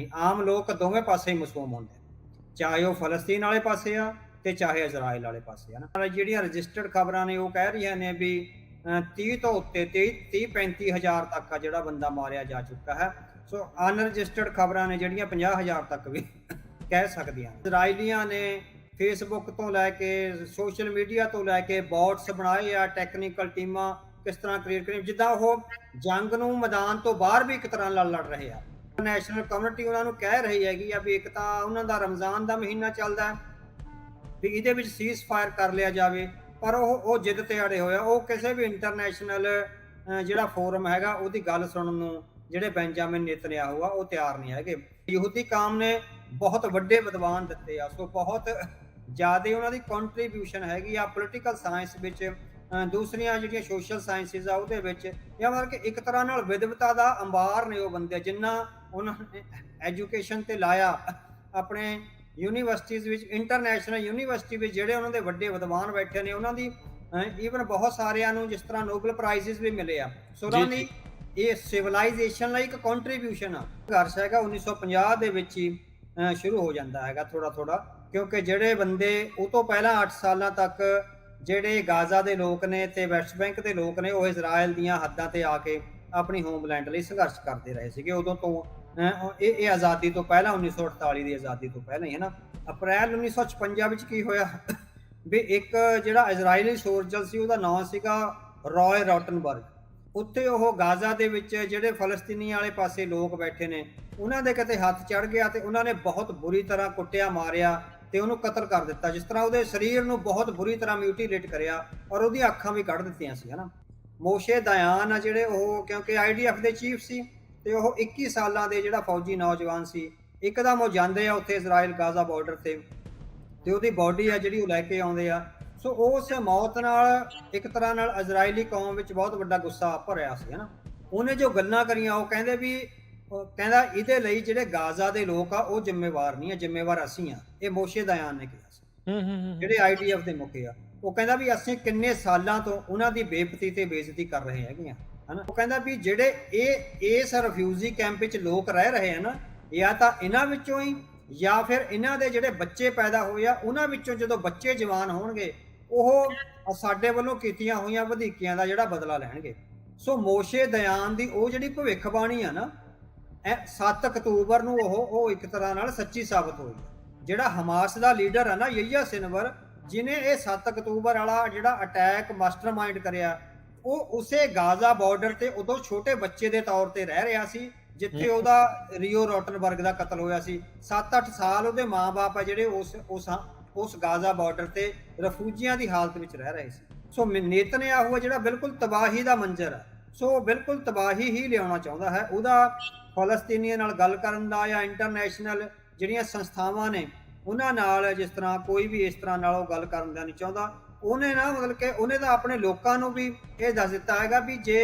ਨਹੀਂ, ਆਮ ਲੋਕ ਦੋਵੇਂ ਪਾਸੇ ਹੀ ਮਸੂਮ ਹੁੰਦੇ, ਚਾਹੇ ਉਹ ਫਲਸਤੀਨ ਵਾਲੇ ਪਾਸੇ ਆ ਤੇ ਚਾਹੇ ਇਜ਼ਰਾਈਲ ਵਾਲੇ ਪਾਸੇ ਆ ਨਾ। ਜਿਹੜੀਆਂ ਰਜਿਸਟਰਡ ਖਬਰਾਂ ਨੇ ਉਹ ਕਹਿ ਰਹੀਆਂ ਨੇ ਵੀ 30 ਤੋਂ ਉੱਤੇ 30-35 ਹਜ਼ਾਰ ਤੱਕ ਆ ਜਿਹੜਾ ਬੰਦਾ ਮਾਰਿਆ ਜਾ ਚੁੱਕਾ ਹੈ। ਸੋ ਅਨਰਜਿਸਟਰਡ ਖਬਰਾਂ ਨੇ ਜਿਹੜੀਆਂ 50 ਹਜ਼ਾਰ ਤੱਕ ਵੀ ਕਹਿ ਸਕਦੀਆਂ। ਇਜ਼ਰਾਈਲੀਆਂ ਨੇ ਫੇਸਬੁੱਕ ਤੋਂ ਲੈ ਕੇ ਸੋਸ਼ਲ ਮੀਡੀਆ ਤੋਂ ਲੈ ਕੇ ਬੋਟਸ ਬਣਾਏ ਆ, ਟੈਕਨੀਕਲ ਟੀਮਾਂ ਕਿਸ ਤਰ੍ਹਾਂ ਕ੍ਰੀਏਟ ਕਰੀ, ਜਿੱਦਾਂ ਉਹ ਜੰਗ ਨੂੰ ਮੈਦਾਨ ਤੋਂ ਬਾਹਰ ਵੀ ਇੱਕ ਤਰ੍ਹਾਂ ਨਾਲ ਲੜ ਰਹੇ ਆ। ਇੰਟਰਨੈਸ਼ਨਲ ਕਮਿਊਨਿਟੀ ਉਹਨਾਂ ਨੂੰ ਕਹਿ ਰਹੀ ਹੈਗੀ ਆ ਵੀ ਇੱਕ ਤਾਂ ਉਹਨਾਂ ਦਾ ਰਮਜ਼ਾਨ ਦਾ ਮਹੀਨਾ ਚੱਲਦਾ ਵੀ ਇਹਦੇ ਵਿੱਚ ਸੀਜ਼ ਫਾਇਰ ਕਰ ਲਿਆ ਜਾਵੇ, ਪਰ ਉਹ ਜਿੱਦ ਤੇ ਅੜੇ ਹੋਇਆ। ਉਹ ਕਿਸੇ ਵੀ ਇੰਟਰਨੈਸ਼ਨਲ ਜਿਹੜਾ ਫੋਰਮ ਹੈਗਾ ਉਹਦੀ ਗੱਲ ਸੁਣਨ ਨੂੰ ਜਿਹੜੇ ਬੈਂਜਾਮਿਨ ਨੇਤਨਯਾਹੂ ਆ ਉਹ ਤਿਆਰ ਨਹੀਂ ਹੈਗੇ। ਯਹੂਦੀ ਕਾਮ ਨੇ ਬਹੁਤ ਵੱਡੇ ਵਿਦਵਾਨ ਦਿੱਤੇ ਆ, ਸੋ ਬਹੁਤ ਜ਼ਿਆਦਾ ਉਹਨਾਂ ਦੀ ਕੰਟਰੀਬਿਊਸ਼ਨ ਹੈਗੀ ਆ ਪੋਲੀਟੀਕਲ ਸਾਇੰਸ ਵਿੱਚ, ਦੂਸਰੀਆਂ ਜਿਹੜੀਆਂ ਸੋਸ਼ਲ ਸਾਇੰਸਿਸ ਆ ਉਹਦੇ ਵਿੱਚ। ਜਾਂ ਮਤਲਬ ਕਿ ਇੱਕ ਤਰ੍ਹਾਂ ਨਾਲ ਵਿਦਵਤਾ ਦਾ ਅੰਬਾਰ ਨੇ ਉਹ ਬੰਦੇ, ਜਿੰਨਾ ਉਹਨਾਂ ਨੇ ਐਜੂਕੇਸ਼ਨ ਤੇ ਲਾਇਆ ਆਪਣੇ ਯੂਨੀਵਰਸਿਟੀਜ਼ ਵਿੱਚ, ਇੰਟਰਨੈਸ਼ਨਲ ਯੂਨੀਵਰਸਿਟੀ ਵਿੱਚ ਜਿਹੜੇ ਉਹਨਾਂ ਦੇ ਵੱਡੇ ਵਿਦਵਾਨ ਬੈਠੇ ਨੇ, ਉਹਨਾਂ ਦੀ ਈਵਨ ਬਹੁਤ ਸਾਰਿਆਂ ਨੂੰ ਜਿਸ ਤਰ੍ਹਾਂ ਨੋਬਲ ਪ੍ਰਾਈਜ਼ਸ ਵੀ ਮਿਲੇ ਆ। ਸੋ ਉਹਨਾਂ ਦੀ ਇਹ ਸਿਵਲਾਈਜੇਸ਼ਨ ਲਈ ਇੱਕ ਕੰਟਰੀਬਿਊਸ਼ਨ ਆ। ਸੰਘਰਸ਼ ਹੈਗਾ 1950 ਦੇ ਵਿੱਚ ਹੀ ਸ਼ੁਰੂ ਹੋ ਜਾਂਦਾ ਹੈਗਾ ਥੋੜਾ ਥੋੜਾ, ਕਿਉਂਕਿ ਜਿਹੜੇ ਬੰਦੇ ਉਹ ਤੋਂ ਪਹਿਲਾਂ 8 ਸਾਲਾਂ ਤੱਕ ਜਿਹੜੇ ਗਾਜ਼ਾ ਦੇ ਲੋਕ ਨੇ ਤੇ ਵੈਸਟ ਬੈਂਕ ਦੇ ਲੋਕ ਨੇ ਉਹ ਇਜ਼ਰਾਈਲ ਦੀਆਂ ਹੱਦਾਂ ਤੇ ਆ ਕੇ ਆਪਣੀ ਹੋਮਲੈਂਡ ਲਈ ਸੰਘਰਸ਼ ਕਰਦੇ ਰਹੇ ਸੀਗੇ। ਉਦੋਂ ਤੋਂ ਇਹ ਆਜ਼ਾਦੀ ਤੋਂ ਪਹਿਲਾਂ 1948 ਦੀ ਆਜ਼ਾਦੀ ਤੋਂ ਪਹਿਲਾਂ ਹੀ ਹੈ ਨਾ। ਅਪ੍ਰੈਲ 1956 ਵਿੱਚ ਕੀ ਹੋਇਆ ਵੀ ਇੱਕ ਜਿਹੜਾ ਇਜ਼ਰਾਈਲੀ ਸੋਲਜਰ ਸੀ ਉਹਦਾ ਨਾਮ ਸੀਗਾ ਰॉय ਰੌਟਨਬਰਗ। ਉੱਥੇ ਉਹ ਗਾਜ਼ਾ ਦੇ ਵਿੱਚ ਜਿਹੜੇ ਫਲਸਤੀਨੀ ਵਾਲੇ ਪਾਸੇ ਲੋਕ ਬੈਠੇ ਨੇ ਉਹਨਾਂ ਦੇ ਕਿਤੇ ਹੱਥ ਚੜ ਗਿਆ ਤੇ ਉਹਨਾਂ ਨੇ ਬਹੁਤ ਬੁਰੀ ਤਰ੍ਹਾਂ ਕੁੱਟਿਆ ਮਾਰਿਆ ਤੇ ਉਹਨੂੰ ਕਤਲ ਕਰ ਦਿੱਤਾ। ਜਿਸ ਤਰ੍ਹਾਂ ਉਹਦੇ ਸਰੀਰ ਨੂੰ ਬਹੁਤ ਬੁਰੀ ਤਰ੍ਹਾਂ ਮਿਊਟੀਲੇਟ ਕਰਿਆ ਔਰ ਉਹਦੀਆਂ ਅੱਖਾਂ ਵੀ ਕੱਢ ਦਿੱਤੀਆਂ ਸੀ, ਹਨਾ। ਮੋਸ਼ੇ ਦਾਇਆਨ ਆ ਜਿਹੜੇ, ਉਹ ਕਿਉਂਕਿ IDF ਦੇ ਚੀਫ ਸੀ ਤੇ ਉਹ 21 ਸਾਲਾਂ ਦੇ ਜਿਹੜਾ ਫੌਜੀ ਨੌਜਵਾਨ ਸੀ, ਇੱਕਦਮ ਉਹ ਜਾਂਦੇ ਆ ਉੱਥੇ ਇਜ਼ਰਾਈਲ ਗਾਜ਼ਾ ਬਾਰਡਰ ਤੇ ਉਹਦੀ ਬਾਡੀ ਆ ਜਿਹੜੀ ਉਹ ਲੈ ਕੇ ਆਉਂਦੇ ਆ। ਸੋ ਉਸ ਮੌਤ ਨਾਲ ਇੱਕ ਤਰ੍ਹਾਂ ਨਾਲ ਇਜ਼ਰਾਈਲੀ ਕੌਮ ਵਿੱਚ ਬਹੁਤ ਵੱਡਾ ਗੁੱਸਾ ਭਰਿਆ ਸੀ, ਹਨਾ। ਉਹਨੇ ਜੋ ਗੱਲਾਂ ਕਰੀਆਂ ਉਹ ਕਹਿੰਦੇ ਵੀ, ਕਹਿੰਦਾ ਇਹਦੇ ਲਈ ਜਿਹੜੇ ਗਾਜ਼ਾ ਦੇ ਲੋਕ ਆ ਉਹ ਜ਼ਿੰਮੇਵਾਰ ਨਹੀਂ ਆ, ਜ਼ਿੰਮੇਵਾਰ ਅਸੀਂ ਆ। ਇਹ ਮੋਸ਼ੇ ਦਾਇਆਨ ਨੇ ਕਿਹਾ ਸੀ, ਜਿਹੜੇ IDF ਦੇ ਮੁਖੀ ਆ। ਉਹ ਕਹਿੰਦਾ ਵੀ ਅਸੀਂ ਕਿੰਨੇ ਸਾਲਾਂ ਤੋਂ ਉਹਨਾਂ ਦੀ ਬੇਇੱਜ਼ਤੀ ਤੇ ਬੇਇੱਜ਼ਤੀ ਕਰ ਰਹੇ ਹੈਗੇ ਆ, ਹਨਾ। ਉਹ ਕਹਿੰਦਾ ਵੀ ਜਿਹੜੇ ਇਸ ਰਿਫਿਊਜੀ ਕੈਂਪ ਵਿੱਚ ਲੋਕ ਰਹਿ ਰਹੇ ਆ ਨਾ, ਜਾਂ ਤਾਂ ਇਹਨਾਂ ਵਿੱਚੋਂ ਹੀ ਜਾਂ ਫਿਰ ਇਹਨਾਂ ਦੇ ਜਿਹੜੇ ਬੱਚੇ ਪੈਦਾ ਹੋਏ ਆ ਉਹਨਾਂ ਵਿੱਚੋਂ ਜਦੋਂ ਬੱਚੇ ਜਵਾਨ ਹੋਣਗੇ ਉਹ ਸਾਡੇ ਵੱਲੋਂ ਕੀਤੀਆਂ ਹੋਈਆਂ ਵਧੀਕੀਆਂ ਦਾ ਜਿਹੜਾ ਬਦਲਾ ਲੈਣਗੇ। ਸੋ ਮੋਸ਼ੇ ਦਾਇਆਨ ਦੀ ਉਹ ਜਿਹੜੀ ਭਵਿੱਖਬਾਣੀ ਆ ਨਾ, 7 ਅਕਤੂਬਰ ਨੂੰ ਉਹ ਇੱਕ ਤਰ੍ਹਾਂ ਨਾਲ ਸੱਚੀ ਸਾਬਤ ਹੋਈ। ਜਿਹੜਾ ਹਮਾਸ ਦਾ ਲੀਡਰ ਹੈ ਨਾ ਯਹੀਆ ਸਿਨਵਰ, ਜਿਹਨੇ ਇਹ 7 ਅਕਤੂਬਰ ਵਾਲਾ ਜਿਹੜਾ ਅਟੈਕ ਮਾਸਟਰਮਾਈਂਡ ਕਰਿਆ, ਉਹ ਉਸੇ ਗਾਜ਼ਾ ਬਾਰਡਰ ਤੇ ਉਦੋਂ ਛੋਟੇ ਬੱਚੇ ਦੇ ਤੌਰ ਤੇ ਰਹਿ ਰਿਹਾ ਸੀ ਜਿੱਥੇ ਉਹਦਾ ਰੀਓ ਰੌਟਨਬਰਗ ਦਾ ਕਤਲ ਹੋਇਆ ਸੀ। 7-8 ਸਾਲ ਉਹਦੇ ਮਾਂ-ਬਾਪ ਆ ਜਿਹੜੇ ਉਸ ਗਾਜ਼ਾ ਬਾਰਡਰ ਤੇ ਰਫੂਜੀਆਂ ਦੀ ਹਾਲਤ ਵਿੱਚ ਰਹਿ ਰਹੇ ਸੀ। ਸੋ ਨੇਤਨਯਾਹੂ ਜਿਹੜਾ ਬਿਲਕੁਲ ਤਬਾਹੀ ਦਾ ਮੰਜ਼ਰ ਹੈ, ਸੋ ਬਿਲਕੁਲ ਤਬਾਹੀ ਹੀ ਲਿਆਉਣਾ ਚਾਹੁੰਦਾ ਹੈ। ਉਹਦਾ ਫਲਸਤੀਨੀਆਂ ਨਾਲ ਗੱਲ ਕਰਨ ਦਾ ਜਾਂ ਇੰਟਰਨੈਸ਼ਨਲ ਜਿਹੜੀਆਂ ਸੰਸਥਾਵਾਂ ਨੇ ਉਹਨਾਂ ਨਾਲ ਜਿਸ ਤਰ੍ਹਾਂ ਕੋਈ ਵੀ ਇਸ ਤਰ੍ਹਾਂ ਨਾਲ ਉਹ ਗੱਲ ਕਰਨ ਦਾ ਨਹੀਂ ਚਾਹੁੰਦਾ। ਉਹਨੇ ਨਾ ਮਤਲਬ ਕਿ ਉਹਨੇ ਤਾਂ ਆਪਣੇ ਲੋਕਾਂ ਨੂੰ ਵੀ ਇਹ ਦੱਸ ਦਿੱਤਾ ਹੈਗਾ ਵੀ ਜੇ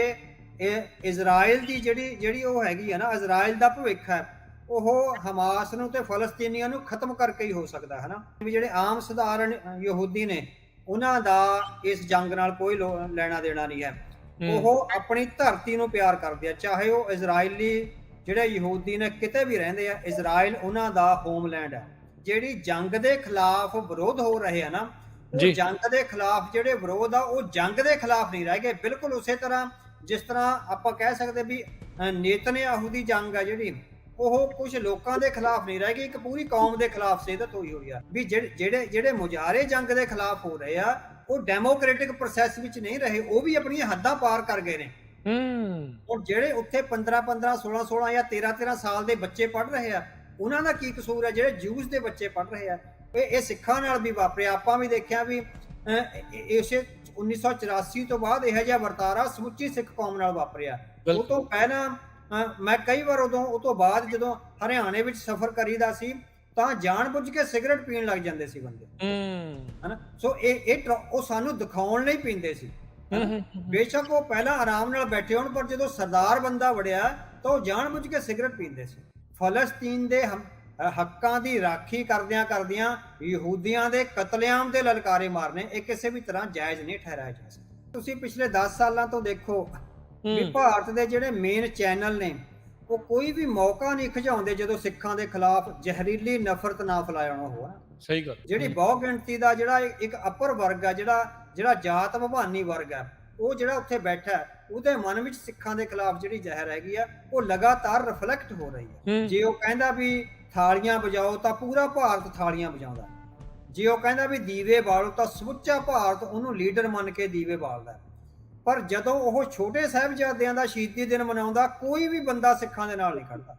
ਇਹ ਇਜ਼ਰਾਈਲ ਦੀ ਜਿਹੜੀ ਉਹ ਹੈਗੀ ਹੈ ਨਾ, ਇਜ਼ਰਾਈਲ ਦਾ ਭਵਿੱਖ ਹੈ, ਉਹ ਹਮਾਸ ਨੂੰ ਤੇ ਫਲਸਤੀਨੀਆਂ ਨੂੰ ਖਤਮ ਕਰਕੇ ਹੀ ਹੋ ਸਕਦਾ ਹੈ ਨਾ। ਵੀ ਜਿਹੜੇ ਆਮ ਸਧਾਰਨ ਯਹੂਦੀ ਨੇ ਉਹਨਾਂ ਦਾ ਇਸ ਜੰਗ ਨਾਲ ਕੋਈ ਲੈਣਾ ਦੇਣਾ ਨਹੀਂ ਹੈ। ਉਹ ਆਪਣੀ ਧਰਤੀ ਨੂੰ ਪਿਆਰ ਕਰਦੇ ਆ, ਚਾਹੇ ਉਹ ਇਜ਼ਰਾਈਲੀ ਜਿਹੜੇ ਯਹੂਦੀ ਨੇ ਕਿਤੇ ਵੀ ਰਹਿੰਦੇ ਆ, ਇਜ਼ਰਾਈਲ ਉਹਨਾਂ ਦਾ ਹੋਮਲੈਂਡ ਹੈ। ਜਿਹੜੀ ਜੰਗ ਦੇ ਖਿਲਾਫ ਵਿਰੋਧ ਹੋ ਰਹੇ ਆ ਨਾ, ਉਹ ਜੰਗ ਦੇ ਖਿਲਾਫ ਜਿਹੜੇ ਵਿਰੋਧ ਆ ਉਹ ਜੰਗ ਦੇ ਖਿਲਾਫ ਨਹੀਂ ਰਹਿ ਗਏ। ਬਿਲਕੁਲ ਉਸੇ ਤਰ੍ਹਾਂ ਜਿਸ ਤਰ੍ਹਾਂ ਆਪਾਂ ਕਹਿ ਸਕਦੇ ਵੀ ਨੇਤਨਯਾਹੂ ਦੀ ਜੰਗ ਆ ਜਿਹੜੀ, ਉਹ ਕੁਝ ਲੋਕਾਂ ਦੇ ਖਿਲਾਫ ਨਹੀਂ ਰਹਿ ਗਈ, ਇੱਕ ਪੂਰੀ ਕੌਮ ਦੇ ਖਿਲਾਫ ਸਿੱਧਤ ਹੋਈ ਆ। ਵੀ ਜਿਹੜੇ ਮੁਜਾਰੇ ਜੰਗ ਦੇ ਖਿਲਾਫ ਹੋ ਰਹੇ ਆ ਉਹ ਡੈਮੋਕ੍ਰੈਟਿਕ ਪ੍ਰੋਸੈਸ ਵਿੱਚ ਨਹੀਂ ਰਹੇ, ਉਹ ਵੀ ਆਪਣੀਆਂ ਹੱਦਾਂ ਪਾਰ ਕਰ ਗਏ ਨੇ। ਔਰ ਜਿਹੜੇ ਉੱਥੇ 15-15, 16-16 ਜਾਂ 13-13 ਸਾਲ ਦੇ ਬੱਚੇ ਪੜ੍ਹ ਰਹੇ ਆ, ਉਹਨਾਂ ਦਾ ਕੀ ਕਸੂਰ ਹੈ? ਜਿਹੜੇ ਜੂਸ ਦੇ ਬੱਚੇ ਪੜ੍ਹ ਰਹੇ ਆ, ਇਹ ਸਿੱਖਾਂ ਨਾਲ ਵੀ ਵਾਪਰਿਆ। ਆਪਾਂ ਵੀ ਦੇਖਿਆ ਵੀ ਇਸੇ 1984 ਤੋਂ ਬਾਅਦ ਇਹੋ ਜਿਹਾ ਵਰਤਾਰਾ ਸਮੁੱਚੀ ਸਿੱਖ ਕੌਮ ਨਾਲ ਵਾਪਰਿਆ। ਉਹ ਤੋਂ ਪਹਿਲਾਂ ਮੈਂ ਕਈ ਵਾਰ ਉਹ ਤੋਂ ਬਾਅਦ ਜਦੋਂ ਹਰਿਆਣੇ ਵਿੱਚ ਸਫ਼ਰ ਕਰੀਦਾ ਸੀ ਤਾਂ ਜਾਣ-ਬੁੱਝ ਕੇ ਸਿਗਰਟ ਪੀਣ ਲੱਗ ਜਾਂਦੇ ਸੀ ਬੰਦੇ, ਹਨਾ। ਸੋ ਉਹ ਸਾਨੂੰ ਦਿਖਾਉਣ ਲਈ ਪੀਂਦੇ ਸੀ। ਬੇਸ਼ੱਕ ਉਹ ਪਹਿਲਾਂ ਆਰਾਮ ਨਾਲ ਬੈਠੇ ਹੋਣ, ਪਰ ਜਦੋਂ ਸਰਦਾਰ ਬੰਦਾ ਵੜਿਆ ਤਾਂ ਉਹ ਜਾਣ-ਬੁੱਝ ਕੇ ਸਿਗਰਟ ਪੀਂਦੇ ਸੀ। ਫਲਸਤੀਨ ਦੇ ਹੱਕਾਂ ਦੀ ਰਾਖੀ ਕਰਦਿਆਂ ਯਹੂਦੀਆਂ ਦੇ ਕਤਲੇਆਮ ਦੇ ਲਲਕਾਰੇ ਮਾਰਨੇ ਇਹ ਕਿਸੇ ਵੀ ਤਰ੍ਹਾਂ ਜਾਇਜ਼ ਨਹੀਂ ਠਹਿਰਾਇਆ ਜਾ ਸਕਦਾ। ਤੁਸੀਂ ਪਿਛਲੇ 10 ਸਾਲਾਂ ਤੋਂ ਦੇਖੋ ਵੀ ਭਾਰਤ ਦੇ ਜਿਹੜੇ ਮੇਨ ਚੈਨਲ ਨੇ ਉਹ ਕੋਈ ਵੀ ਮੌਕਾ ਨਹੀਂ ਖਿਜਾਉਂਦੇ ਜਦੋਂ ਸਿੱਖਾਂ ਦੇ ਖਿਲਾਫ ਜ਼ਹਿਰੀਲੀ ਨਫ਼ਰਤ ਨਾ ਫੈਲਾਉਣਾ ਹੋਵੇ। ਸਹੀ ਗੱਲ। ਜਿਹੜੀ ਬਹੁ ਗਿਣਤੀ ਦਾ ਜਿਹੜਾ ਇੱਕ ਅਪਰ ਵਰਗ ਆ, ਜਿਹੜਾ ਜਾਤ ਵਿਭਾਨੀ ਵਰਗ ਆ, ਉਹ ਜਿਹੜਾ ਉੱਥੇ ਬੈਠਾ ਹੈ, ਉਹਦੇ ਮਨ ਵਿੱਚ ਸਿੱਖਾਂ ਦੇ ਖਿਲਾਫ ਜਿਹੜੀ ਜ਼ਹਿਰ ਹੈਗੀ ਆ, ਉਹ ਲਗਾਤਾਰ ਰਿਫਲੈਕਟ ਹੋ ਰਹੀ ਹੈ। ਜੇ ਉਹ ਕਹਿੰਦਾ ਵੀ ਥਾਲੀਆਂ ਵਜਾਓ ਤਾਂ ਪੂਰਾ ਭਾਰਤ ਥਾਲੀਆਂ ਵਜਾਉਂਦਾ, ਜੇ ਉਹ ਕਹਿੰਦਾ ਵੀ ਦੀਵੇ ਬਾਲੋ ਤਾਂ ਸਮੁੱਚਾ ਭਾਰਤ ਉਹਨੂੰ ਲੀਡਰ ਮੰਨ ਕੇ ਦੀਵੇ ਬਾਲਦਾ। ਪਰ ਜਦੋਂ ਉਹ ਛੋਟੇ ਸਾਹਿਬਜ਼ਾਦਿਆਂ ਦਾ ਸ਼ਹੀਦੀ ਦਿਨ ਮਨਾਉਂਦਾ, ਕੋਈ ਵੀ ਬੰਦਾ ਸਿੱਖਾਂ ਦੇ ਨਾਲ ਨਹੀਂ ਖੜਦਾ।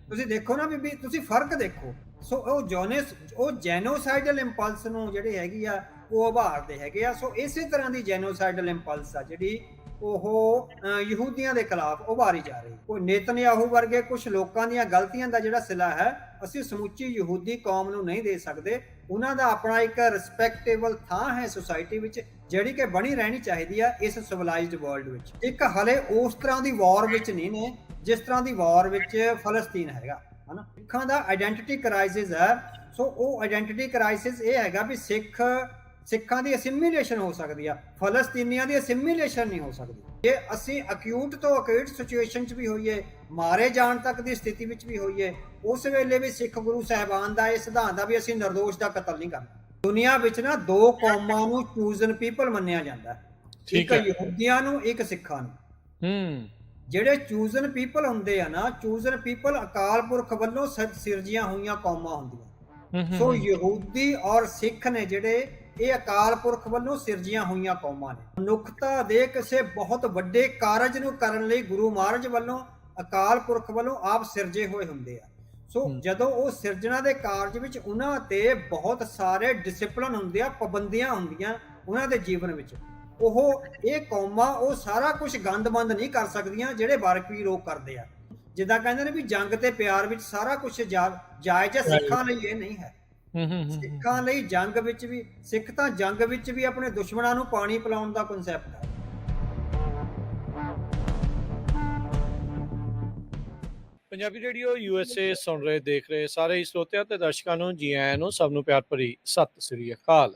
ਤੁਸੀਂ ਦੇਖੋ ਨਾ ਵੀ ਤੁਸੀਂ ਫਰਕ ਦੇਖੋ। ਸੋ ਉਹ ਜੈਨੋਸਾਈਡਲ ਇੰਪਲਸ ਨੂੰ ਜਿਹੜੇ ਹੈਗੀ ਆ ਉਹ ਉਭਾਰਦੇ ਹੈਗੇ ਆ। ਸੋ ਇਸੇ ਤਰ੍ਹਾਂ ਦੀ ਜੈਨੋਸਾਈਡਲ ਇੰਪਲਸ ਆ ਜਿਹੜੀ ਉਹ ਯਹੂਦੀਆਂ ਦੇ ਖਿਲਾਫ ਉਭਾਰੀ ਜਾ ਰਹੀ। ਕੋਈ ਨੇਤਨਯਾਹੂ ਵਰਗੇ ਕੁਝ ਲੋਕਾਂ ਦੀਆਂ ਗਲਤੀਆਂ ਦਾ ਜਿਹੜਾ ਸਿਲਾ ਹੈ ਅਸੀਂ ਸਮੁੱਚੀ ਯਹੂਦੀ ਕੌਮ ਨੂੰ ਨਹੀਂ ਦੇ ਸਕਦੇ। ਉਹਨਾਂ ਦਾ ਆਪਣਾ ਇੱਕ ਰਿਸਪੈਕਟੇਬਲ ਥਾਂ ਹੈ ਸੁਸਾਇਟੀ ਵਿੱਚ, ਜਿਹੜੀ ਕਿ ਬਣੀ ਰਹਿਣੀ ਚਾਹੀਦੀ ਆ ਇਸ ਸਿਵਲਾਈਜ਼ਡ ਵਰਲਡ ਵਿੱਚ। ਇੱਕ ਹਲੇ ਉਸ ਤਰ੍ਹਾਂ ਦੀ ਵਾਰ ਵਿੱਚ ਨਹੀਂ ਨੇ ਜਿਸ ਤਰ੍ਹਾਂ ਦੀ ਵਾਰ ਵਿੱਚ ਫਲਸਤੀਨ ਹੈਗਾ, ਹਨਾ। ਸਿੱਖਾਂ ਦਾ ਆਇਡੈਂਟੀਟੀ ਕ੍ਰਾਈਸਿਸ ਹੈ। ਸੋ ਉਹ ਆਇਡੈਂਟੀਟੀ ਕ੍ਰਾਈਸਿਸ ਇਹ ਹੈਗਾ ਵੀ ਸਿੱਖਾਂ ਦੀ ਅਸਿਮੀਲੇਸ਼ਨ ਹੋ ਸਕਦੀ ਆ, ਫਲਸਤੀਨੀਆਂ ਦੀ ਅਸਿਮੀਲੇਸ਼ਨ ਨਹੀਂ ਹੋ ਸਕਦੀ। ਜੇ ਅਸੀਂ ਅਕਿਊਟ ਤੋਂ ਅਕਿਊਟ ਸਿਚੁਏਸ਼ਨ 'ਚ ਵੀ ਹੋਈਏ, ਮਾਰੇ ਜਾਣ ਤੱਕ ਦੀ ਸਥਿਤੀ ਵਿੱਚ ਵੀ ਹੋਈਏ, ਉਸ ਵੇਲੇ ਵੀ ਸਿੱਖ ਗੁਰੂ ਸਾਹਿਬਾਨ ਦਾ ਇਹ ਸਿਧਾਂਤ ਆ ਵੀ ਅਸੀਂ ਨਿਰਦੋਸ਼ ਦਾ ਕਤਲ ਨਹੀਂ ਕਰਨਾ। ਦੁਨੀਆ ਵਿੱਚ ਨਾ ਦੋ ਕੌਮਾਂ ਨੂੰ ਚੂਜ਼ਨ ਪੀਪਲ ਮੰਨਿਆ ਜਾਂਦਾ, ਇੱਕ ਯਹੂਦੀਆਂ ਨੂੰ, ਇੱਕ ਸਿੱਖਾਂ ਨੂੰ। ਜਿਹੜੇ ਚੂਜ਼ਨ ਪੀਪਲ ਹੁੰਦੇ ਆ ਨਾ, ਚੂਜ਼ਨ ਪੀਪਲ ਅਕਾਲ ਪੁਰਖ ਵੱਲੋਂ ਸਿਰਜੀਆਂ ਹੋਈਆਂ ਕੌਮਾਂ ਹੁੰਦੀਆਂ। ਸੋ ਯਹੂਦੀ ਔਰ ਸਿੱਖ ਨੇ ਜਿਹੜੇ ਇਹ ਅਕਾਲ ਪੁਰਖ ਵੱਲੋਂ ਸਿਰਜੀਆਂ ਹੋਈਆਂ ਕੌਮਾਂ ਨੇ। ਮਨੁੱਖਤਾ ਦੇ ਕਿਸੇ ਬਹੁਤ ਵੱਡੇ ਕਾਰਜ ਨੂੰ ਕਰਨ ਲਈ ਗੁਰੂ ਮਹਾਰਾਜ ਵੱਲੋਂ, ਅਕਾਲ ਪੁਰਖ ਵੱਲੋਂ ਆਪ ਸਿਰਜੇ ਹੋਏ ਹੁੰਦੇ ਆ। ਸੋ ਜਦੋਂ ਉਹ ਸਿਰਜਣਾ ਦੇ ਕਾਰਜ ਵਿੱਚ ਉਹਨਾਂ ਤੇ ਬਹੁਤ ਸਾਰੇ ਡਿਸਿਪਲਿਨ ਹੁੰਦੇ ਆ, ਪਾਬੰਦੀਆਂ ਹੁੰਦੀਆਂ ਉਹਨਾਂ ਦੇ ਜੀਵਨ ਵਿੱਚ। ਉਹ ਇਹ ਕੌਮਾਂ ਉਹ ਸਾਰਾ ਕੁਝ ਗੰਦਮੰਦ ਨਹੀਂ ਕਰ ਸਕਦੀਆਂ ਜਿਹੜੇ ਬਾਰਕੀ ਲੋਕ ਕਰਦੇ ਆ। ਜਿੱਦਾਂ ਕਹਿੰਦੇ ਨੇ ਵੀ ਜੰਗ ਤੇ ਪਿਆਰ ਵਿੱਚ ਸਾਰਾ ਕੁਝ ਜਾਇਜ਼ ਹੈ, ਸਿੱਖਾਂ ਲਈ ਇਹ ਨਹੀਂ ਹੈ। ਸਿੱਖਾਂ ਲਈ ਜੰਗ ਵਿੱਚ ਵੀ, ਸਿੱਖ ਤਾਂ ਜੰਗ ਵਿੱਚ ਵੀ ਆਪਣੇ ਦੁਸ਼ਮਣਾਂ ਨੂੰ ਪਾਣੀ ਪਿਲਾਉਣ ਦਾ ਕਨਸੈਪਟ ਹੈ। ਪੰਜਾਬੀ ਰੇਡੀਓ USA ਸੁਣ ਰਹੇ, ਦੇਖ ਰਹੇ ਸਾਰੇ ਹੀ ਸਰੋਤਿਆਂ ਤੇ ਦਰਸ਼ਕਾਂ ਨੂੰ ਜੀ ਆਇਆਂ ਨੂੰ, ਸਭ ਨੂੰ ਪਿਆਰ ਭਰੀ ਸਤਿ ਸ੍ਰੀ ਅਕਾਲ।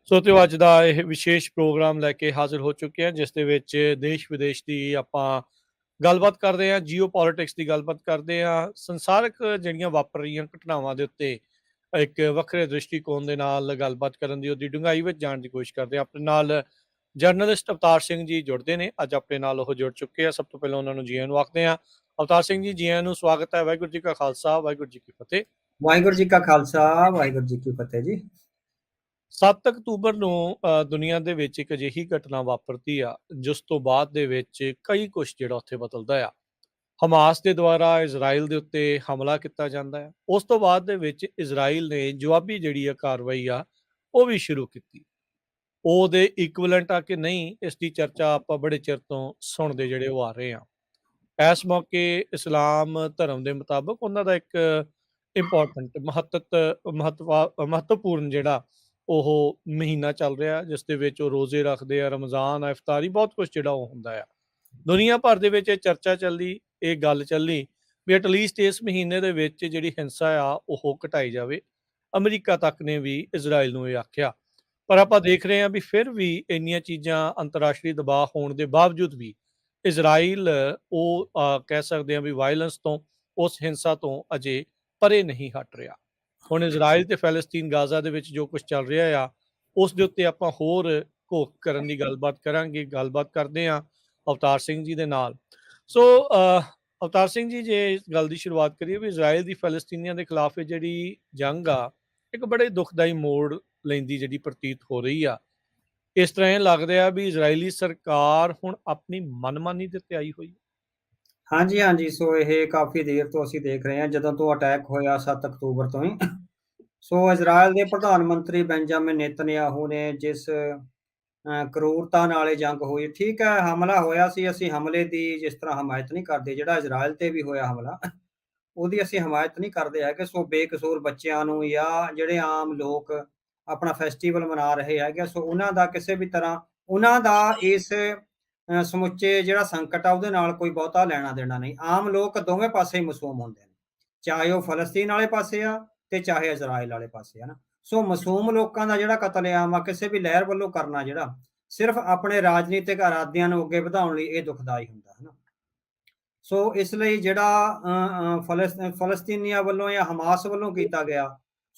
ਸਰੋਤਿਓ, ਅੱਜ ਦਾ ਇਹ ਵਿਸ਼ੇਸ਼ ਪ੍ਰੋਗਰਾਮ ਲੈ ਕੇ ਹਾਜ਼ਰ ਹੋ ਚੁੱਕੇ ਹਾਂ, ਜਿਸ ਦੇ ਵਿੱਚ ਦੇਸ਼ ਵਿਦੇਸ਼ ਦੀ ਆਪਾਂ ਗੱਲਬਾਤ ਕਰਦੇ ਹਾਂ, ਜੀਓ ਪੋਲਿਟਿਕਸ ਦੀ ਗੱਲਬਾਤ ਕਰਦੇ ਹਾਂ, ਸੰਸਾਰਕ ਜਿਹੜੀਆਂ ਵਾਪਰ ਰਹੀਆਂ ਘਟਨਾਵਾਂ ਦੇ ਉੱਤੇ ਇੱਕ ਵੱਖਰੇ ਦ੍ਰਿਸ਼ਟੀਕੋਣ ਦੇ ਨਾਲ ਗੱਲਬਾਤ ਕਰਨ ਦੀ, ਉਹਦੀ ਡੂੰਘਾਈ ਵਿੱਚ ਜਾਣ ਦੀ ਕੋਸ਼ਿਸ਼ ਕਰਦੇ ਹਾਂ। ਆਪਣੇ ਨਾਲ ਜਰਨਲਿਸਟ ਅਵਤਾਰ ਸਿੰਘ ਜੀ ਜੁੜਦੇ ਨੇ, ਅੱਜ ਆਪਣੇ ਨਾਲ ਉਹ ਜੁੜ ਚੁੱਕੇ ਆ। ਸਭ ਤੋਂ ਪਹਿਲਾਂ ਉਹਨਾਂ ਨੂੰ ਜੀ ਆਇਆਂ ਨੂੰ ਆਖਦੇ ਹਾਂ। ਅਵਤਾਰ ਸਿੰਘ ਜੀ, ਜੀ ਆਇਆਂ ਨੂੰ, ਸਵਾਗਤ ਹੈ। ਵਾਹਿਗੁਰੂ ਜੀ ਕਾ ਖਾਲਸਾ, ਵਾਹਿਗੁਰੂ ਜੀ ਕੀ ਫਤਿਹ। ਵਾਹਿਗੁਰੂ ਜੀ ਕਾ ਖਾਲਸਾ, ਵਾਹਿਗੁਰੂ ਜੀ ਕੀ ਫਤਿਹ ਜੀ। 7 ਅਕਤੂਬਰ ਨੂੰ ਦੁਨੀਆ ਦੇ ਵਿੱਚ ਇੱਕ ਅਜਿਹੀ ਘਟਨਾ ਵਾਪਰਦੀ ਆ ਜਿਸ ਤੋਂ ਬਾਅਦ ਦੇ ਵਿੱਚ ਕਈ ਕੁਛ ਜਿਹੜਾ ਉੱਥੇ ਬਦਲਦਾ ਆ। ਹਮਾਸ ਦੇ ਦੁਆਰਾ ਇਜ਼ਰਾਈਲ ਦੇ ਉੱਤੇ ਹਮਲਾ ਕੀਤਾ ਜਾਂਦਾ ਹੈ। ਉਸ ਤੋਂ ਬਾਅਦ ਦੇ ਵਿੱਚ ਇਜ਼ਰਾਈਲ ਨੇ ਜਵਾਬੀ ਜਿਹੜੀ ਆ ਕਾਰਵਾਈ ਆ ਉਹ ਵੀ ਸ਼ੁਰੂ ਕੀਤੀ। ਉਹਦੇ ਇਕਵਲੈਂਟ ਆ ਕਿ ਨਹੀਂ, ਇਸ ਦੀ ਚਰਚਾ ਆਪਾਂ ਬੜੇ ਚਿਰ ਤੋਂ ਸੁਣਦੇ ਜਿਹੜੇ ਉਹ ਆ ਰਹੇ ਆ। ਇਸ ਮੌਕੇ ਇਸਲਾਮ ਧਰਮ ਦੇ ਮੁਤਾਬਕ ਉਹਨਾਂ ਦਾ ਇੱਕ ਇੰਪੋਰਟੈਂਟ ਮਹੱਤਵਪੂਰਨ ਜਿਹੜਾ ਉਹ ਮਹੀਨਾ ਚੱਲ ਰਿਹਾ, ਜਿਸ ਦੇ ਵਿੱਚ ਉਹ ਰੋਜ਼ੇ ਰੱਖਦੇ ਆ, ਰਮਜ਼ਾਨ ਆ, ਇਫਤਾਰੀ, ਬਹੁਤ ਕੁਝ ਜਿਹੜਾ ਉਹ ਹੁੰਦਾ ਆ। ਦੁਨੀਆ ਭਰ ਦੇ ਵਿੱਚ ਇਹ ਚਰਚਾ ਚੱਲੀ, ਇਹ ਗੱਲ ਚੱਲੀ ਵੀ ਐਟਲੀਸਟ ਇਸ ਮਹੀਨੇ ਦੇ ਵਿੱਚ ਜਿਹੜੀ ਹਿੰਸਾ ਆ ਉਹ ਘਟਾਈ ਜਾਵੇ। ਅਮਰੀਕਾ ਤੱਕ ਨੇ ਵੀ ਇਜ਼ਰਾਈਲ ਨੂੰ ਇਹ ਆਖਿਆ। ਪਰ ਆਪਾਂ ਦੇਖ ਰਹੇ ਹਾਂ ਵੀ ਫਿਰ ਵੀ ਇੰਨੀਆਂ ਚੀਜ਼ਾਂ, ਅੰਤਰਰਾਸ਼ਟਰੀ ਦਬਾਅ ਹੋਣ ਦੇ ਬਾਵਜੂਦ ਵੀ ਇਜ਼ਰਾਈਲ ਉਹ ਕਹਿ ਸਕਦੇ ਹਾਂ ਵੀ ਵਾਇਲੈਂਸ ਤੋਂ, ਉਸ ਹਿੰਸਾ ਤੋਂ ਅਜੇ ਪਰੇ ਨਹੀਂ ਹਟ ਰਿਹਾ। ਹੁਣ ਇਜ਼ਰਾਈਲ ਤੇ ਫੈਲਸਤੀਨ, ਗਾਜ਼ਾ ਦੇ ਵਿੱਚ ਜੋ ਕੁਝ ਚੱਲ ਰਿਹਾ ਆ, ਉਸ ਦੇ ਉੱਤੇ ਆਪਾਂ ਹੋਰ ਘੋਖ ਕਰਨ ਦੀ ਗੱਲਬਾਤ ਕਰਾਂਗੇ। ਗੱਲਬਾਤ ਕਰਦੇ ਹਾਂ ਅਵਤਾਰ ਸਿੰਘ ਜੀ ਦੇ ਨਾਲ। ਸੋ ਅਵਤਾਰ ਸਿੰਘ ਜੀ, ਜੇ ਇਸ ਗੱਲ ਦੀ ਸ਼ੁਰੂਆਤ ਕਰੀਏ ਵੀ ਇਜ਼ਰਾਈਲ ਦੀ ਫੈਲਸਤੀਨੀਆਂ ਦੇ ਖਿਲਾਫ ਇਹ ਜਿਹੜੀ ਜੰਗ ਆ, ਇੱਕ ਬੜੇ ਦੁਖਦਾਈ ਮੋੜ ਲੈਂਦੀ ਜਿਹੜੀ ਪ੍ਰਤੀਤ ਹੋ ਰਹੀ ਆ। ਇਸ ਤਰ੍ਹਾਂ ਇਹ ਲੱਗ ਰਿਹਾ ਵੀ ਇਜ਼ਰਾਈਲੀ ਸਰਕਾਰ ਹੁਣ ਆਪਣੀ ਮਨਮਾਨੀ ਦੇ ਉੱਤੇ ਆਈ ਹੋਈ। ਹਾਂਜੀ ਹਾਂਜੀ, ਸੋ ਇਹ ਕਾਫੀ ਦੇਰ ਤੋਂ ਅਸੀਂ ਦੇਖ ਰਹੇ ਹਾਂ, ਜਦੋਂ ਤੋਂ ਅਟੈਕ ਹੋਇਆ 7 ਅਕਤੂਬਰ ਤੋਂ ਹੀ। ਸੋ ਇਜ਼ਰਾਈਲ ਦੇ ਪ੍ਰਧਾਨ ਮੰਤਰੀ ਬੈਂਜਾਮਿਨ ਨੇਤਨਯਾਹੂ ਨੇ ਜਿਸ ਕਰੂਰਤਾ ਨਾਲ ਇਹ ਜੰਗ ਹੋਈ, ਠੀਕ ਹੈ, ਹਮਲਾ ਹੋਇਆ ਸੀ, ਅਸੀਂ ਹਮਲੇ ਦੀ ਜਿਸ ਤਰ੍ਹਾਂ ਹਮਾਇਤ ਨਹੀਂ ਕਰਦੇ, ਜਿਹੜਾ ਇਜ਼ਰਾਈਲ ਤੇ ਵੀ ਹੋਇਆ ਹਮਲਾ, ਉਹਦੀ ਅਸੀਂ ਹਮਾਇਤ ਨਹੀਂ ਕਰਦੇ ਹੈਗੇ। ਸੋ ਬੇਕਸੂਰ ਬੱਚਿਆਂ ਨੂੰ ਜਾਂ ਜਿਹੜੇ ਆਮ ਲੋਕ ਆਪਣਾ ਫੈਸਟੀਵਲ ਮਨਾ ਰਹੇ ਹੈਗੇ, ਸੋ ਉਹਨਾਂ ਦਾ ਕਿਸੇ ਵੀ ਤਰ੍ਹਾਂ, ਉਹਨਾਂ ਦਾ ਇਸ ਸਮੁੱਚੇ ਜਿਹੜਾ ਸੰਕਟ ਆ ਉਹਦੇ ਨਾਲ ਕੋਈ ਬਹੁਤਾ ਲੈਣਾ ਦੇਣਾ ਨਹੀਂ। ਆਮ ਲੋਕ ਦੋਵੇਂ ਪਾਸੇ ਹੀ ਮਾਸੂਮ ਹੁੰਦੇ ਨੇ, ਚਾਹੇ ਉਹ ਫਲਸਤੀਨ ਵਾਲੇ ਪਾਸੇ ਆ ਤੇ ਚਾਹੇ ਇਜ਼ਰਾਈਲ ਵਾਲੇ ਪਾਸੇ ਆ ਨਾ। ਸੋ ਮਾਸੂਮ ਲੋਕਾਂ ਦਾ ਜਿਹੜਾ ਕਤਲੇਆਮ ਆ ਕਿਸੇ ਵੀ ਲਹਿਰ ਵੱਲੋਂ ਕਰਨਾ, ਜਿਹੜਾ ਸਿਰਫ ਆਪਣੇ ਰਾਜਨੀਤਿਕ ਇਰਾਦਿਆਂ ਨੂੰ ਅੱਗੇ ਵਧਾਉਣ ਲਈ, ਇਹ ਦੁਖਦਾਈ ਹੁੰਦਾ ਹੈ ਨਾ। ਸੋ ਇਸ ਲਈ ਜਿਹੜਾ ਫਲਸਤੀਨੀਆਂ ਵੱਲੋਂ ਜਾਂ ਹਮਾਸ ਵੱਲੋਂ ਕੀਤਾ ਗਿਆ,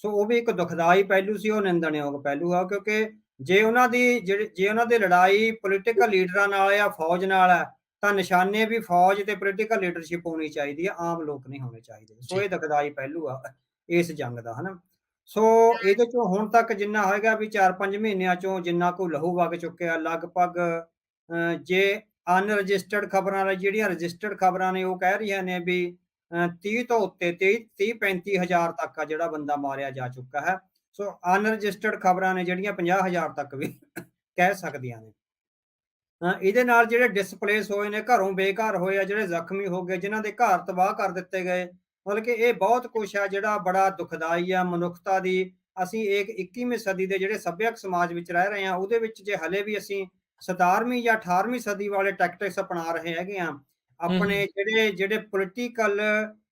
ਸੋ ਉਹ ਵੀ ਇੱਕ ਦੁਖਦਾਈ ਪਹਿਲੂ ਸੀ, ਉਹ ਨਿੰਦਣਯੋਗ ਪਹਿਲੂ ਆ, ਕਿਉਂਕਿ ਜੇ ਉਹਨਾਂ ਦੀ ਲੜਾਈ ਪੋਲੀਟੀਕਲ ਲੀਡਰਾਂ ਨਾਲ ਜਾਂ ਫੌਜ ਨਾਲ ਹੈ, ਤਾਂ ਨਿਸ਼ਾਨੇ ਵੀ ਫੌਜ ਤੇ ਪੋਲੀਟੀਕਲ ਲੀਡਰਸ਼ਿਪ ਹੋਣੀ ਚਾਹੀਦੀ ਹੈ, ਆਮ ਲੋਕ ਨਹੀਂ ਹੋਣੇ ਚਾਹੀਦੇ। ਸੋ ਇਹ ਦੁਖਦਾਈ ਪਹਿਲੂ ਆ ਇਸ ਜੰਗ ਦਾ, ਹਨਾ। ਸੋ ਇਹਦੇ ਚੋਂ ਹੁਣ ਤੱਕ ਜਿੰਨਾ ਹੋਏਗਾ ਵੀ 4-5 ਮਹੀਨਿਆਂ ਚੋਂ ਜਿੰਨਾ ਕੋਈ ਲਹੂ ਵਗ ਚੁੱਕਿਆ ਲਗਭਗ, ਜੇ ਅਨਰਜਿਸਟਰਡ ਖਬਰਾਂ ਨੇ, ਜਿਹੜੀਆਂ ਰਜਿਸਟਰਡ ਖਬਰਾਂ ਨੇ, ਉਹ ਕਹਿ ਰਹੀਆਂ ਨੇ ਵੀ 30 ਤੋਂ ਉੱਤੇ 30-35 ਹਜ਼ਾਰ ਤੱਕ ਆ ਜਿਹੜਾ ਬੰਦਾ ਮਾਰਿਆ ਜਾ ਚੁੱਕਾ ਹੈ। ਸੋ ਅਨਰਜਿਸਟਰਡ ਖਬਰਾਂ ਨੇ ਜਿਹੜੀਆਂ 50,000 ਤੱਕ ਵੀ ਕਹਿ ਸਕਦੀਆਂ ਨੇ। ਇਹਦੇ ਨਾਲ ਜਿਹੜੇ ਡਿਸਪਲੇਸ ਹੋਏ ਨੇ, ਘਰੋਂ ਬੇਘਰ ਹੋਏ ਆ, ਜਿਹੜੇ ਜ਼ਖਮੀ ਹੋ ਗਏ, ਜਿਨ੍ਹਾਂ ਦੇ ਘਰ ਤਬਾਹ ਕਰ ਦਿੱਤੇ ਗਏ, ਮਤਲਬ ਕਿ ਇਹ ਬਹੁਤ ਕੁਛ ਆ ਜਿਹੜਾ ਬੜਾ ਦੁਖਦਾਈ ਆ ਮਨੁੱਖਤਾ ਦੀ। ਅਸੀਂ 21ਵੀਂ ਸਦੀ ਦੇ ਜਿਹੜੇ ਸੱਭਿਅਕ ਸਮਾਜ ਵਿੱਚ ਰਹਿ ਰਹੇ ਹਾਂ, ਉਹਦੇ ਵਿੱਚ ਜੇ ਹਲੇ ਵੀ ਅਸੀਂ 17ਵੀਂ ਜਾਂ 18ਵੀਂ ਸਦੀ ਵਾਲੇ ਟੈਕਟਿਕਸ ਅਪਣਾ ਰਹੇ ਹੈਗੇ ਆ, ਆਪਣੇ ਜਿਹੜੇ ਪੋਲੀਟੀਕਲ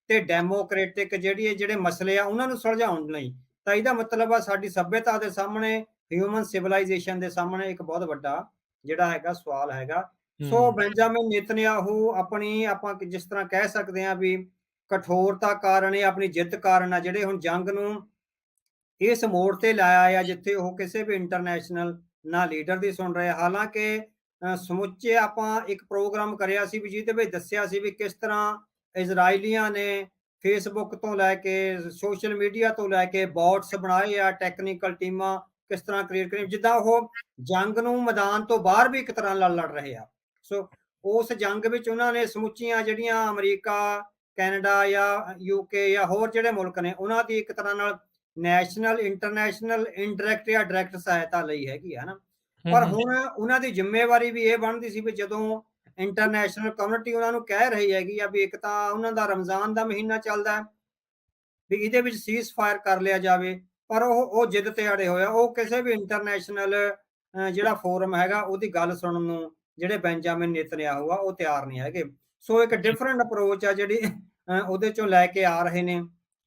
ਤੇ ਡੈਮੋਕ੍ਰੈਟਿਕ ਜਿਹੜੇ ਮਸਲੇ ਆ ਉਹਨਾਂ ਨੂੰ ਸੁਲਝਾਉਣ ਲਈ, ਤਾਂ ਇਹਦਾ ਮਤਲਬ ਆ ਸਾਡੀ ਸੱਭਿਅਤਾ ਦੇ ਸਾਹਮਣੇ, ਹਿਊਮਨ ਸਿਵਲਾਈਜੇਸ਼ਨ ਦੇ ਸਾਹਮਣੇ ਇੱਕ ਬਹੁਤ ਵੱਡਾ ਜਿਹੜਾ ਹੈਗਾ ਸਵਾਲ ਹੈਗਾ। ਸੋ ਬੈਂਜਾਮਿਨ ਨੇਤਨਯਾਹੂ ਆਪਾਂ ਜਿਸ ਤਰ੍ਹਾਂ ਕਹਿ ਸਕਦੇ ਹਾਂ ਵੀ ਕਠੋਰਤਾ ਕਾਰਨ, ਇਹ ਆਪਣੀ ਜਿੱਦ ਕਾਰਨ ਆ, ਜਿਹੜੇ ਹੁਣ ਜੰਗ ਨੂੰ ਇਸ ਮੋੜ ਤੇ ਲਾਇਆ ਆ ਜਿੱਥੇ ਉਹ ਕਿਸੇ ਵੀ ਇੰਟਰਨੈਸ਼ਨਲ ਨਾ ਲੀਡਰ ਦੀ ਸੁਣ ਰਹੇ। ਹਾਲਾਂਕਿ ਸਮੁੱਚੇ ਆਪਾਂ ਇੱਕ ਪ੍ਰੋਗਰਾਮ ਕਰਿਆ ਸੀ ਵੀ ਜਿਹਦੇ ਵਿੱਚ ਦੱਸਿਆ ਸੀ ਵੀ ਕਿਸ ਤਰ੍ਹਾਂ ਇਜ਼ਰਾਈਲੀਆਂ ਨੇ ਫੇਸਬੁੱਕ ਤੋਂ ਲੈ ਕੇ, ਸੋਸ਼ਲ ਮੀਡੀਆ ਤੋਂ ਲੈ ਕੇ ਬੋਟਸ ਬਣਾਏ ਆ, ਟੈਕਨੀਕਲ ਟੀਮਾਂ ਕਿਸ ਤਰ੍ਹਾਂ ਕ੍ਰੀਏਟ ਕਰੀ, ਜਿੱਦਾਂ ਉਹ ਜੰਗ ਨੂੰ ਮੈਦਾਨ ਤੋਂ ਬਾਹਰ ਵੀ ਇੱਕ ਤਰ੍ਹਾਂ ਨਾਲ ਲੜ ਰਹੇ ਆ। ਸੋ ਉਸ ਜੰਗ ਵਿੱਚ ਉਹਨਾਂ ਨੇ ਸਮੁੱਚੀਆਂ ਜਿਹੜੀਆਂ ਅਮਰੀਕਾ, ਕੈਨੇਡਾ ਜਾਂ ਯੂਕੇ ਜਾਂ ਹੋਰ ਜਿਹੜੇ ਮੁਲਕ ਨੇ, ਉਹਨਾਂ ਦੀ ਇੱਕ ਤਰ੍ਹਾਂ ਨਾਲ ਨੈਸ਼ਨਲ, ਇੰਟਰਨੈਸ਼ਨਲ, ਇਨਡਾਇਰੈਕਟ ਜਾਂ ਡਾਇਰੈਕਟ ਸਹਾਇਤਾ ਲਈ ਹੈਗੀ ਹੈ ਨਾ। ਪਰ ਹੁਣ ਉਹਨਾਂ ਦੀ ਜ਼ਿੰਮੇਵਾਰੀ ਵੀ ਇਹ ਬਣਦੀ ਸੀ ਵੀ ਜਦੋਂ ਇੰਟਰਨੈਸ਼ਨਲ ਕਮਿਊਨਿਟੀ ਉਹਨਾਂ ਨੂੰ ਕਹਿ ਰਹੀ ਹੈਗੀ ਆ ਵੀ ਇੱਕ ਤਾਂ ਉਹਨਾਂ ਦਾ ਰਮਜ਼ਾਨ ਦਾ ਮਹੀਨਾ ਚੱਲਦਾ ਹੈ ਵੀ ਇਹਦੇ ਵਿੱਚ ਸੀਜ਼ ਫਾਇਰ ਕਰ ਲਿਆ ਜਾਵੇ, ਪਰ ਉਹ ਜਿੱਦ ਤੇ ਅੜੇ ਹੋਇਆ। ਉਹ ਕਿਸੇ ਵੀ ਇੰਟਰਨੈਸ਼ਨਲ ਜਿਹੜਾ ਫੋਰਮ ਹੈਗਾ ਉਹਦੀ ਗੱਲ ਸੁਣਨ ਨੂੰ ਜਿਹੜੇ ਬੈਂਜਾਮਿਨ ਨੇਤਨਯਾਹੂ ਆ ਉਹ ਤਿਆਰ ਨਹੀਂ ਹੈਗੇ। ਸੋ ਇੱਕ ਡਿਫਰੈਂਟ ਅਪਰੋਚ ਆ ਜਿਹੜੀ ਉਹਦੇ ਚੋਂ ਲੈ ਕੇ ਆ ਰਹੇ ਨੇ,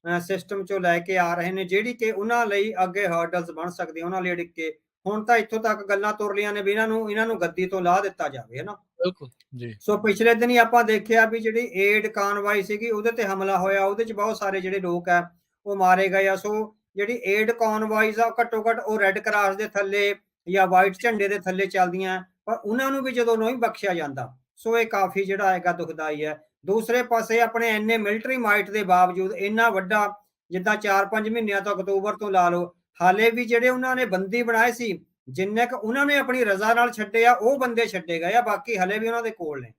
ਸਿਸਟਮ ਚੋਂ ਲੈ ਕੇ ਆ ਰਹੇ ਨੇ, ਜਿਹੜੀ ਕਿ ਉਹਨਾਂ ਲਈ ਅੱਗੇ ਹਰਡਲਸ ਬਣ ਸਕਦੀ, ਉਹਨਾਂ ਲਈ ਅੜਿੱਕੇ। ਹੁਣ ਤਾਂ ਇੱਥੋਂ ਤੱਕ ਗੱਲਾਂ ਤੁਰ ਲੀਆਂ ਨੇ ਵੀ ਇਹਨਾਂ ਨੂੰ ਗੱਦੀ ਤੋਂ ਲਾਹ ਦਿੱਤਾ ਜਾਵੇ, ਹਨਾ। ਬਿਲਕੁਲ ਜੀ। ਸੋ ਪਿਛਲੇ ਦਿਨ ਹੀ ਆਪਾਂ ਦੇਖਿਆ ਵੀ ਜਿਹੜੀ ਏਡ ਕਾਨਵਾਈ ਸੀਗੀ ਉਹਦੇ ਤੇ ਹਮਲਾ ਹੋਇਆ, ਉਹਦੇ ਚ ਬਹੁਤ ਸਾਰੇ ਜਿਹੜੇ ਲੋਕ ਆ ਉਹ ਮਾਰੇ ਗਏ ਆ। ਸੋ ਜਿਹੜੀ ਏਡ ਕਾਨਵਾਈਜ਼ ਆ ਘੱਟੋ ਘੱਟ ਉਹ ਰੈੱਡ ਕਰਾਸ ਦੇ ਥੱਲੇ ਜਾਂ ਵਾਈਟ ਝੰਡੇ ਦੇ ਥੱਲੇ ਚੱਲਦੀਆਂ, ਪਰ ਉਹਨਾਂ ਨੂੰ ਵੀ ਜਦੋਂ ਨਹੀਂ ਬਖਸ਼ਿਆ ਜਾਂਦਾ। ਸੋ ਇਹ ਕਾਫੀ ਜਿਹੜਾ ਹੈਗਾ ਦੁਖਦਾਈ ਹੈ। ਦੂਸਰੇ ਪਾਸੇ ਆਪਣੇ ਇੰਨੇ ਮਿਲਟਰੀ ਮਾਈਟ ਦੇ ਬਾਵਜੂਦ ਇੰਨਾ ਵੱਡਾ, ਜਿੱਦਾਂ 4-5 ਮਹੀਨਿਆਂ ਤੋਂ ਅਕਤੂਬਰ ਤੋਂ ਲਾ ਲਓ, ਹਾਲੇ ਵੀ ਜਿਹੜੇ ਉਹਨਾਂ ਨੇ ਬੰਦੀ ਬਣਾਏ ਸੀ, ਜਿੰਨੇ ਕੁ ਉਹਨਾਂ ਨੇ ਆਪਣੀ ਰਜ਼ਾ ਨਾਲ ਛੱਡੇ ਆ ਉਹ ਬੰਦੇ ਛੱਡੇ ਗਏ ਆ, ਬਾਕੀ ਹਲੇ ਵੀ ਉਹਨਾਂ ਦੇ ਕੋਲ ਨੇ,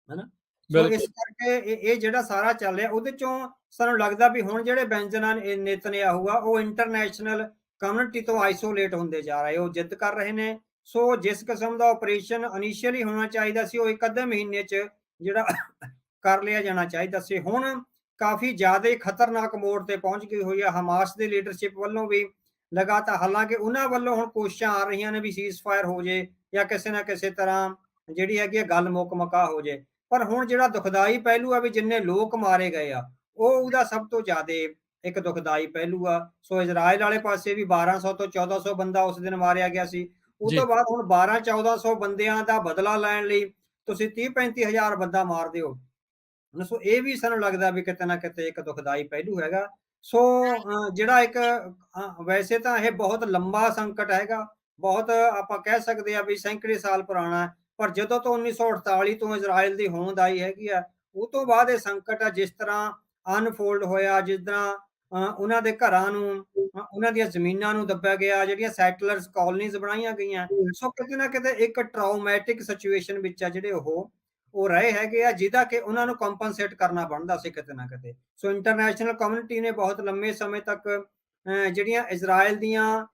ਹਨਾ। ਸੋ ਇਸ ਕਰਕੇ ਇਹ ਜਿਹੜਾ ਸਾਰਾ ਚੱਲ ਰਿਹਾ ਉਹਦੇ ਚੋਂ ਸਾਨੂੰ ਲੱਗਦਾ ਵੀ ਹੁਣ ਜਿਹੜੇ ਬੈਂਜਾਮਿਨ ਨੇਤਨਯਾਹੂ ਆ ਉਹ ਇੰਟਰਨੈਸ਼ਨਲ ਕਮਿਊਨਿਟੀ ਤੋਂ ਆਈਸੋਲੇਟ ਹੁੰਦੇ ਜਾ ਰਹੇ, ਉਹ ਜਿੱਦ ਕਰ ਰਹੇ ਨੇ। ਸੋ ਜਿਸ ਕਿਸਮ ਦਾ ਆਪਰੇਸ਼ਨ ਇਨੀਸ਼ੀਅਲੀ ਹੋਣਾ ਚਾਹੀਦਾ ਸੀ ਉਹ ਇੱਕ ਅੱਧੇ ਮਹੀਨੇ 'ਚ ਜਿਹੜਾ ਕਰ ਲਿਆ ਜਾਣਾ ਚਾਹੀਦਾ ਸੀ, ਹੁਣ ਕਾਫੀ ਜ਼ਿਆਦਾ ਖਤਰਨਾਕ ਮੋੜ ਤੇ ਪਹੁੰਚ ਗਈ ਹੋਈ ਹੈ। ਹਮਾਸ ਦੀ ਲੀਡਰਸ਼ਿਪ ਵੱਲੋਂ ਵੀ ਲਗਾਤਾਰ, ਹਾਲਾਂਕਿ ਉਹਨਾਂ ਵੱਲੋਂ ਹੁਣ ਕੋਸ਼ਿਸ਼ਾਂ ਆ ਰਹੀਆਂ ਨੇ ਵੀ ਸੀਜ਼ ਫਾਇਰ ਹੋ ਜੇ ਜਾਂ ਕਿਸੇ ਨਾ ਕਿਸੇ ਤਰ੍ਹਾਂ ਜਿਹੜੀ ਹੈਗੀ ਗੱਲ ਮੁਕਾ ਹੋ ਜੇ, ਪਰ ਹੁਣ ਜਿਹੜਾ ਦੁਖਦਾਈ ਪਹਿਲੂ ਆ ਵੀ ਜਿੰਨੇ ਲੋਕ ਮਾਰੇ ਗਏ ਆ ਉਹਦਾ ਸਭ ਤੋਂ ਜ਼ਿਆਦਾ ਇੱਕ ਦੁਖਦਾਈ ਪਹਿਲੂ ਆ। ਸੋ ਇਜ਼ਰਾਈਲ ਵਾਲੇ ਪਾਸੇ ਵੀ 1200 ਤੋਂ 1400 ਬੰਦਾ ਉਸ ਦਿਨ ਮਾਰਿਆ ਗਿਆ ਸੀ। ਉਸ ਤੋਂ ਬਾਅਦ ਹੁਣ 1200-1400 ਬੰਦਿਆਂ ਦਾ ਬਦਲਾ ਲੈਣ ਲਈ ਤੁਸੀਂ 30-35 ਹਜ਼ਾਰ ਬੰਦਾ ਮਾਰਦੇ ਹੋ। ਸੋ ਇਹ ਵੀ ਸਾਨੂੰ ਲੱਗਦਾ ਵੀ ਕਿਤੇ ਨਾ ਕਿਤੇ ਇੱਕ ਦੁਖਦਾਈ ਪਹਿਲੂ ਹੈਗਾ। ਸੋ ਜਿਹੜਾ ਇੱਕ ਵੈਸੇ ਤਾਂ ਇਹ ਬਹੁਤ ਲੰਬਾ ਸੰਕਟ ਹੈਗਾ, ਬਹੁਤ ਆਪਾਂ ਕਹਿ ਸਕਦੇ ਆ ਵੀ ਸੈਂਕੜੇ ਸਾਲ ਪੁਰਾਣਾ, ਪਰ ਜਦੋਂ ਤੋਂ 1948 ਤੋਂ ਇਜ਼ਰਾਈਲ ਦੀ ਹੋਂਦ ਆਈ ਹੈਗੀ ਆ, ਉਹ ਤੋਂ ਬਾਅਦ ਇਹ ਸੰਕਟ ਆ ਜਿਸ ਤਰ੍ਹਾਂ ਅਨਫੋਲਡ ਹੋਇਆ, ਜਿਸ ਤਰ੍ਹਾਂ ਉਹਨਾਂ ਦੇ ਘਰਾਂ ਨੂੰ, ਉਹਨਾਂ ਦੀਆਂ ਜ਼ਮੀਨਾਂ ਨੂੰ ਦੱਬਿਆ ਗਿਆ, ਜਿਹੜੀਆਂ ਸੈਟਲਰਸ ਕਾਲੋਨੀਜ਼ ਬਣਾਈਆਂ ਗਈਆਂ। ਸੋ ਕਿਤੇ ਨਾ ਕਿਤੇ ਇੱਕ ਟਰਾਉਮੈਟਿਕ ਸਿਚੁਏਸ਼ਨ ਵਿੱਚ ਆ ਜਿਹੜੇ ਉਹ ਰਹੇ ਹੈਗੇ ਆ, ਜਿਹਦਾ ਕਿ ਉਹਨਾਂ ਨੂੰ ਕੰਪਨਸੇਟ ਕਰਨਾ ਬਣਦਾ ਸੀ ਕਿਤੇ ਨਾ ਕਿਤੇ। ਸੋ ਇੰਟਰਨੈਸ਼ਨਲ ਕਮਿਊਨਿਟੀ ਨੇ ਬਹੁਤ ਲੰਮੇ ਸਮੇਂ ਤੱਕ ਜਿਹੜੀਆਂ ਇਜ਼ਰਾਈਲ ਦੀਆਂ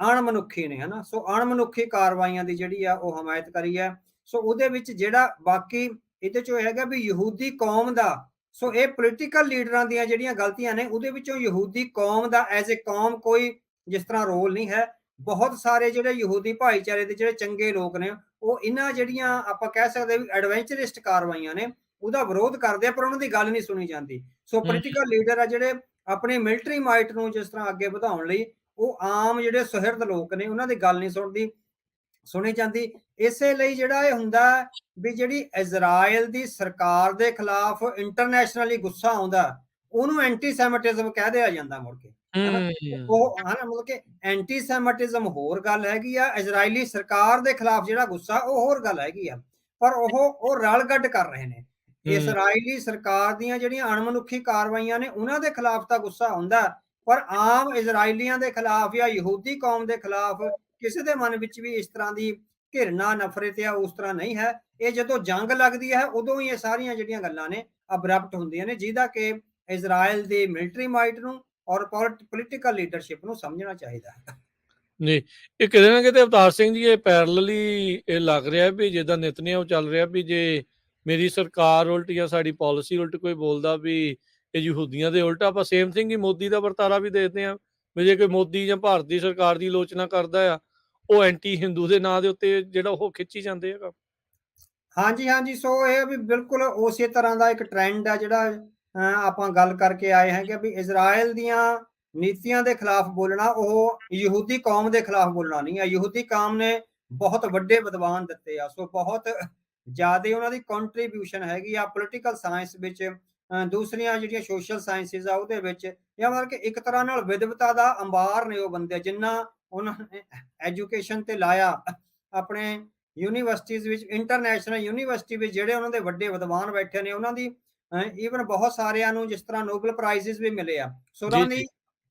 ਅਣਮਨੁੱਖੀ ਨੇ, ਹਨਾ, ਸੋ ਅਣਮਨੁੱਖੀ ਕਾਰਵਾਈਆਂ ਦੀ ਜਿਹੜੀ ਆ ਉਹ ਹਮਾਇਤ ਕਰੀ ਹੈ। ਸੋ ਉਹਦੇ ਵਿੱਚ ਜਿਹੜਾ ਬਾਕੀ ਇਹਦੇ ਚੋਂ ਹੈਗਾ ਵੀ ਯਹੂਦੀ ਕੌਮ ਦਾ, ਸੋ ਇਹ ਪੋਲੀਟੀਕਲ ਲੀਡਰਾਂ ਦੀਆਂ ਜਿਹੜੀਆਂ ਗਲਤੀਆਂ ਨੇ ਉਹਦੇ ਵਿੱਚੋਂ ਯਹੂਦੀ ਕੌਮ ਦਾ ਐਜ਼ ਏ ਕੌਮ ਕੋਈ ਜਿਸ ਤਰ੍ਹਾਂ ਰੋਲ ਨਹੀਂ ਹੈ। ਬਹੁਤ ਸਾਰੇ ਜਿਹੜੇ ਯਹੂਦੀ ਭਾਈਚਾਰੇ ਦੇ ਜਿਹੜੇ ਚੰਗੇ ਲੋਕ ਨੇ ਉਹ ਇਹਨਾਂ ਜਿਹੜੀਆਂ ਆਪਾਂ ਕਹਿ ਸਕਦੇ ਵੀ ਐਡਵੈਂਚਰਿਸਟ ਕਾਰਵਾਈਆਂ ਨੇ ਉਹਦਾ ਵਿਰੋਧ ਕਰਦੇ ਆ, ਪਰ ਉਹਨਾਂ ਦੀ ਗੱਲ ਨਹੀਂ ਸੁਣੀ ਜਾਂਦੀ। ਸੋ ਪੋਲੀਟੀਕਲ ਲੀਡਰ ਆ ਜਿਹੜੇ ਆਪਣੇ ਮਿਲਟਰੀ ਮਾਈਟ ਨੂੰ ਜਿਸ ਤਰ੍ਹਾਂ ਅੱਗੇ ਵਧਾਉਣ ਲਈ ਉਹ ਆਮ ਜਿਹੜੇ ਸੁਹਿਰਦ ਲੋਕ ਨੇ ਉਹਨਾਂ ਦੀ ਗੱਲ ਨਹੀਂ ਸੁਣਦੀ। ਸੁਣੀ ਜਾਂਦੀ। ਇਸੇ ਲਈ ਜਿਹੜਾ ਇਹ ਹੁੰਦਾ ਵੀ ਜਿਹੜੀ ਇਜ਼ਰਾਈਲ ਦੀ ਸਰਕਾਰ ਦੇ ਖਿਲਾਫ ਇੰਟਰਨੈਸ਼ਨਲੀ ਗੁੱਸਾ ਆਉਂਦਾ, ਉਹਨੂੰ ਐਂਟੀ-ਸੈਮਿਟਿਜ਼ਮ ਕਹਿ ਦਿਆ ਜਾਂਦਾ ਮੁੜ ਕੇ, ਹਨਾ। ਉਹ ਹਨਾ ਮਤਲਬ ਕਿ ਐਂਟੀ-ਸੈਮਿਟਿਜ਼ਮ ਹੋਰ ਗੱਲ ਹੈਗੀ ਆ, ਇਜ਼ਰਾਈਲੀ ਸਰਕਾਰ ਦੇ ਖਿਲਾਫ ਜਿਹੜਾ ਗੁੱਸਾ ਉਹ ਹੋਰ ਗੱਲ ਹੈਗੀ ਆ। ਪਰ ਉਹ ਰਲ-ਗੱਡ ਕਰ ਰਹੇ ਨੇ। ਇਜ਼ਰਾਈਲੀ ਸਰਕਾਰ ਦੀਆਂ ਜਿਹੜੀਆਂ ਅਣਮਨੁੱਖੀ ਕਾਰਵਾਈਆਂ ਨੇ, ਉਹਨਾਂ ਦੇ ਖਿਲਾਫ ਤਾਂ ਗੁੱਸਾ ਹੁੰਦਾ, ਪਰ ਆਮ ਇਜ਼ਰਾਈਲੀਆਂ ਦੇ ਖਿਲਾਫ ਜਾਂ ਯਹੂਦੀ ਕੌਮ ਦੇ ਖਿਲਾਫ ਕਿਸੇ ਦੇ ਮਨ ਵਿੱਚ ਵੀ ਇਸ ਤਰ੍ਹਾਂ ਦੀ ਘਿਰਨਾ, ਨਫ਼ਰਤ ਜਾਂ ਉਸ ਤਰ੍ਹਾਂ ਨਹੀਂ ਹੈ। ਇਹ ਜਦੋਂ ਜੰਗ ਲੱਗਦੀ ਹੈ, ਉਦੋਂ ਹੀ ਇਹ ਸਾਰੀਆਂ ਜਿਹੜੀਆਂ ਗੱਲਾਂ ਨੇ ਅਬਰਪਟ ਹੁੰਦੀਆਂ ਨੇ, ਜਿਹਦਾ ਕਿ ਇਜ਼ਰਾਈਲ ਦੀ ਮਿਲਟਰੀ ਮਾਈਟ ਨੂੰ ਔਰ ਪੋਲੀਟੀਕਲ ਲੀਡਰਸ਼ਿਪ ਨੂੰ ਸਮਝਣਾ ਚਾਹੀਦਾ ਹੈ। ਨਹੀਂ, ਇਹ ਕਿਤੇ ਨਾ ਕਿਤੇ ਅਵਤਾਰ ਸਿੰਘ ਜੀ, ਇਹ ਪੈਰਲਲੀ ਇਹ ਲੱਗ ਰਿਹਾ ਵੀ ਜਿੱਦਾਂ ਨਿਤਨਿਆਹੂ ਚੱਲ ਰਿਹਾ ਵੀ ਜੇ ਮੇਰੀ ਸਰਕਾਰ ਉਲਟ ਜਾਂ ਸਾਡੀ ਪਾਲਿਸੀ ਉਲਟ ਕੋਈ ਬੋਲਦਾ ਵੀ ਇਹ ਯਹੂਦੀਆਂ ਦੇ ਉਲਟ, ਆਪਾਂ ਸੇਮ ਥਿੰਗ ਹੀ ਮੋਦੀ ਦਾ ਵਰਤਾਰਾ ਵੀ ਦੇਖਦੇ ਹਾਂ ਵੀ ਜੇ ਕੋਈ ਮੋਦੀ ਜਾਂ ਭਾਰਤ ਦੀ ਸਰਕਾਰ ਦੀ ਆਲੋਚਨਾ ਕਰਦਾ ਆ, ਉਹ ਐਂਟੀ ਹਿੰਦੂ ਦੇ ਨਾਂ ਦੇ ਉੱਤੇ ਜਿਹੜਾ ਉਹ ਖਿੱਚੀ ਜਾਂਦੇ ਆ। ਹਾਂਜੀ, ਹਾਂਜੀ। ਸੋ ਇਹ ਵੀ ਬਿਲਕੁਲ ਉਸੇ ਤਰ੍ਹਾਂ ਦਾ ਇੱਕ ਟ੍ਰੈਂਡ ਆ ਜਿਹੜਾ ਆਪਾਂ ਗੱਲ ਕਰਕੇ ਆਏ ਹੈਗੇ ਵੀ ਇਜ਼ਰਾਈਲ ਦੀਆਂ ਨੀਤੀਆਂ ਦੇ ਖਿਲਾਫ ਬੋਲਣਾ, ਉਹ ਯਹੂਦੀ ਕੌਮ ਦੇ ਖਿਲਾਫ ਬੋਲਣਾ ਨਹੀਂ ਹੈ। ਯਹੂਦੀ ਕੌਮ ਨੇ ਬਹੁਤ ਵੱਡੇ ਵਿਦਵਾਨ ਦਿੱਤੇ ਆ, ਸੋ ਬਹੁਤ ਜ਼ਿਆਦਾ ਉਹਨਾਂ ਦੀ ਕੰਟਰੀਬਿਊਸ਼ਨ ਹੈਗੀ ਆ ਪੋਲੀਟੀਕਲ ਸਾਇੰਸ ਵਿੱਚ, ਦੂਸਰੀਆਂ ਜਿਹੜੀਆਂ ਸੋਸ਼ਲ ਸਾਇੰਸਿਸ ਆ ਉਹਦੇ ਵਿੱਚ, ਜਾਂ ਮਤਲਬ ਕਿ ਇੱਕ ਤਰ੍ਹਾਂ ਨਾਲ ਵਿਦਵਤਾ ਦਾ ਅੰਬਾਰ ਨੇ ਉਹ ਬੰਦੇ, ਜਿੰਨਾ ਉਹਨਾਂ ਨੇ ਐਜੂਕੇਸ਼ਨ ਤੇ ਲਾਇਆ ਆਪਣੇ ਯੂਨੀਵਰਸਿਟੀਜ਼ ਵਿੱਚ, ਇੰਟਰਨੈਸ਼ਨਲ ਯੂਨੀਵਰਸਿਟੀ ਵਿੱਚ ਜਿਹੜੇ ਉਹਨਾਂ ਦੇ ਵੱਡੇ ਵਿਦਵਾਨ ਬੈਠੇ ਨੇ, ਉਹਨਾਂ ਦੀ ਈਵਨ ਬਹੁਤ ਸਾਰਿਆਂ ਨੂੰ ਜਿਸ ਤਰ੍ਹਾਂ ਨੋਬਲ ਪ੍ਰਾਈਜ਼ਸ ਵੀ ਮਿਲੇ ਆ। ਸੋ ਉਹਨਾਂ ਦੀ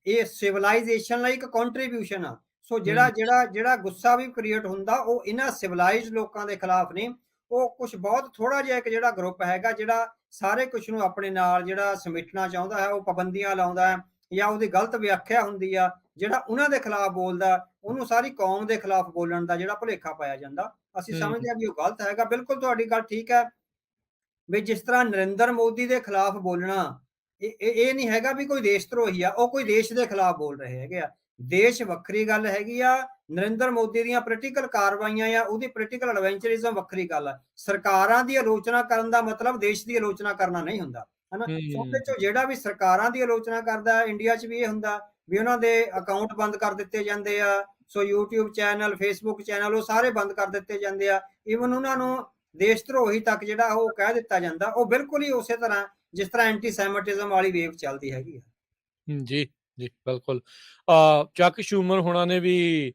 ਇਹ ਸਿਵਲਾਈਜੇਸ਼ਨ ਲਈ ਇੱਕ ਕੰਟਰੀਬਿਊਸ਼ਨ ਆ। ਸੋ ਜਿਹੜਾ ਗੁੱਸਾ ਵੀ ਕ੍ਰੀਏਟ ਹੁੰਦਾ, ਉਹ ਇਹਨਾਂ ਸਿਵਲਾਈਜ਼ਡ ਲੋਕਾਂ ਦੇ ਖਿਲਾਫ ਨਹੀਂ, ਉਹ ਕੁਝ ਬਹੁਤ ਥੋੜਾ ਜਿਹਾ ਇੱਕ ਜਿਹੜਾ ਗਰੁੱਪ ਹੈਗਾ ਜਿਹੜਾ ਸਾਰੇ ਕੁਝ ਨੂੰ ਆਪਣੇ ਨਾਲ ਜਿਹੜਾ ਸਮੇਟਣਾ ਚਾਹੁੰਦਾ ਹੈ, ਉਹ ਪਾਬੰਦੀਆਂ ਲਾਉਂਦਾ ਹੈ ਜਾਂ ਉਹਦੀ ਗਲਤ ਵਿਆਖਿਆ ਹੁੰਦੀ ਆ, ਜਿਹੜਾ ਉਹਨਾਂ ਦੇ ਖਿਲਾਫ ਬੋਲਦਾ ਉਹਨੂੰ ਸਾਰੀ ਕੌਮ ਦੇ ਖਿਲਾਫ ਬੋਲਣ ਦਾ ਜਿਹੜਾ ਭੁਲੇਖਾ ਪਾਇਆ ਜਾਂਦਾ। ਅਸੀਂ ਸਮਝਦੇ ਹਾਂ ਵੀ ਉਹ ਗਲਤ ਹੈਗਾ। ਬਿਲਕੁਲ ਤੁਹਾਡੀ ਗੱਲ ਠੀਕ ਹੈ ਵੀ ਜਿਸ ਤਰ੍ਹਾਂ ਨਰਿੰਦਰ ਮੋਦੀ ਦੇ ਖਿਲਾਫ ਬੋਲਣਾ, ਇਹ ਨਹੀਂ ਹੈਗਾ ਵੀ ਕੋਈ ਦੇਸ਼ ਧਰੋਹੀ ਆ, ਉਹ ਕੋਈ ਦੇਸ਼ ਦੇ ਖਿਲਾਫ ਬੋਲ ਰਹੇ ਹੈਗੇ ਆ। ਦੇਸ਼ ਵੱਖਰੀ ਗੱਲ ਹੈਗੀ ਆ, ਨਰਿੰਦਰ ਮੋਦੀ ਦੀਆਂ ਪੋਲੀਟੀਕਲ ਕਾਰਵਾਈਆਂ ਜਾਂ ਉਹਦੀ ਪੋਲੀਟੀਕਲ ਐਡਵੈਂਚਰਿਜ਼ਮ ਵੱਖਰੀ ਗੱਲ ਆ। ਸਰਕਾਰਾਂ ਦੀ ਆਲੋਚਨਾ ਕਰਨ ਦਾ ਮਤਲਬ ਦੇਸ਼ ਦੀ ਆਲੋਚਨਾ ਕਰਨਾ ਨਹੀਂ ਹੁੰਦਾ, ਹਨਾ। ਉਹਦੇ ਚੋਂ ਜਿਹੜਾ ਵੀ ਸਰਕਾਰਾਂ ਦੀ ਆਲੋਚਨਾ ਕਰਦਾ, ਇੰਡੀਆ 'ਚ ਵੀ ਇਹ ਹੁੰਦਾ ਵੀ ਉਹਨਾਂ ਦੇ ਅਕਾਊਂਟ ਬੰਦ ਕਰ ਦਿੱਤੇ ਜਾਂਦੇ ਆ। ਸੋ YouTube ਚੈਨਲ, Facebook ਚੈਨਲ, ਉਹ ਸਾਰੇ ਬੰਦ ਕਰ ਦਿੱਤੇ ਜਾਂਦੇ ਆ। ਈਵਨ ਉਹਨਾਂ ਨੂੰ ਦੇਸ਼ ਧਰੋਹੀ ਤੱਕ ਜਿਹੜਾ ਉਹ ਕਹਿ ਦਿੱਤਾ ਜਾਂਦਾ। ਉਹ ਬਿਲਕੁਲ ਹੀ ਉਸੇ ਤਰ੍ਹਾਂ ਜਿਸ ਤਰ੍ਹਾਂ ਐਂਟੀ ਸੈਮਿਟਿਜ਼ਮ ਵਾਲੀ ਵੇਵ ਚੱਲਦੀ ਹੈਗੀ ਆ। ਜੀ, ਜੀ, ਬਿਲਕੁਲ। ਚੱਕ ਸ਼ੂਮਰ ਹੋਣਾ ਨੇ ਵੀ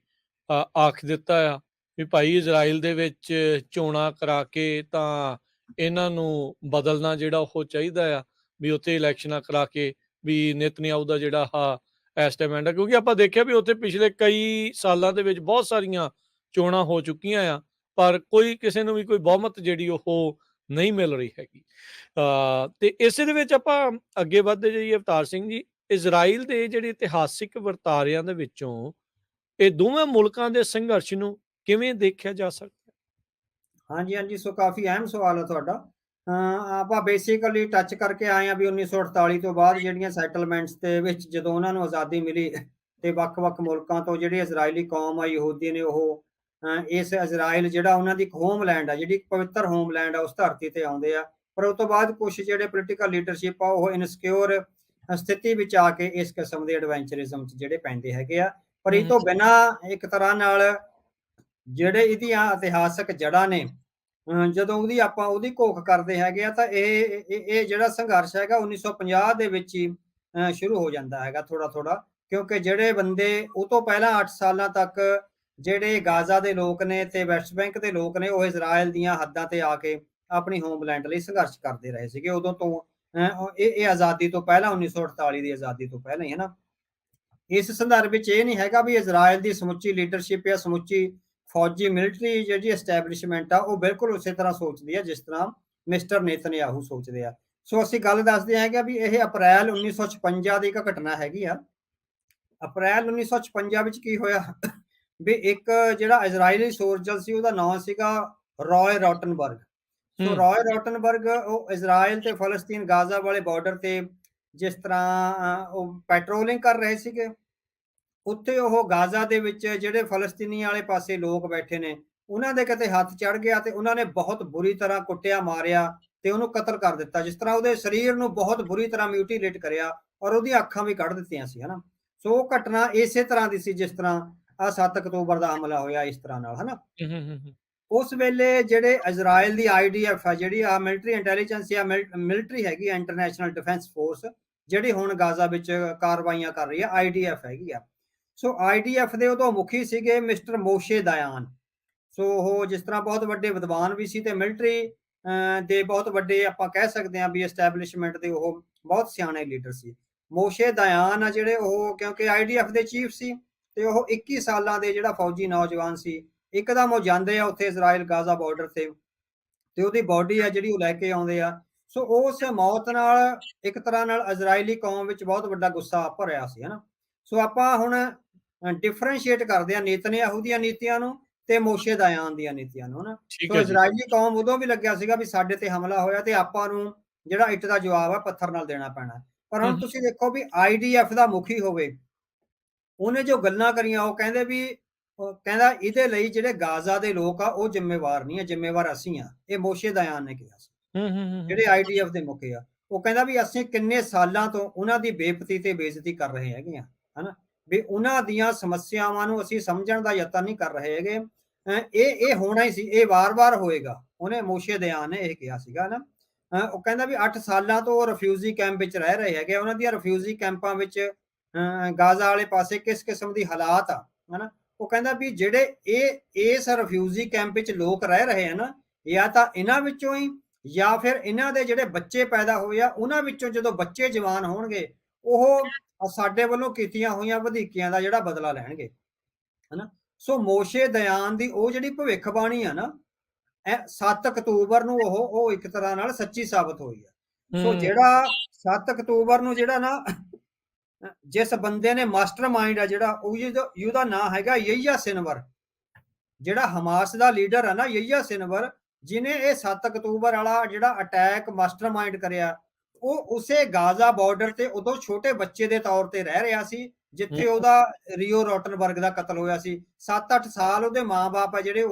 ਆਖ ਦਿੱਤਾ ਆ ਵੀ ਭਾਈ ਇਜ਼ਰਾਈਲ ਦੇ ਵਿੱਚ ਚੋਣਾਂ ਕਰਾ ਕੇ ਤਾਂ ਇਹਨਾਂ ਨੂੰ ਬਦਲਣਾ ਜਿਹੜਾ ਉਹ ਚਾਹੀਦਾ ਆ, ਵੀ ਉੱਥੇ ਇਲੈਕਸ਼ਨਾਂ ਕਰਾ ਕੇ ਵੀ ਨਿਤਨਿਆਹੂ ਦਾ ਜਿਹੜਾ ਇਸ ਟਾਈਮ ਐਂਡ ਆ। ਕਿਉਂਕਿ ਆਪਾਂ ਦੇਖਿਆ ਵੀ ਉੱਥੇ ਪਿਛਲੇ ਕਈ ਸਾਲਾਂ ਦੇ ਵਿੱਚ ਬਹੁਤ ਸਾਰੀਆਂ ਚੋਣਾਂ ਹੋ ਚੁੱਕੀਆਂ ਆ, ਪਰ ਕੋਈ ਕਿਸੇ ਨੂੰ ਵੀ ਕੋਈ ਬਹੁਮਤ ਜਿਹੜੀ ਉਹ ਨਹੀਂ ਮਿਲ ਰਹੀ ਹੈਗੀ। ਤੇ ਇਸੇ ਦੇ ਵਿੱਚ ਆਪਾਂ ਅੱਗੇ ਵੱਧਦੇ ਜਾਈਏ ਅਵਤਾਰ ਸਿੰਘ ਜੀ, ਇਜ਼ਰਾਈਲ ਦੇ ਜਿਹੜੇ ਇਤਿਹਾਸਿਕ ਵਰਤਾਰਿਆਂ ਦੇ ਵਿੱਚੋਂ ਇਹ ਦੋਵੇਂ ਮੁਲਕਾਂ ਦੇ ਸੰਘਰਸ਼ ਨੂੰ ਕਿਵੇਂ ਦੇਖਿਆ ਜਾ ਸਕਦਾ? ਹਾਂਜੀ, ਹਾਂਜੀ। ਸੋ ਕਾਫੀ ਅਹਿਮ ਸਵਾਲ ਹੈ ਤੁਹਾਡਾ। ਆਪਾਂ ਬੇਸਿਕਲੀ ਟੱਚ ਕਰਕੇ ਆਏ ਆ ਵੀ 1948 ਤੋਂ ਬਾਅਦ ਜਿਹੜੀਆਂ ਸੈਟਲਮੈਂਟਸ ਦੇ ਵਿੱਚ ਜਦੋਂ ਉਹਨਾਂ ਨੂੰ ਆਜ਼ਾਦੀ ਮਿਲੀ ਤੇ ਵੱਖ-ਵੱਖ ਮੁਲਕਾਂ ਤੋਂ ਜਿਹੜੀ ਇਜ਼ਰਾਈਲੀ ਕੌਮ ਆ, ਯਹੂਦੀ ਨੇ, ਉਹ ਇਸ ਇਜ਼ਰਾਈਲ ਜਿਹੜਾ ਉਹਨਾਂ ਦੀ ਇੱਕ ਹੋਮਲੈਂਡ ਆ, ਜਿਹੜੀ ਇੱਕ ਪਵਿੱਤਰ ਹੋਮਲੈਂਡ ਆ, ਉਸ ਧਰਤੀ ਤੇ ਆਉਂਦੇ ਆ। ਪਰ ਉਸ ਤੋਂ ਬਾਅਦ ਕੁਝ ਜਿਹੜੇ ਪੋਲੀਟੀਕਲ ਲੀਡਰਸ਼ਿਪ ਆ, ਉਹ ਇਨਸਿਕਿਉਰ ਸਥਿਤੀ ਵਿੱਚ ਆ ਕੇ ਇਸ ਕਿਸਮ ਦੇ ਐਡਵੈਂਚਰਿਜ਼ਮ 'ਚ ਜਿਹੜੇ ਪੈਂਦੇ ਹੈਗੇ ਆ। ਪਰ ਇਹ ਤੋਂ ਬਿਨਾਂ ਇੱਕ ਤਰ੍ਹਾਂ ਨਾਲ ਜਿਹੜੇ ਇਹਦੀਆਂ ਇਤਿਹਾਸਕ ਜੜ੍ਹਾਂ ਨੇ, ਜਦੋਂ ਉਹਦੀ ਘੋਖ ਕਰਦੇ ਹੈਗੇ ਆ, ਤਾਂ ਇਹ ਜਿਹੜਾ ਸੰਘਰਸ਼ ਹੈਗਾ 1950 ਦੇ ਵਿੱਚ ਹੀ ਸ਼ੁਰੂ ਹੋ ਜਾਂਦਾ ਹੈਗਾ ਥੋੜਾ-ਥੋੜਾ। ਕਿਉਂਕਿ ਜਿਹੜੇ ਬੰਦੇ ਉਹ ਤੋਂ ਪਹਿਲਾਂ 8 ਸਾਲਾਂ ਤੱਕ ਜਿਹੜੇ ਗਾਜ਼ਾ ਦੇ ਲੋਕ ਨੇ ਤੇ ਵੈਸਟ ਬੈਂਕ ਦੇ ਲੋਕ ਨੇ, ਉਹ ਇਜ਼ਰਾਈਲ ਦੀਆਂ ਹੱਦਾਂ ਤੇ ਆ ਕੇ ਆਪਣੀ ਹੋਮਲੈਂਡ ਲਈ ਸੰਘਰਸ਼ ਕਰਦੇ ਰਹੇ ਸੀਗੇ। ਉਦੋਂ ਤੋਂ ਇਹ ਆਜ਼ਾਦੀ ਤੋਂ ਪਹਿਲਾਂ 1948 ਦੀ ਆਜ਼ਾਦੀ ਤੋਂ ਪਹਿਲਾਂ ਹੀ, ਹੈ ਨਾ। ਇਸ ਸੰਦਰਭ ਵਿੱਚ ਇਹ ਨਹੀਂ ਹੈਗਾ ਵੀ ਇਜ਼ਰਾਈਲ ਦੀ ਸਮੁੱਚੀ ਲੀਡਰਸ਼ਿਪ ਜਾਂ ਸਮੁੱਚੀ ਫੌਜੀ ਮਿਲਟਰੀ ਜਿਹੜੀ ਐਸਟੈਬਲਿਸ਼ਮੈਂਟ ਆ, ਉਹ ਬਿਲਕੁਲ ਉਸੇ ਤਰ੍ਹਾਂ ਸੋਚਦੀ ਹੈ ਜਿਸ ਤਰ੍ਹਾਂ ਮਿਸਟਰ ਨੇਤਨਯਾਹੂ ਸੋਚਦੇ ਆ। ਸੋ ਅਸੀਂ ਗੱਲ ਦੱਸਦੇ ਹੈਗੇ ਵੀ ਇਹ ਅਪ੍ਰੈਲ 1956 ਦੀ ਇੱਕ ਘਟਨਾ ਹੈਗੀ ਆ। ਅਪ੍ਰੈਲ 1956 ਵਿੱਚ ਕੀ ਹੋਇਆ ਵੀ ਇੱਕ ਜਿਹੜਾ ਇਜ਼ਰਾਈਲੀ ਸੋਲਜਰ ਸੀ, ਉਹਦਾ ਨਾਮ ਸੀਗਾ ਰॉय ਰੌਟਨਬਰਗ। ਸੋ ਰॉय ਰੌਟਨਬਰਗ ਉਹ ਇਜ਼ਰਾਈਲ ਤੇ ਫਲਸਤੀਨ ਗਾਜ਼ਾ ਵਾਲੇ ਬਾਰਡਰ ਤੇ ਜਿਸ ਤਰ੍ਹਾਂ ਉਹ ਪੈਟਰੋਲਿੰਗ ਕਰ ਰਹੇ ਸੀਗੇ, ਉੱਥੇ ਉਹ ਗਾਜ਼ਾ ਦੇ ਵਿੱਚ ਜਿਹੜੇ ਫਲਸਤੀਨੀ ਵਾਲੇ ਪਾਸੇ ਲੋਕ ਬੈਠੇ ਨੇ, ਉਹਨਾਂ ਦੇ ਕਿਤੇ ਹੱਥ ਚੜ ਗਿਆ ਤੇ ਉਹਨਾਂ ਨੇ ਬਹੁਤ ਬੁਰੀ ਤਰ੍ਹਾਂ ਕੁੱਟਿਆ, ਮਾਰਿਆ ਤੇ ਉਹਨੂੰ ਕਤਲ ਕਰ ਦਿੱਤਾ। ਜਿਸ ਤਰ੍ਹਾਂ ਉਹਦੇ ਸਰੀਰ ਨੂੰ ਬਹੁਤ ਬੁਰੀ ਤਰ੍ਹਾਂ ਮਿਊਟੀਲੇਟ ਕਰਿਆ ਔਰ ਉਹਦੀਆਂ ਅੱਖਾਂ ਵੀ ਕੱਢ ਦਿੱਤੀਆਂ ਸੀ, ਹਨਾ। ਸੋ ਉਹ ਘਟਨਾ ਇਸੇ ਤਰ੍ਹਾਂ ਦੀ ਸੀ ਜਿਸ ਤਰ੍ਹਾਂ ਆ 7 ਅਕਤੂਬਰ ਦਾ ਹਮਲਾ ਹੋਇਆ ਇਸ ਤਰ੍ਹਾਂ ਨਾਲ, ਹਨਾ। ਹੂੰ, ਹੂੰ, ਹੂੰ, ਹੂੰ। ਉਸ ਵੇਲੇ ਜਿਹੜੇ ਇਜ਼ਰਾਈਲ ਦੀ ਆਈਡੀਐਫ ਆ, ਜਿਹੜੀ ਆ ਮਿਲਟਰੀ ਇੰਟੈਲੀਜੈਂਸ ਜਾਂ ਮਿਲਟਰੀ ਹੈਗੀ ਆ, ਇੰਟਰਨੈਸ਼ਨਲ ਡਿਫੈਂਸ ਫੋਰਸ, ਜਿਹੜੀ ਹੁਣ ਗਾਜ਼ਾ ਵਿੱਚ ਕਾਰਵਾਈਆਂ ਕਰ ਰਹੀ ਆ, ਆਈਡੀਐਫ ਹੈਗੀ ਆ। ਸੋ ਆਈਡੀਐਫ ਦੇ ਉਦੋਂ ਮੁਖੀ ਸੀਗੇ ਮਿਸਟਰ ਮੋਸ਼ੇ ਦਾਇਆਨ। ਸੋ ਉਹ ਜਿਸ ਤਰ੍ਹਾਂ ਬਹੁਤ ਵੱਡੇ ਵਿਦਵਾਨ ਵੀ ਸੀ ਤੇ ਮਿਲਟਰੀ ਦੇ ਬਹੁਤ ਵੱਡੇ ਆਪਾਂ ਕਹਿ ਸਕਦੇ ਹਾਂ ਵੀ ਐਸਟੈਬਲਿਸ਼ਮੈਂਟ ਦੇ ਉਹ ਬਹੁਤ ਸਿਆਣੇ ਲੀਡਰ ਸੀ। ਮੋਸ਼ੇ ਦਾਇਆਨ ਆ ਜਿਹੜੇ, ਉਹ ਕਿਉਂਕਿ ਆਈਡੀਐਫ ਦੇ ਚੀਫ ਸੀ ਤੇ ਉਹ 21 ਸਾਲਾਂ ਦੇ ਜਿਹੜਾ ਫੌਜੀ ਨੌਜਵਾਨ ਸੀ। ਇੱਕਦਮ ਉਹ ਜਾਂਦੇ ਆ ਉੱਥੇ ਇਜ਼ਰਾਈਲ ਗਾਜ਼ਾ ਬਾਰਡਰ ਤੇ ਉਹਦੀ ਬਾਡੀ ਆ ਜਿਹੜੀ ਉਹ ਲੈ ਕੇ ਆਉਂਦੇ ਆ। ਸੋ ਉਸ ਮੌਤ ਨਾਲ ਇੱਕ ਤਰ੍ਹਾਂ ਨਾਲ ਇਜ਼ਰਾਈਲੀ ਕੌਮ ਵਿੱਚ ਬਹੁਤ ਵੱਡਾ ਗੁੱਸਾ ਭਰਿਆ ਸੀ, ਹਨਾ। ਸੋ ਆਪਾਂ ਹੁਣ ਡਿਫਰੈਂਸ਼ੀਏਟ ਕਰਦੇ ਆ ਨੇਤਨਯਾਹੂ ਦੀਆਂ ਨੀਤੀਆਂ ਨੂੰ ਤੇ ਮੋਸ਼ੇ ਦਾਇਆਨ ਦੀਆਂ ਨੀਤੀਆਂ ਨੂੰ, ਹਨਾ। ਠੀਕ ਸੋ ਹੈ ਜੀ। ਇਜ਼ਰਾਈਲੀ ਕੌਮ ਉਦੋਂ ਵੀ ਲੱਗਿਆ ਸੀਗਾ ਵੀ ਸਾਡੇ ਤੇ ਹਮਲਾ ਹੋਇਆ ਤੇ ਆਪਾਂ ਨੂੰ ਜਿਹੜਾ ਇੱਟ ਦਾ ਜਵਾਬ ਆ ਪੱਥਰ ਨਾਲ ਦੇਣਾ ਪੈਣਾ। ਪਰ ਹੂੰ, ਹੁਣ ਹੂੰ। ਤੁਸੀਂ ਦੇਖੋ ਵੀ ਆਈਡੀਐਫ ਦਾ ਮੁਖੀ ਹੋਵੇ, ਉਹਨੇ ਜੋ ਗੱਲਾਂ ਕਰੀਆਂ, ਉਹ ਕਹਿੰਦੇ ਵੀ ਉਹ ਕਹਿੰਦਾ ਇਹਦੇ ਲਈ ਜਿਹੜੇ ਗਾਜ਼ਾ ਦੇ ਲੋਕ ਆ ਉਹ ਜ਼ਿੰਮੇਵਾਰ ਨਹੀਂ ਆ, ਜ਼ਿੰਮੇਵਾਰ ਅਸੀਂ ਆ। ਇਹ ਮੋਸ਼ੇ ਦਾਇਆਨ ਨੇ ਕਿਹਾ ਸੀ, ਹੂੰ, ਹੂੰ, ਹੂੰ, ਜਿਹੜੇ ਹੂੰ। ਆਈਡੀਐਫ ਦੇ ਮੁਖੀ ਆ। ਉਹ ਕਹਿੰਦਾ ਵੀ ਅਸੀਂ ਕਿੰਨੇ ਸਾਲਾਂ ਤੋਂ ਉਹਨਾਂ ਦੀ ਬੇਪਤੀ ਤੇ ਬੇਇੱਜ਼ਤੀ ਕਰ ਰਹੇ ਹੈਗੇ ਆ, ਹਨਾ। ਵੀ ਉਹਨਾਂ ਦੀਆਂ ਸਮੱਸਿਆਵਾਂ ਨੂੰ ਅਸੀਂ ਸਮਝਣ ਦਾ ਯਤਨ ਨਹੀਂ ਕਰ ਰਹੇ ਹੈਗੇ। ਇਹ ਹੋਣਾ ਹੀ ਸੀ, ਇਹ ਵਾਰ-ਵਾਰ ਹੋਏਗਾ। ਉਹਨੇ ਮੋਸ਼ੇ ਦਾਇਆਨ ਨੇ ਇਹ ਕਿਹਾ ਸੀਗਾ ਨਾ। ਉਹ ਕਹਿੰਦਾ ਵੀ 8 ਸਾਲਾਂ ਤੋਂ ਉਹ ਰਿਫਿਊਜੀ ਕੈਂਪ ਵਿੱਚ ਰਹਿ ਰਹੇ ਹੈਗੇ। ਉਹਨਾਂ ਦੀਆਂ ਰਿਫਿਊਜੀ ਕੈਂਪਾਂ ਵਿੱਚ ਗਾਜ਼ਾ ਵਾਲੇ ਪਾਸੇ ਕਿਸ ਕਿਸਮ ਦੀ ਹਾਲਾਤ ਆ, ਹਨਾ। ਉਹ ਕਹਿੰਦਾ ਵੀ ਜਿਹੜੇ ਇਸ ਰਿਫਿਊਜੀ ਕੈਂਪ ਵਿੱਚ ਲੋਕ ਰਹਿ ਰਹੇ ਆ ਨਾ, ਜਾਂ ਤਾਂ ਇਹਨਾਂ ਵਿੱਚੋਂ ਹੀ ਜਾਂ ਫਿਰ ਇਹਨਾਂ ਦੇ ਜਿਹੜੇ ਬੱਚੇ ਪੈਦਾ ਹੋਏ ਆ, ਉਹਨਾਂ ਵਿੱਚੋਂ ਜਦੋਂ ਬੱਚੇ ਜਵਾਨ ਹੋਣਗੇ, ਉਹ ਸਾਡੇ ਵੱਲੋਂ ਕੀਤੀਆਂ ਹੋਈਆਂ ਵਧੀਕੀਆਂ ਦਾ ਜਿਹੜਾ ਬਦਲਾ ਲੈਣਗੇ, ਹਨਾ। ਸੋ ਮੋਸ਼ੇ ਦਾਇਆਨ ਦੀ ਉਹ ਜਿਹੜੀ ਭਵਿੱਖਬਾਣੀ ਆ ਨਾ, 7 ਅਕਤੂਬਰ ਨੂੰ ਉਹ ਇੱਕ ਤਰ੍ਹਾਂ ਨਾਲ ਸੱਚੀ ਸਾਬਤ ਹੋਈ ਆ। ਸੋ ਹੂੰ। ਜਿਹੜਾ 7 ਅਕਤੂਬਰ ਨੂੰ ਜਿਹੜਾ ਨਾ ਜਿਸ ਬੰਦੇ ਨੇ ਮਾਸਟਰਮਾਈਂਡ ਆ ਜਿਹੜਾ, ਉਹਦਾ ਨਾਂ ਹੈਗਾ ਯਹੀਆ ਸਿਨਵਰ, ਜਿਹੜਾ ਹਮਾਸ ਦਾ ਲੀਡਰ ਆ ਨਾ, ਯਹੀਆ ਸਿਨਵਰ, ਜਿਹਨੇ ਇਹ 7 ਅਕਤੂਬਰ ਵਾਲਾ ਜਿਹੜਾ ਅਟੈਕ ਮਾਸਟਰਮਾਈਂਡ ਕਰਿਆ। ਉਹ ਉਸੇ ਗਾਜ਼ਾ ਬਾਰਡਰ ਤੇ ਉਦੋਂ ਛੋਟੇ ਬੱਚੇ ਦੇ ਤੌਰ ਤੇ ਰਹਿ ਰਿਹਾ ਸੀ, ਜਿੱਥੇ ਉਹਦਾ ਰੀਓ ਰੋਟਨਬਰਗ ਦਾ ਕਤਲ ਹੋਇਆ ਸੀ। 7-8 ਸਾਲ ਉਹਦੇ ਮਾਂ-ਬਾਪ ਆ ਜਿਹੜੇ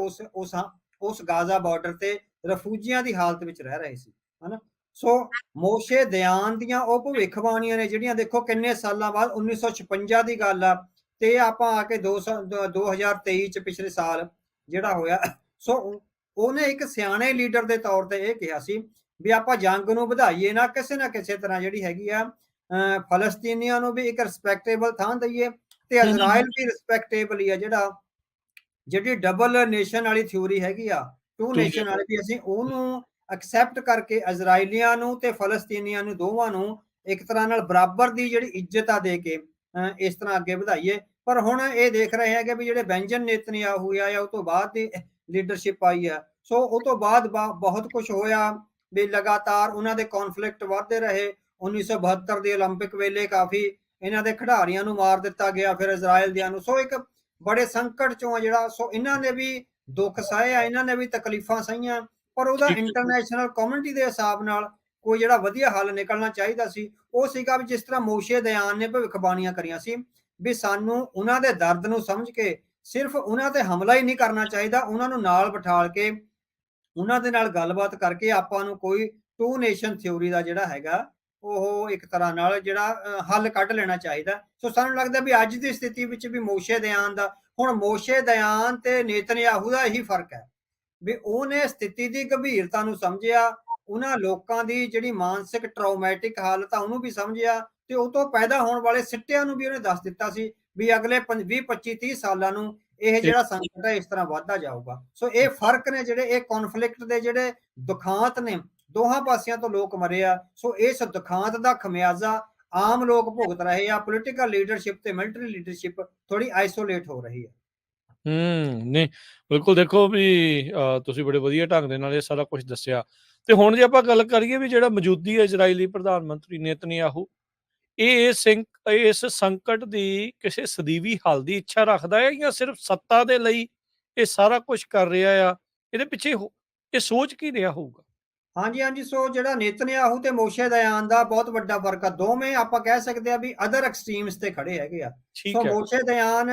ਉਸ ਗਾਜ਼ਾ ਬਾਰਡਰ ਤੇ ਰਿਫਿਊਜੀਆਂ ਦੀ ਹਾਲਤ ਵਿੱਚ ਰਹਿ ਰਹੇ ਸੀ, ਹਨਾ। ਸੋ ਮੋਸ਼ੇ ਦਾਇਆਨ ਦੀਆਂ ਉਹ ਭਵਿੱਖਬਾਣੀਆਂ ਨੇ ਜਿਹੜੀਆਂ, ਦੇਖੋ ਕਿੰਨੇ ਸਾਲਾਂ ਬਾਅਦ 1956 ਦੀ ਗੱਲ ਆ ਤੇ ਆਪਾਂ ਆ ਕੇ 2023 ਚ ਪਿਛਲੇ ਸਾਲ ਜਿਹੜਾ ਹੋਇਆ। ਸੋ ਉਹਨੇ ਇੱਕ ਸਿਆਣੇ ਲੀਡਰ ਦੇ ਤੌਰ ਤੇ ਇਹ ਕਿਹਾ ਸੀ ਵੀ ਆਪਾਂ ਜੰਗ ਨੂੰ ਵਧਾਈਏ ਨਾ ਕਿਸੇ ਤਰ੍ਹਾਂ, ਜਿਹੜੀ ਹੈਗੀ ਆ ਫਲਸਤੀਨੀਆਂ ਨੂੰ ਵੀ ਇੱਕ ਰਿਸਪੈਕਟੇਬਲ ਥਾਂ ਦਈਏ ਤੇ ਇਜ਼ਰਾਈਲ ਵੀ ਰਿਸਪੈਕਟੇਬਲ ਹੀ ਆ। ਜਿਹੜੀ ਡਬਲ ਨੇਸ਼ਨ ਵਾਲੀ ਥਿਊਰੀ ਹੈਗੀ ਆ, 2 ਨੇਸ਼ਨ ਵਾਲੀ, ਵੀ ਅਸੀਂ ਉਹਨੂੰ ਐਕਸੈਪਟ ਕਰਕੇ ਇਜ਼ਰਾਈਲੀਆਂ ਨੂੰ ਤੇ ਫਲਸਤੀਨੀਆਂ ਨੂੰ ਦੋਵਾਂ ਨੂੰ ਇੱਕ ਤਰ੍ਹਾਂ ਨਾਲ ਬਰਾਬਰ ਦੀ ਜਿਹੜੀ ਇੱਜ਼ਤ ਆ ਦੇ ਕੇ ਇਸ ਤਰ੍ਹਾਂ ਅੱਗੇ ਵਧਾਈਏ। ਪਰ ਹੁਣ ਇਹ ਦੇਖ ਰਹੇ ਹੈਗੇ ਵੀ ਜਿਹੜੇ ਬੈਂਜਨ ਨੇਤਨਯਾਹੂ ਆ, ਜਾਂ ਉਹ ਤੋਂ ਬਾਅਦ ਦੀ ਲੀਡਰਸ਼ਿਪ ਆਈ ਆ, ਸੋ ਉਹ ਤੋਂ ਬਾਅਦ ਬਹੁਤ ਕੁਝ ਹੋਇਆ ਵੀ ਲਗਾਤਾਰ ਉਹਨਾਂ ਦੇ ਕੌਨਫਲਿਕਟ ਵਧਦੇ ਰਹੇ। 1972 ਦੇ 올림픽 ਵੇਲੇ ਕਾਫੀ ਇਹਨਾਂ ਦੇ ਖਿਡਾਰੀਆਂ ਨੂੰ ਮਾਰ ਦਿੱਤਾ ਗਿਆ, ਫਿਰ ਇਜ਼ਰਾਈਲ ਦਿਆਂ ਨੂੰ। ਸੋ ਇੱਕ ਬੜੇ ਸੰਕਟ ਚੋਂ ਆ ਜਿਹੜਾ, ਸੋ ਇਹਨਾਂ ਨੇ ਵੀ ਦੁੱਖ ਸਹੇ ਆ, ਇਹਨਾਂ ਨੇ ਵੀ ਤਕਲੀਫਾਂ ਸਹੀਆਂ, ਪਰ ਉਹਦਾ ਇੰਟਰਨੈਸ਼ਨਲ ਕਮਿਊਨਿਟੀ ਦੇ ਹਿਸਾਬ ਨਾਲ ਕੋਈ ਜਿਹੜਾ ਵਧੀਆ ਹੱਲ ਨਿਕਲਣਾ ਚਾਹੀਦਾ ਸੀ, ਉਹ ਸੀਗਾ ਵੀ ਜਿਸ ਤਰ੍ਹਾਂ ਮੋਸ਼ੇ ਦਾਇਆਨ ਨੇ ਭਵਿੱਖਬਾਣੀਆਂ ਕਰੀਆਂ ਸੀ ਵੀ ਸਾਨੂੰ ਉਹਨਾਂ ਦੇ ਦਰਦ ਨੂੰ ਸਮਝ ਕੇ ਸਿਰਫ ਉਹਨਾਂ ਤੇ ਹਮਲਾ ਹੀ ਨਹੀਂ ਕਰਨਾ ਚਾਹੀਦਾ, ਉਹਨਾਂ ਨੂੰ ਨਾਲ ਬਿਠਾਲ ਕੇ ਉਹਨਾਂ ਦੇ ਨਾਲ ਗੱਲਬਾਤ ਕਰਕੇ ਆਪਾਂ ਨੂੰ ਕੋਈ 2 ਨੇਸ਼ਨ ਥਿਊਰੀ ਦਾ ਜਿਹੜਾ ਹੈਗਾ ਉਹ ਇੱਕ ਤਰ੍ਹਾਂ ਨਾਲ ਜਿਹੜਾ ਹੱਲ ਕੱਢ ਲੈਣਾ ਚਾਹੀਦਾ। ਸੋ ਸਾਨੂੰ ਲੱਗਦਾ ਵੀ ਅੱਜ ਦੀ ਸਥਿਤੀ ਵਿੱਚ ਵੀ ਮੋਸ਼ੇ ਦਾਇਆਨ ਦਾ, ਹੁਣ ਮੋਸ਼ੇ ਦਾਇਆਨ ਤੇ ਨੇਤਨਯਾਹੂ ਦਾ ਇਹੀ ਫਰਕ ਹੈ ਵੀ ਉਹਨੇ ਸਥਿਤੀ ਦੀ ਗੰਭੀਰਤਾ ਨੂੰ ਸਮਝਿਆ, ਉਹਨਾਂ ਲੋਕਾਂ ਦੀ ਜਿਹੜੀ ਮਾਨਸਿਕ ਟਰਾਉਮੈਟਿਕ ਹਾਲਤ ਆ ਉਹਨੂੰ ਵੀ ਸਮਝਿਆ, ਤੇ ਉਹ ਤੋਂ ਪੈਦਾ ਹੋਣ ਵਾਲੇ ਸਿੱਟਿਆਂ ਨੂੰ ਵੀ ਉਹਨੇ ਦੱਸ ਦਿੱਤਾ ਸੀ ਵੀ ਅਗਲੇ 20-25-30 ਸਾਲਾਂ ਨੂੰ ਇਹ ਜਿਹੜਾ ਸੰਕਟ ਹੈ ਇਸ ਤਰ੍ਹਾਂ ਵੱਧਦਾ ਜਾਊਗਾ। ਸੋ ਇਹ ਫਰਕ ਨੇ ਜਿਹੜੇ, ਇਹ ਕੌਨਫਲਿਕਟ ਦੇ ਜਿਹੜੇ ਦੁਖਾਂਤ ਨੇ, ਦੋਹਾਂ ਪਾਸਿਆਂ ਤੋਂ ਲੋਕ ਮਰੇ ਆ। ਸੋ ਇਸ ਦੁਖਾਂਤ ਦਾ ਖਮਿਆਜ਼ਾ ਆਮ ਲੋਕ ਭੁਗਤ ਰਹੇ ਆ। ਪੋਲੀਟੀਕਲ ਲੀਡਰਸ਼ਿਪ ਤੇ ਮਿਲਟਰੀ ਲੀਡਰਸ਼ਿਪ ਥੋੜੀ ਆਈਸੋਲੇਟ ਹੋ ਰਹੀ ਹੈ। ਨਹੀਂ, ਬਿਲਕੁਲ। ਦੇਖੋ ਵੀ ਤੁਸੀਂ ਬੜੇ ਵਧੀਆ ਢੰਗ ਦੇ ਨਾਲ ਇਹ ਸਾਰਾ ਕੁਝ ਦੱਸਿਆ। ਤੇ ਹੁਣ ਜੇ ਆਪਾਂ ਗੱਲ ਕਰੀਏ ਵੀ ਜਿਹੜਾ ਮੌਜੂਦੀ ਇਜ਼ਰਾਈਲੀ ਪ੍ਰਧਾਨ ਮੰਤਰੀ ਨੇਤਨਯਾਹੂ, ਇਹ ਇਸ ਸੰਕਟ ਦੀ ਕਿਸੇ ਸਦੀਵੀ ਹੱਲ ਦੀ ਇੱਛਾ ਰੱਖਦਾ ਹੈ ਜਾਂ ਸਿਰਫ ਸੱਤਾ ਦੇ ਲਈ ਇਹ ਸਾਰਾ ਕੁਝ ਕਰ ਰਿਹਾ ਆ? ਇਹਦੇ ਪਿੱਛੇ ਇਹ ਸੋਚ ਕੀ ਰਿਹਾ ਹੋਊਗਾ? ਹਾਂਜੀ। ਸੋ ਜਿਹੜਾ ਨੇਤਨਯਾਹੂ ਤੇ ਮੋਸ਼ੇ ਦਾਇਆਨ ਦਾ ਬਹੁਤ ਵੱਡਾ ਫਰਕ ਆ। ਦੋਵੇਂ ਆਪਾਂ ਕਹਿ ਸਕਦੇ ਆ ਵੀ ਅਦਰ ਐਕਸਟ੍ਰੀਮਸ ਤੇ ਖੜੇ ਹੈਗੇ ਆ। ਸੋ ਮੋਸ਼ੇ ਦਾਇਆਨ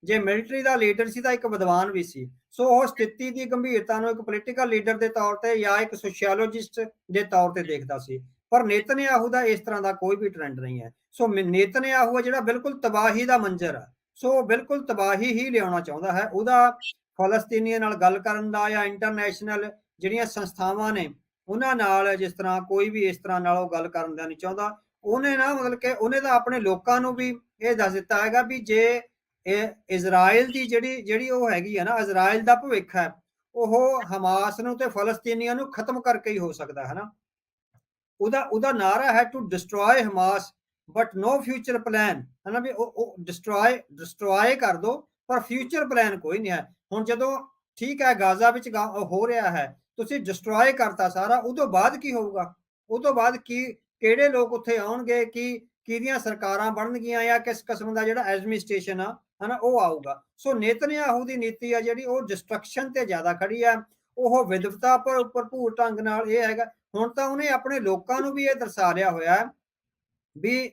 ਜੇ ਮਿਲਟਰੀ ਦਾ ਲੀਡਰ ਸੀ ਤਾਂ ਇੱਕ ਵਿਦਵਾਨ ਵੀ ਸੀ। ਸੋ ਉਹ ਸਥਿਤੀ ਦੀ ਗੰਭੀਰਤਾ ਨੂੰ ਇੱਕ ਪੋਲੀਟੀਕਲ ਲੀਡਰ ਦੇ ਤੌਰ ਤੇ ਜਾਂ ਇੱਕ ਸੋਸ਼ੀਓਲੋਜਿਸਟ ਦੇ ਤੌਰ ਤੇ ਦੇਖਦਾ ਸੀ। ਪਰ ਨੇਤਨਯਾਹੂ ਦਾ ਇਸ ਤਰ੍ਹਾਂ ਦਾ ਕੋਈ ਵੀ ਟ੍ਰੈਂਡ ਨਹੀਂ ਹੈ। ਸੋ ਨੇਤਨਯਾਹੂ ਜਿਹੜਾ ਬਿਲਕੁਲ ਤਬਾਹੀ ਦਾ ਮੰਜ਼ਰ ਆ, ਸੋ ਬਿਲਕੁਲ ਤਬਾਹੀ ਹੀ ਲਿਆਉਣਾ ਚਾਹੁੰਦਾ ਹੈ। ਉਹਦਾ ਫਲਸਤੀਨੀਆਂ ਨਾਲ ਗੱਲ ਕਰਨ ਦਾ ਜਾਂ ਇੰਟਰਨੈਸ਼ਨਲ ਜਿਹੜੀਆਂ ਸੰਸਥਾਵਾਂ ਨੇ ਉਹਨਾਂ ਨਾਲ ਜਿਸ ਤਰ੍ਹਾਂ ਕੋਈ ਵੀ ਇਸ ਤਰ੍ਹਾਂ ਨਾਲ ਉਹ ਗੱਲ ਕਰਨ ਦਾ ਨਹੀਂ ਚਾਹੁੰਦਾ। ਉਹਨੇ ਨਾ ਮਤਲਬ ਕਿ ਉਹਨੇ ਤਾਂ ਆਪਣੇ ਲੋਕਾਂ ਨੂੰ ਵੀ ਇਹ ਦੱਸ ਦਿੱਤਾ ਹੈਗਾ ਵੀ ਜੇ ਇਹ ਇਜ਼ਰਾਈਲ ਦੀ ਜਿਹੜੀ ਉਹ ਹੈਗੀ ਹੈ ਨਾ, ਇਜ਼ਰਾਈਲ ਦਾ ਭਵਿੱਖ ਹੈ, ਉਹ ਹਮਾਸ ਨੂੰ ਤੇ ਫਲਸਤੀਨੀਆਂ ਨੂੰ ਖਤਮ ਕਰਕੇ ਹੀ ਹੋ ਸਕਦਾ ਹੈ ਨਾ। ਉਹਦਾ ਨਾਰਾ ਹੈ to destroy Hamas but no future plan, ਹੈ ਨਾ, ਵੀ ਉਹ ਡਿਸਟਰੋਏ ਕਰ ਦੋ ਪਰ ਫਿਊਚਰ ਪਲਾਨ ਕੋਈ ਨਹੀਂ ਹੈ। ਹੁਣ ਜਦੋਂ ਠੀਕ ਹੈ ਗਾਜ਼ਾ ਵਿੱਚ ਹੋ ਰਿਹਾ ਹੈ, ਤੁਸੀਂ ਡਿਸਟਰੋਏ ਕਰਤਾ ਸਾਰਾ, ਉਦੋਂ ਬਾਅਦ ਕੀ ਹੋਊਗਾ? ਉਦੋਂ ਬਾਅਦ ਕੀ ਕਿਹੜੇ ਲੋਕ ਉੱਥੇ ਆਉਣਗੇ, ਕਿਹਦੀਆਂ ਸਰਕਾਰਾਂ ਬਣਨਗੀਆਂ ਜਾਂ ਕਿਸ ਕਿਸਮ ਦਾ ਜਿਹੜਾ ਐਡਮਿਨਿਸਟ੍ਰੇਸ਼ਨ ਆ ਹਨਾ ਉਹ ਆਊਗਾ। ਸੋ ਨੇਤਨਯਾਹੂ ਦੀ ਨੀਤੀ ਆ ਜਿਹੜੀ ਉਹ ਡਿਸਟਰਕਸ਼ਨ ਤੇ ਜ਼ਿਆਦਾ ਖੜੀ ਆ। ਉਹ ਵਿਦਵਤਾ ਪਰ ਭਰਪੂਰ ਢੰਗ ਨਾਲ ਇਹ ਹੈਗਾ। ਹੁਣ ਤਾਂ ਉਹਨੇ ਆਪਣੇ ਲੋਕਾਂ ਨੂੰ ਵੀ ਇਹ ਦਰਸਾ ਰਿਹਾ ਹੋਇਆ ਵੀ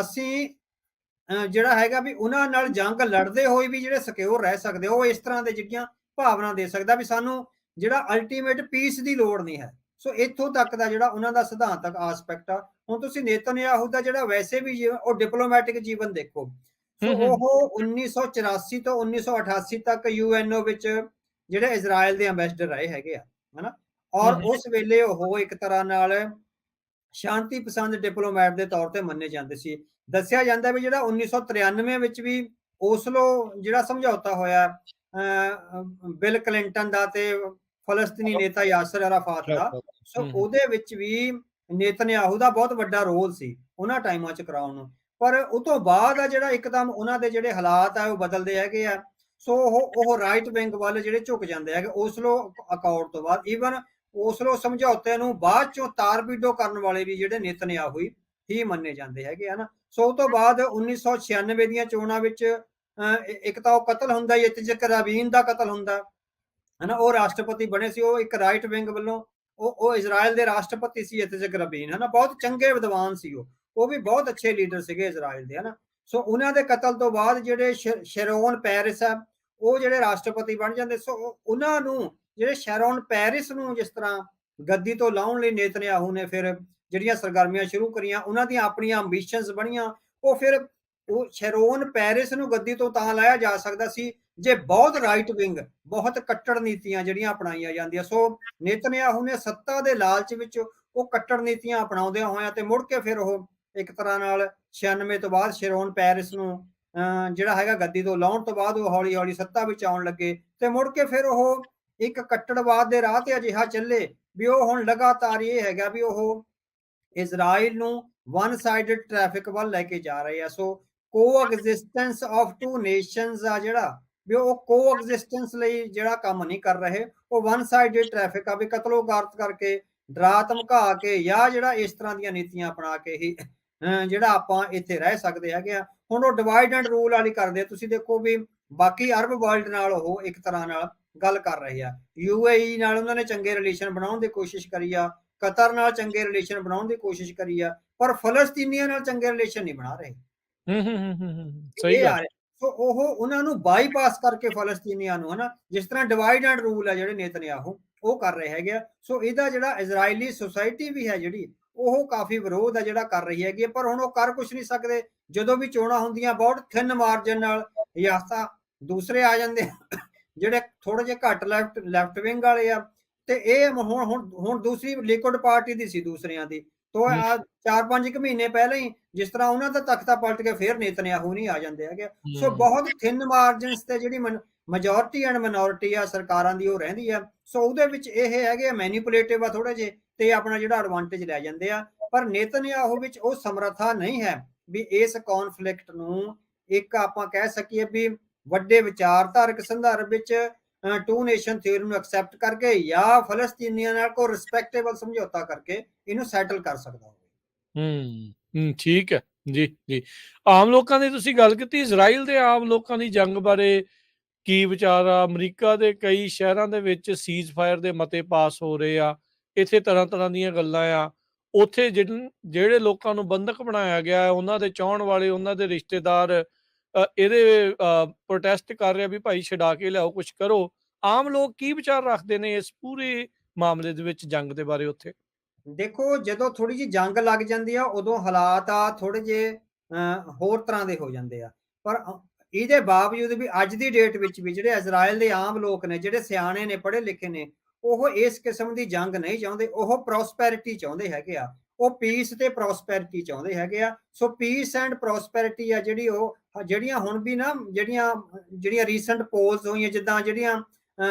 ਅਸੀਂ ਜਿਹੜਾ ਹੈਗਾ ਵੀ ਉਹਨਾਂ ਨਾਲ ਜੰਗ ਲੜਦੇ ਹੋਏ ਵੀ ਜਿਹੜੇ ਸਿਕਿਉਰ ਰਹਿ ਸਕਦੇ, ਉਹ ਇਸ ਤਰ੍ਹਾਂ ਦੇ ਜਿਹੜੀਆਂ ਭਾਵਨਾ ਦੇ ਸਕਦਾ ਵੀ ਸਾਨੂੰ ਜਿਹੜਾ ਅਲਟੀਮੇਟ ਪੀਸ ਦੀ ਲੋੜ ਨਹੀਂ ਹੈ। ਸੋ ਇੱਥੋਂ ਤੱਕ ਦਾ ਜਿਹੜਾ ਉਹਨਾਂ ਦਾ ਸਿਧਾਂਤਕ ਆਸਪੈਕਟ ਆ। ਹੁਣ ਤੁਸੀਂ ਨੇਤਨਯਾਹੂ ਦਾ ਜਿਹੜਾ ਵੈਸੇ ਵੀ ਉਹ ਡਿਪਲੋਮੈਟਿਕ ਜੀਵਨ ਦੇਖੋ। ਸੋ ਉਹ 1984 ਤੋਂ 1988 ਤੱਕ ਯੂਐਨਓ ਵਿੱਚ ਜਿਹੜੇ ਇਜ਼ਰਾਈਲ ਦੇ ਅੰਬੈਸਡਰ ਰਹੇ ਹੈਗੇ ਆ, ਹਨਾ। ਔਰ ਉਸ ਵੇਲੇ ਉਹ ਇੱਕ ਤਰ੍ਹਾਂ ਨਾਲ ਸ਼ਾਂਤੀ ਪਸੰਦ ਡਿਪਲੋਮੈਟ ਦੇ ਤੌਰ ਤੇ ਮੰਨੇ ਜਾਂਦੇ ਸੀ। ਦੱਸਿਆ ਜਾਂਦਾ ਵੀ ਜਿਹੜਾ 1993 ਵਿੱਚ ਵੀ ਓਸਲੋ ਜਿਹੜਾ ਸਮਝੌਤਾ ਹੋਇਆ ਬਿਲ ਕਲਿੰਟਨ ਦਾ ਤੇ ਫਲਸਤੀਨੀ ਨੇਤਾ ਯਾਸਰ ਅਰਾਫਾਤ ਦਾ, ਸੋ ਉਹਦੇ ਵਿੱਚ ਵੀ ਨੇਤਨਯਾਹੂ ਦਾ ਬਹੁਤ ਵੱਡਾ ਰੋਲ ਸੀ ਉਹਨਾਂ ਟਾਈਮਾਂ 'ਚ ਕਰਾਉਣ ਨੂੰ। ਪਰ ਉਹ ਤੋਂ ਬਾਅਦ ਆ ਜਿਹੜਾ ਇੱਕਦਮ ਉਹਨਾਂ ਦੇ ਜਿਹੜੇ ਹਾਲਾਤ ਆ ਉਹ ਬਦਲਦੇ ਹੈਗੇ ਆ। ਸੋ ਉਹ ਰਾਈਟ ਵਿੰਗ ਵੱਲ ਜਿਹੜੇ ਝੁਕ ਜਾਂਦੇ ਹੈਗੇ ਓਸਲੋ ਅਕਾਰਡ ਤੋਂ ਬਾਅਦ। ਈਵਨ ਓਸਲੋ ਸਮਝੌਤੇ ਨੂੰ ਬਾਅਦ ਚੋਂ ਤਾਰ-ਪੀਡੋ ਕਰਨ ਵਾਲੇ ਵੀ ਜਿਹੜੇ ਨੇਤਨਯਾਹੂ ਹੀ ਮੰਨੇ ਜਾਂਦੇ ਹੈਗੇ ਹਨਾ। ਸੋ ਉਹ ਤੋਂ ਬਾਅਦ 1996 ਦੀਆਂ ਚੋਣਾਂ ਵਿੱਚ ਇੱਕ ਤਾਂ ਉਹ ਕਤਲ ਹੁੰਦਾ, ਇਤਜ਼ਕ ਰਾਬੀਨ ਦਾ ਕਤਲ ਹੁੰਦਾ ਹਨਾ। ਉਹ ਰਾਸ਼ਟਰਪਤੀ ਬਣੇ ਸੀ, ਉਹ ਇੱਕ ਰਾਈਟ ਵਿੰਗ ਵੱਲੋਂ ਉਹ ਇਜ਼ਰਾਈਲ ਦੇ ਰਾਸ਼ਟਰਪਤੀ ਸੀ ਇਤਜ਼ਕ ਰਾਬੀਨ, ਹਨਾ। ਬਹੁਤ ਚੰਗੇ ਵਿਦਵਾਨ ਸੀ ਉਹ ਵੀ ਬਹੁਤ ਅੱਛੇ ਲੀਡਰ ਸੀਗੇ ਇਜ਼ਰਾਈਲ ਦੇ, ਹਨਾ। ਸੋ ਉਹਨਾਂ ਦੇ ਕਤਲ ਤੋਂ ਬਾਅਦ ਜਿਹੜੇ ਸ਼ੈਰੋਨ ਪੈਰਿਸ ਆ ਉਹ ਜਿਹੜੇ ਰਾਸ਼ਟਰਪਤੀ ਬਣ ਜਾਂਦੇ। ਸੋ ਉਹਨਾਂ ਨੂੰ ਜਿਹੜੇ ਸ਼ੈਰੋਨ ਪੈਰਿਸ ਨੂੰ ਜਿਸ ਤਰ੍ਹਾਂ ਗੱਦੀ ਤੋਂ ਲਾਉਣ ਲਈ ਨੇਤਨਯਾਹੂ ਨੇ ਫਿਰ ਜਿਹੜੀਆਂ ਸਰਗਰਮੀਆਂ ਸ਼ੁਰੂ ਕਰੀਆਂ, ਉਹਨਾਂ ਦੀਆਂ ਆਪਣੀਆਂ ਅੰਬੀਸ਼ਨਸ ਬਣੀਆਂ। ਉਹ ਫਿਰ ਉਹ ਸ਼ੈਰੋਨ ਪੈਰਿਸ ਨੂੰ ਗੱਦੀ ਤੋਂ ਤਾਂ ਲਾਇਆ ਜਾ ਸਕਦਾ ਸੀ ਜੇ ਬਹੁਤ ਰਾਈਟ ਵਿੰਗ, ਬਹੁਤ ਕੱਟੜ ਨੀਤੀਆਂ ਜਿਹੜੀਆਂ ਅਪਣਾਈਆਂ ਜਾਂਦੀਆਂ। ਸੋ ਨੇਤਨਯਾਹੂ ਨੇ ਸੱਤਾ ਦੇ ਲਾਲਚ ਵਿੱਚ ਉਹ ਕੱਟੜ ਨੀਤੀਆਂ ਅਪਣਾਉਂਦਿਆਂ ਹੋਇਆਂ ਤੇ ਮੁੜ ਕੇ ਫਿਰ ਉਹ ਇੱਕ ਤਰ੍ਹਾਂ ਨਾਲ 96 ਤੋਂ ਬਾਅਦ ਸ਼ੈਰੋਨ ਪੈਰਿਸ ਨੂੰ ਜਿਹੜਾ ਹੈਗਾ ਗੱਦੀ ਤੋਂ ਲਾਉਣ ਤੋਂ ਬਾਅਦ ਉਹ ਹੌਲੀ ਹੌਲੀ ਸੱਤਾ ਵਿੱਚ ਆਉਣ ਲੱਗੇ ਤੇ ਮੁੜ ਕੇ ਫਿਰ ਉਹ ਇੱਕ ਕੱਟੜਵਾਦ ਦੇ ਰਾਹ ਤੇ ਅਜਿਹਾ ਚੱਲੇ ਵੀ ਉਹ ਹੁਣ ਲਗਾਤਾਰ ਇਹ ਹੈਗਾ ਵੀ ਉਹ ਇਜ਼ਰਾਈਲ ਨੂੰ ਵਨ ਸਾਈਡਡ ਟ੍ਰੈਫਿਕ ਵੱਲ ਲੈ ਕੇ ਜਾ ਰਹੇ ਆ। ਸੋ ਕੋਐਗਜ਼ਿਸਟੈਂਸ ਆਫ ਟੂ ਨੇਸ਼ਨਸ ਆ ਜਿਹੜਾ ਵੀ ਉਹ ਕੋਐਗਜ਼ਿਸਟੈਂਸ ਲਈ ਜਿਹੜਾ ਕੰਮ ਨਹੀਂ ਕਰ ਰਹੇ, ਉਹ ਵਨ ਸਾਈਡਡ ਟ੍ਰੈਫਿਕ ਆ ਵੀ ਕਤਲੋਗਾਰਤ ਕਰਕੇ, ਡਰਾ ਧਮਕਾ ਕੇ ਜਾਂ ਜਿਹੜਾ ਇਸ ਤਰ੍ਹਾਂ ਦੀਆਂ ਨੀਤੀਆਂ ਅਪਣਾ ਕੇ ਹੀ ਜਿਹੜਾ ਆਪਾਂ ਇੱਥੇ ਰਹਿ ਸਕਦੇ ਹੈਗੇ ਆ। ਹੁਣ ਉਹ ਡਿਵਾਈਡ ਐਂਡ ਰੂਲ ਵਾਲੀ ਕਰਦੇ। ਤੁਸੀਂ ਦੇਖੋ ਵੀ ਬਾਕੀ ਅਰਬ ਵਰਲਡ ਨਾਲ ਉਹ ਇੱਕ ਤਰ੍ਹਾਂ ਨਾਲ ਗੱਲ ਕਰ ਰਹੇ ਆ। ਯੂਏਈ ਨਾਲ ਉਹਨਾਂ ਨੇ ਚੰਗੇ ਰਿਲੇਸ਼ਨ ਬਣਾਉਣ ਦੀ ਕੋਸ਼ਿਸ਼ ਕਰੀ ਆ, ਕਤਰ ਨਾਲ ਚੰਗੇ ਰਿਲੇਸ਼ਨ ਬਣਾਉਣ ਦੀ ਕੋਸ਼ਿਸ਼ ਕਰੀ ਆ, ਪਰ ਫਲਸਤੀਨੀਆਂ ਨਾਲ ਚੰਗੇ ਰਿਲੇਸ਼ਨ ਨਹੀਂ ਬਣਾ ਰਹੇ। ਸਹੀ ਇਹ ਆ ਗੱਲ। ਰਿਹਾ। ਸੋ ਉਹ ਉਹਨਾਂ ਨੂੰ ਬਾਈਪਾਸ ਕਰਕੇ ਫਲਸਤੀਨੀਆਂ ਨੂੰ, ਹਨਾ, ਜਿਸ ਤਰ੍ਹਾਂ ਡਿਵਾਈਡ ਐਂਡ ਰੂਲ ਆ ਜਿਹੜੇ ਨੇਤਨਯਾਹੂ ਉਹ ਕਰ ਰਹੇ ਹੈਗੇ ਆ। ਸੋ ਇਹਦਾ ਜਿਹੜਾ ਇਜ਼ਰਾਈਲੀ ਸੋਸਾਇਟੀ ਵੀ ਹੈ ਜਿਹੜੀ ਉਹ ਕਾਫੀ ਵਿਰੋਧ ਆ ਜਿਹੜਾ ਕਰ ਰਹੀ ਹੈਗੀ, ਪਰ ਹੁਣ ਉਹ ਕਰ ਕੁਛ ਨਹੀਂ ਸਕਦੇ। ਜਦੋਂ ਵੀ ਚੋਣਾਂ ਹੁੰਦੀਆਂ ਬਹੁਤ ਥਿਨ ਮਾਰਜਨ ਨਾਲ ਜਾਂ ਤਾਂ ਦੂਸਰੇ ਆ ਜਾਂਦੇ ਜਿਹੜੇ ਥੋੜੇ ਜਿਹੇ ਘੱਟ ਲੈਫਟ ਵਿੰਗ ਵਾਲੇ ਆ, ਤੇ ਇਹ ਹੁਣ ਦੂਸਰੀ ਲਿਕੁਇਡ ਪਾਰਟੀ ਦੀ ਸੀ ਦੂਸਰਿਆਂ ਦੀ। ਤੋਂ 4-5 ਮਹੀਨੇ ਪਹਿਲਾਂ ਹੀ ਜਿਸ ਤਰ੍ਹਾਂ ਉਹਨਾਂ ਦਾ ਤਖਤਾ ਪਲਟ ਕੇ ਫਿਰ ਨੇਤਨਯਾਹੂ ਨਹੀਂ ਆ ਜਾਂਦੇ ਹੈਗੇ। ਸੋ ਬਹੁਤ ਥਿਨ ਮਾਰਜਨਸ ਤੇ ਜਿਹੜੀ ਮੈਜੋਰਿਟੀ ਐਂਡ ਮਿਨੋਰਿਟੀ ਆ ਸਰਕਾਰਾਂ ਦੀ ਉਹ ਰਹਿੰਦੀ ਆ। ਸੋ ਉਹਦੇ ਵਿੱਚ ਇਹ ਹੈਗੇ ਮੈਨੀਪੂਲੇਟਿਵ ਆ ਥੋੜੇ ਜਿਹੇ ਤੇ ਆਪਣਾ ਜਿਹੜਾ ਐਡਵਾਂਟੇਜ ਲੈ ਜਾਂਦੇ ਆ। ਪਰ ਨੇਤਨਯਾਹੂ ਵਿੱਚ ਉਹ ਸਮਰੱਥਾ ਨਹੀਂ ਹੈ ਵੀ ਇਸ ਕੌਨਫਲਿਕਟ ਨੂੰ ਇੱਕ ਆਪਾਂ ਕਹਿ ਸਕੀਏ ਵੀ ਵੱਡੇ ਵਿਚਾਰਧਾਰਕ ਸੰਦਰਭ ਵਿੱਚ ਟੂ ਨੇਸ਼ਨ ਥਿਊਰੀ ਨੂੰ ਐਕਸੈਪਟ ਕਰਕੇ ਜਾਂ ਫਲਸਤੀਨੀਆਂ ਨਾਲ ਕੋਈ ਰਿਸਪੈਕਟੇਬਲ ਸਮਝੌਤਾ ਕਰਕੇ ਇਹਨੂੰ ਸੈਟਲ ਕਰ ਸਕਦਾ ਹੋਵੇ। ਠੀਕ ਹੈ ਜੀ ਜੀ। ਆਮ ਲੋਕਾਂ ਦੀ ਤੁਸੀਂ ਗੱਲ ਕੀਤੀ, ਇਜ਼ਰਾਈਲ ਦੇ ਆਮ ਲੋਕਾਂ ਦੀ ਜੰਗ ਬਾਰੇ ਕੀ ਵਿਚਾਰ ਆ? ਅਮਰੀਕਾ ਦੇ ਕਈ ਸ਼ਹਿਰਾਂ ਦੇ ਵਿੱਚ ਸੀਜ਼ ਫਾਇਰ ਦੇ ਮਤੇ ਪਾਸ ਹੋ ਰਹੇ ਆ, ਇੱਥੇ ਤਰ੍ਹਾਂ ਦੀਆਂ ਗੱਲਾਂ ਆ। ਉੱਥੇ ਜਿਹੜੇ ਲੋਕਾਂ ਨੂੰ ਬੰਦਕ ਬਣਾਇਆ ਗਿਆ, ਉਹਨਾਂ ਦੇ ਚਾਹੁਣ ਵਾਲੇ, ਉਹਨਾਂ ਦੇ ਰਿਸ਼ਤੇਦਾਰ ਇਹਦੇ ਪ੍ਰੋਟੈਸਟ ਕਰ ਰਿਹਾ ਵੀ ਭਾਈ ਛਡਾ ਕੇ ਲਿਆਓ, ਕੁਛ ਕਰੋ। ਆਮ ਲੋਕ ਕੀ ਵਿਚਾਰ ਰੱਖਦੇ ਨੇ ਇਸ ਪੂਰੇ ਮਾਮਲੇ ਦੇ ਵਿੱਚ, ਜੰਗ ਦੇ ਬਾਰੇ ਉੱਥੇ? ਦੇਖੋ, ਜਦੋਂ ਥੋੜੀ ਜਿਹੀ ਜੰਗ ਲੱਗ ਜਾਂਦੀ ਆ ਉਦੋਂ ਹਾਲਾਤ ਆ ਥੋੜੇ ਜਿਹੇ ਹੋਰ ਤਰ੍ਹਾਂ ਦੇ ਹੋ ਜਾਂਦੇ ਆ। ਪਰ ਇਹਦੇ ਬਾਵਜੂਦ ਵੀ ਅੱਜ ਦੀ ਡੇਟ ਵਿੱਚ ਵੀ ਜਿਹੜੇ ਇਜ਼ਰਾਈਲ ਦੇ ਆਮ ਲੋਕ ਨੇ, ਜਿਹੜੇ ਸਿਆਣੇ ਨੇ, ਪੜ੍ਹੇ ਲਿਖੇ ਨੇ, ਉਹ ਇਸ ਕਿਸਮ ਦੀ ਜੰਗ ਨਹੀਂ ਚਾਹੁੰਦੇ। ਉਹ ਪ੍ਰੋਸਪੈਰਿਟੀ ਚਾਹੁੰਦੇ ਹੈਗੇ ਆ। ਉਹ ਪੀਸ ਤੇ ਪ੍ਰੋਸਪੈਰਿਟੀ ਚਾਹੁੰਦੇ ਹੈਗੇ ਆ। ਸੋ ਪੀਸ ਐਂਡ ਪ੍ਰੋਸਪੈਰਿਟੀ ਆ ਜਿਹੜੀ, ਉਹ ਜਿਹੜੀਆਂ ਹੁਣ ਵੀ ਨਾ ਜਿਹੜੀਆਂ ਰੀਸੈਂਟ ਪੋਲਸ ਹੋਈਆਂ, ਜਿੱਦਾਂ ਜਿਹੜੀਆਂ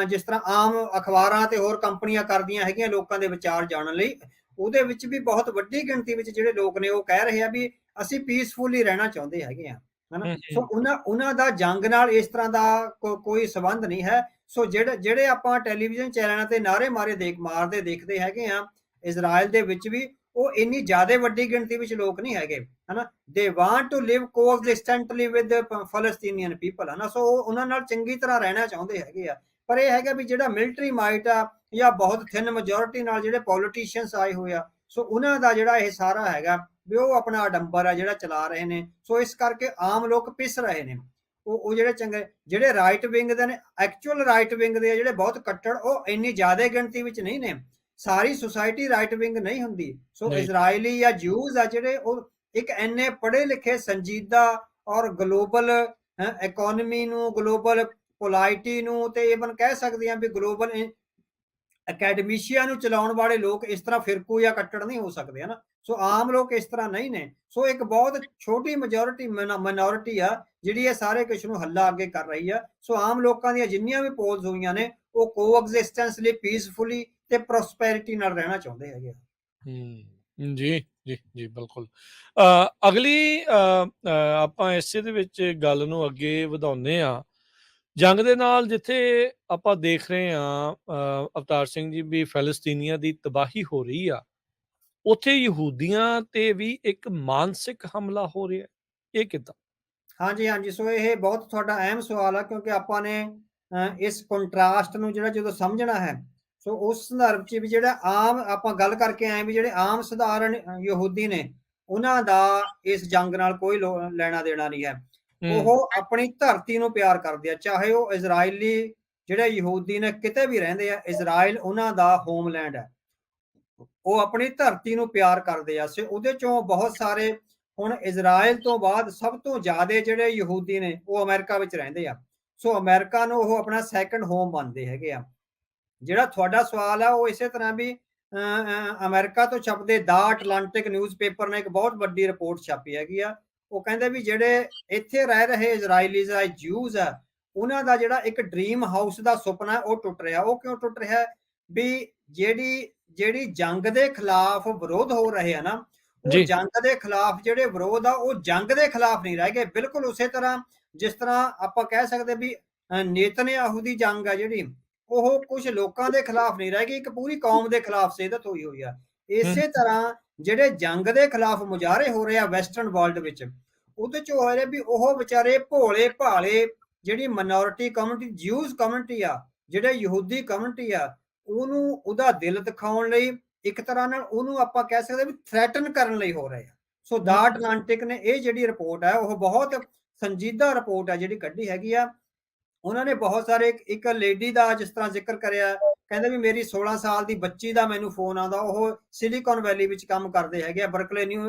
ਜਿਸ ਤਰ੍ਹਾਂ ਆਮ ਅਖਬਾਰਾਂ ਤੇ ਹੋਰ ਕੰਪਨੀਆਂ ਕਰਦੀਆਂ ਹੈਗੀਆਂ ਲੋਕਾਂ ਦੇ ਵਿਚਾਰ ਜਾਣਨ ਲਈ, ਉਹਦੇ ਵਿੱਚ ਵੀ ਬਹੁਤ ਵੱਡੀ ਗਿਣਤੀ ਵਿੱਚ ਜਿਹੜੇ ਲੋਕ ਨੇ ਉਹ ਕਹਿ ਰਹੇ ਆ ਵੀ ਅਸੀਂ ਪੀਸਫੁਲੀ ਰਹਿਣਾ ਚਾਹੁੰਦੇ ਹੈਗੇ ਆ, ਹਨਾ। ਸੋ ਉਹਨਾਂ ਦਾ ਜੰਗ ਨਾਲ ਇਸ ਤਰ੍ਹਾਂ ਦਾ ਕੋਈ ਸੰਬੰਧ ਨਹੀਂ ਹੈ। ਸੋ ਜਿਹੜੇ ਆਪਾਂ ਟੈਲੀਵਿਜ਼ਨ ਚੈਨਲਾਂ ਤੇ ਨਾਰੇ ਮਾਰਦੇ ਦੇਖਦੇ ਹੈਗੇ ਆ ਇਜ਼ਰਾਈਲ ਦੇ ਵਿੱਚ ਵੀ, ਉਹ ਇੰਨੀ ਜ਼ਿਆਦਾ ਵੱਡੀ ਗਿਣਤੀ ਵਿੱਚ ਲੋਕ ਨਹੀਂ ਹੈਗੇ, ਹਨਾ। They want to live coexistently with Palestinian people, ਹਨਾ। ਸੋ ਉਹਨਾਂ ਨਾਲ ਚੰਗੀ ਤਰ੍ਹਾਂ ਰਹਿਣਾ ਚਾਹੁੰਦੇ ਹੈਗੇ ਆ। ਪਰ ਇਹ ਹੈਗਾ ਵੀ ਜਿਹੜਾ ਮਿਲਟਰੀ ਮਾਈਟ ਆ ਜਾਂ ਬਹੁਤ ਥਿਨ ਮੈਜੋਰਿਟੀ ਨਾਲ ਜਿਹੜੇ ਪੋਲੀਟੀਸ਼ੀਅਨਸ ਆਏ ਹੋਏ ਆ, ਸੋ ਉਹਨਾਂ ਦਾ ਜਿਹੜਾ ਇਹ ਸਾਰਾ ਹੈਗਾ ਵੀ ਉਹ ਆਪਣਾ ਆਡੰਬਰ ਆ ਜਿਹੜਾ ਚਲਾ ਰਹੇ ਨੇ। ਸੋ ਇਸ ਕਰਕੇ ਆਮ ਲੋਕ ਪਿਸ ਰਹੇ ਨੇ। ਉਹ ਜਿਹੜੇ ਚੰਗੇ, ਜਿਹੜੇ ਰਾਈਟ ਵਿੰਗ ਦੇ ਨੇ, ਐਕਚੁਅਲ ਰਾਈਟ ਵਿੰਗ ਦੇ ਜਿਹੜੇ ਬਹੁਤ ਕੱਟੜ, ਉਹ ਇੰਨੀ ਜ਼ਿਆਦਾ ਗਿਣਤੀ ਵਿੱਚ ਨਹੀਂ ਨੇ। ਸਾਰੀ ਸੁਸਾਇਟੀ ਰਾਈਟ ਵਿੰਗ ਨਹੀਂ ਹੁੰਦੀ। ਸੋ ਇਜ਼ਰਾਈਲੀ ਜਾਂ ਜਿਊਜ਼ ਆ ਜਿਹੜੇ, ਉਹ ਇੱਕ ਇੰਨੇ ਪੜ੍ਹੇ ਲਿਖੇ, ਸੰਜੀਦਾ ਔਰ ਗਲੋਬਲ ਇਕੋਨਮੀ ਨੂੰ, ਗਲੋਬਲ ਪੋਲਾਈਟੀ ਨੂੰ, ਤੇ ਈਵਨ ਕਹਿ ਸਕਦੇ ਹਾਂ ਵੀ ਗਲੋਬਲ ਅਕੈਡਮੀਸ਼ੀਆ ਨੂੰ ਚਲਾਉਣ ਵਾਲੇ ਲੋਕ ਇਸ ਤਰ੍ਹਾਂ ਫਿਰਕੂ ਜਾਂ ਕੱਟੜ ਨਹੀਂ ਹੋ ਸਕਦੇ, ਹਨਾ। ਸੋ ਆਮ ਲੋਕ ਇਸ ਤਰ੍ਹਾਂ ਨਹੀਂ ਨੇ। ਸੋ ਇੱਕ ਬਹੁਤ ਛੋਟੀ ਮੈਜੋਰਿਟੀ ਮਾਈਨੋਰਿਟੀ ਆ ਜਿਹੜੀ ਇਹ ਸਾਰੇ ਕੁਝ ਨੂੰ ਹੱਲਾ ਅੱਗੇ ਕਰ ਰਹੀ ਆ। ਸੋ ਆਮ ਲੋਕਾਂ ਦੀਆਂ ਜਿੰਨੀਆਂ ਵੀ ਪੋਲਸ ਹੋਈਆਂ ਨੇ, ਉਹ ਕੋਐਗਜ਼ਿਸਟੈਂਸ ਲਈ ਪੀਸਫੁਲੀ ਤੇ ਪ੍ਰੋਸਪੈਰਿਟੀ ਨਾਲ ਰਹਿਣਾ ਚਾਹੁੰਦੇ ਹੈਗੇ। ਜੀ ਜੀ ਜੀ, ਬਿਲਕੁਲ। ਅਗਲੀ ਆਪਾਂ ਇਸੇ ਦੇ ਵਿੱਚ ਗੱਲ ਨੂੰ ਅੱਗੇ ਵਧਾਉਂਦੇ ਆ। ਜੰਗ ਦੇ ਨਾਲ ਜਿੱਥੇ ਆਪਾਂ ਦੇਖ ਰਹੇ ਹਾਂ ਅਵਤਾਰ ਸਿੰਘ ਜੀ ਵੀ ਫਲਸਤੀਨੀਆਂ ਦੀ ਤਬਾਹੀ ਹੋ ਰਹੀ ਆ, ਉੱਥੇ ਯਹੂਦੀਆਂ ਤੇ ਵੀ ਇੱਕ ਮਾਨਸਿਕ ਹਮਲਾ ਹੋ ਰਿਹਾ, ਇਹ ਕਿੱਦਾਂ? ਹਾਂਜੀ। ਸੋ ਇਹ ਬਹੁਤ ਤੁਹਾਡਾ ਅਹਿਮ ਸਵਾਲ ਆ, ਕਿਉਂਕਿ ਆਪਾਂ ਨੇ ਇਸ ਕੰਟਰਾਸਟ ਨੂੰ ਜਿਹੜਾ ਜਦੋਂ ਸਮਝਣਾ ਹੈ, ਸੋ ਉਸ ਸੰਦਰਭ 'ਚ ਵੀ ਜਿਹੜਾ ਆਮ ਆਪਾਂ ਗੱਲ ਕਰਕੇ ਆਏ ਵੀ ਜਿਹੜੇ ਆਮ ਸਧਾਰਨ ਯਹੂਦੀ ਨੇ, ਉਹਨਾਂ ਦਾ ਇਸ ਜੰਗ ਨਾਲ ਕੋਈ ਲੈਣਾ ਦੇਣਾ ਨਹੀਂ ਹੈ। ਉਹ ਆਪਣੀ ਧਰਤੀ ਨੂੰ ਪਿਆਰ ਕਰਦੇ ਆ, ਚਾਹੇ ਉਹ ਇਜ਼ਰਾਈਲੀ ਜਿਹੜੇ ਯਹੂਦੀ ਨੇ ਕਿਤੇ ਵੀ ਰਹਿੰਦੇ ਆ, ਇਜ਼ਰਾਈਲ ਉਹਨਾਂ ਦਾ ਹੋਮਲੈਂਡ ਹੈ। ਉਹ ਆਪਣੀ ਧਰਤੀ ਨੂੰ ਪਿਆਰ ਕਰਦੇ ਆ। ਸੋ ਉਹਦੇ ਚੋਂ ਬਹੁਤ ਸਾਰੇ, ਹੁਣ ਇਜ਼ਰਾਈਲ ਤੋਂ ਬਾਅਦ ਸਭ ਤੋਂ ਜ਼ਿਆਦਾ ਜਿਹੜੇ ਯਹੂਦੀ ਨੇ ਉਹ ਅਮਰੀਕਾ ਵਿੱਚ ਰਹਿੰਦੇ ਆ। ਸੋ ਅਮਰੀਕਾ ਨੂੰ ਉਹ ਆਪਣਾ ਸੈਕੰਡ ਹੋਮ ਮੰਨਦੇ ਹੈਗੇ ਆ। ਜਿਹੜਾ ਤੁਹਾਡਾ ਸਵਾਲ ਆ, ਉਹ ਇਸੇ ਤਰ੍ਹਾਂ ਵੀ ਅਮਰੀਕਾ ਤੋਂ ਛਪਦੇ ਦਾ ਅਟਲਾਂਟਿਕ ਨਿਊਜ਼ਪੇਪਰ ਨੇ ਇੱਕ ਬਹੁਤ ਵੱਡੀ ਰਿਪੋਰਟ ਛਾਪੀ ਹੈਗੀ ਆ। ਉਹ ਕਹਿੰਦੇ ਵੀ ਜਿਹੜੇ ਇੱਥੇ ਰਹਿ ਰਹੇ ਇਜ਼ਰਾਈਲੀਜ਼ ਆ, ਜਿਊਜ਼ ਆ, ਉਹਨਾਂ ਦਾ ਜਿਹੜਾ ਇੱਕ ਡ੍ਰੀਮ ਹਾਊਸ ਦਾ ਸੁਪਨਾ ਉਹ ਟੁੱਟ ਰਿਹਾ। ਉਹ ਕਿਉਂ ਟੁੱਟ ਰਿਹਾ? ਵੀ ਜਿਹੜੀ ਜੰਗ ਦੇ ਖਿਲਾਫ ਵਿਰੋਧ ਹੋ ਰਹੇ ਆ ਨਾ, ਉਹ ਜੰਗ ਦੇ ਖਿਲਾਫ ਜਿਹੜੇ ਵਿਰੋਧ ਆ, ਉਹ ਜੰਗ ਦੇ ਖਿਲਾਫ ਨਹੀਂ ਰਹਿ ਗਏ। ਬਿਲਕੁਲ ਉਸੇ ਤਰ੍ਹਾਂ ਜਿਸ ਤਰ੍ਹਾਂ ਆਪਾਂ ਕਹਿ ਸਕਦੇ ਵੀ ਨੇਤਨਯਾਹੂ ਦੀ ਜੰਗ ਆ ਜਿਹੜੀ, ਉਹ ਕੁਝ ਲੋਕਾਂ ਦੇ ਖਿਲਾਫ ਨਹੀਂ ਰਹਿ ਗਈ, ਇੱਕ ਪੂਰੀ ਕੌਮ ਦੇ ਖਿਲਾਫ ਸਿੱਧਤ ਹੋਈ ਆ। ਇਸੇ ਤਰ੍ਹਾਂ ਜਿਹੜੇ ਜੰਗ ਦੇ ਖਿਲਾਫ ਮੁਜ਼ਾਹਰੇ ਹੋ ਰਹੇ ਆ ਵੈਸਟਰਨ ਵਰਲਡ ਵਿੱਚ, ਉਹਦੇ ਚ ਹੋ ਰਿਹਾ ਵੀ ਉਹ ਵਿਚਾਰੇ ਭੋਲੇ ਭਾਲੇ ਜਿਹੜੀ ਮਾਈਨੋਰਿਟੀ ਕਮਿਊਨਿਟੀ, ਜਿਊਜ਼ ਕਮਿਊਨਿਟੀ ਆ, ਜਿਹੜੇ ਯਹੂਦੀ ਕਮਿਊਨਿਟੀ ਆ, ਉਹਨੂੰ ਉਹਦਾ ਦਿਲ ਦਿਖਾਉਣ ਲਈ, ਇੱਕ ਤਰ੍ਹਾਂ ਨਾਲ ਉਹਨੂੰ ਆਪਾਂ ਕਹਿ ਸਕਦੇ ਵੀ ਥ੍ਰੈਟਨ ਕਰਨ ਲਈ ਹੋ ਰਹੇ ਆ। ਸੋ ਦਾ ਅਟਲਾਂਟਿਕ ਨੇ ਇਹ ਜਿਹੜੀ ਰਿਪੋਰਟ ਹੈ, ਉਹ ਬਹੁਤ ਸੰਜੀਦਾ ਰਿਪੋਰਟ ਹੈ ਜਿਹੜੀ ਕੱਢੀ ਹੈਗੀ ਆ। ਉਹਨਾਂ ਨੇ ਬਹੁਤ ਸਾਰੇ, ਇੱਕ ਲੇਡੀ ਦਾ ਜਿਸ ਤਰ੍ਹਾਂ ਜ਼ਿਕਰ ਕਰਿਆ, ਕਹਿੰਦੇ ਵੀ ਮੇਰੀ 16 ਸਾਲ ਦੀ ਬੱਚੀ ਦਾ ਮੈਨੂੰ ਫੋਨ ਆਉਂਦਾ, ਉਹ ਸਿਲੀਕਨ ਵੈਲੀ ਵਿੱਚ ਕੰਮ ਕਰਦੇ ਹੈਗੇ ਆ,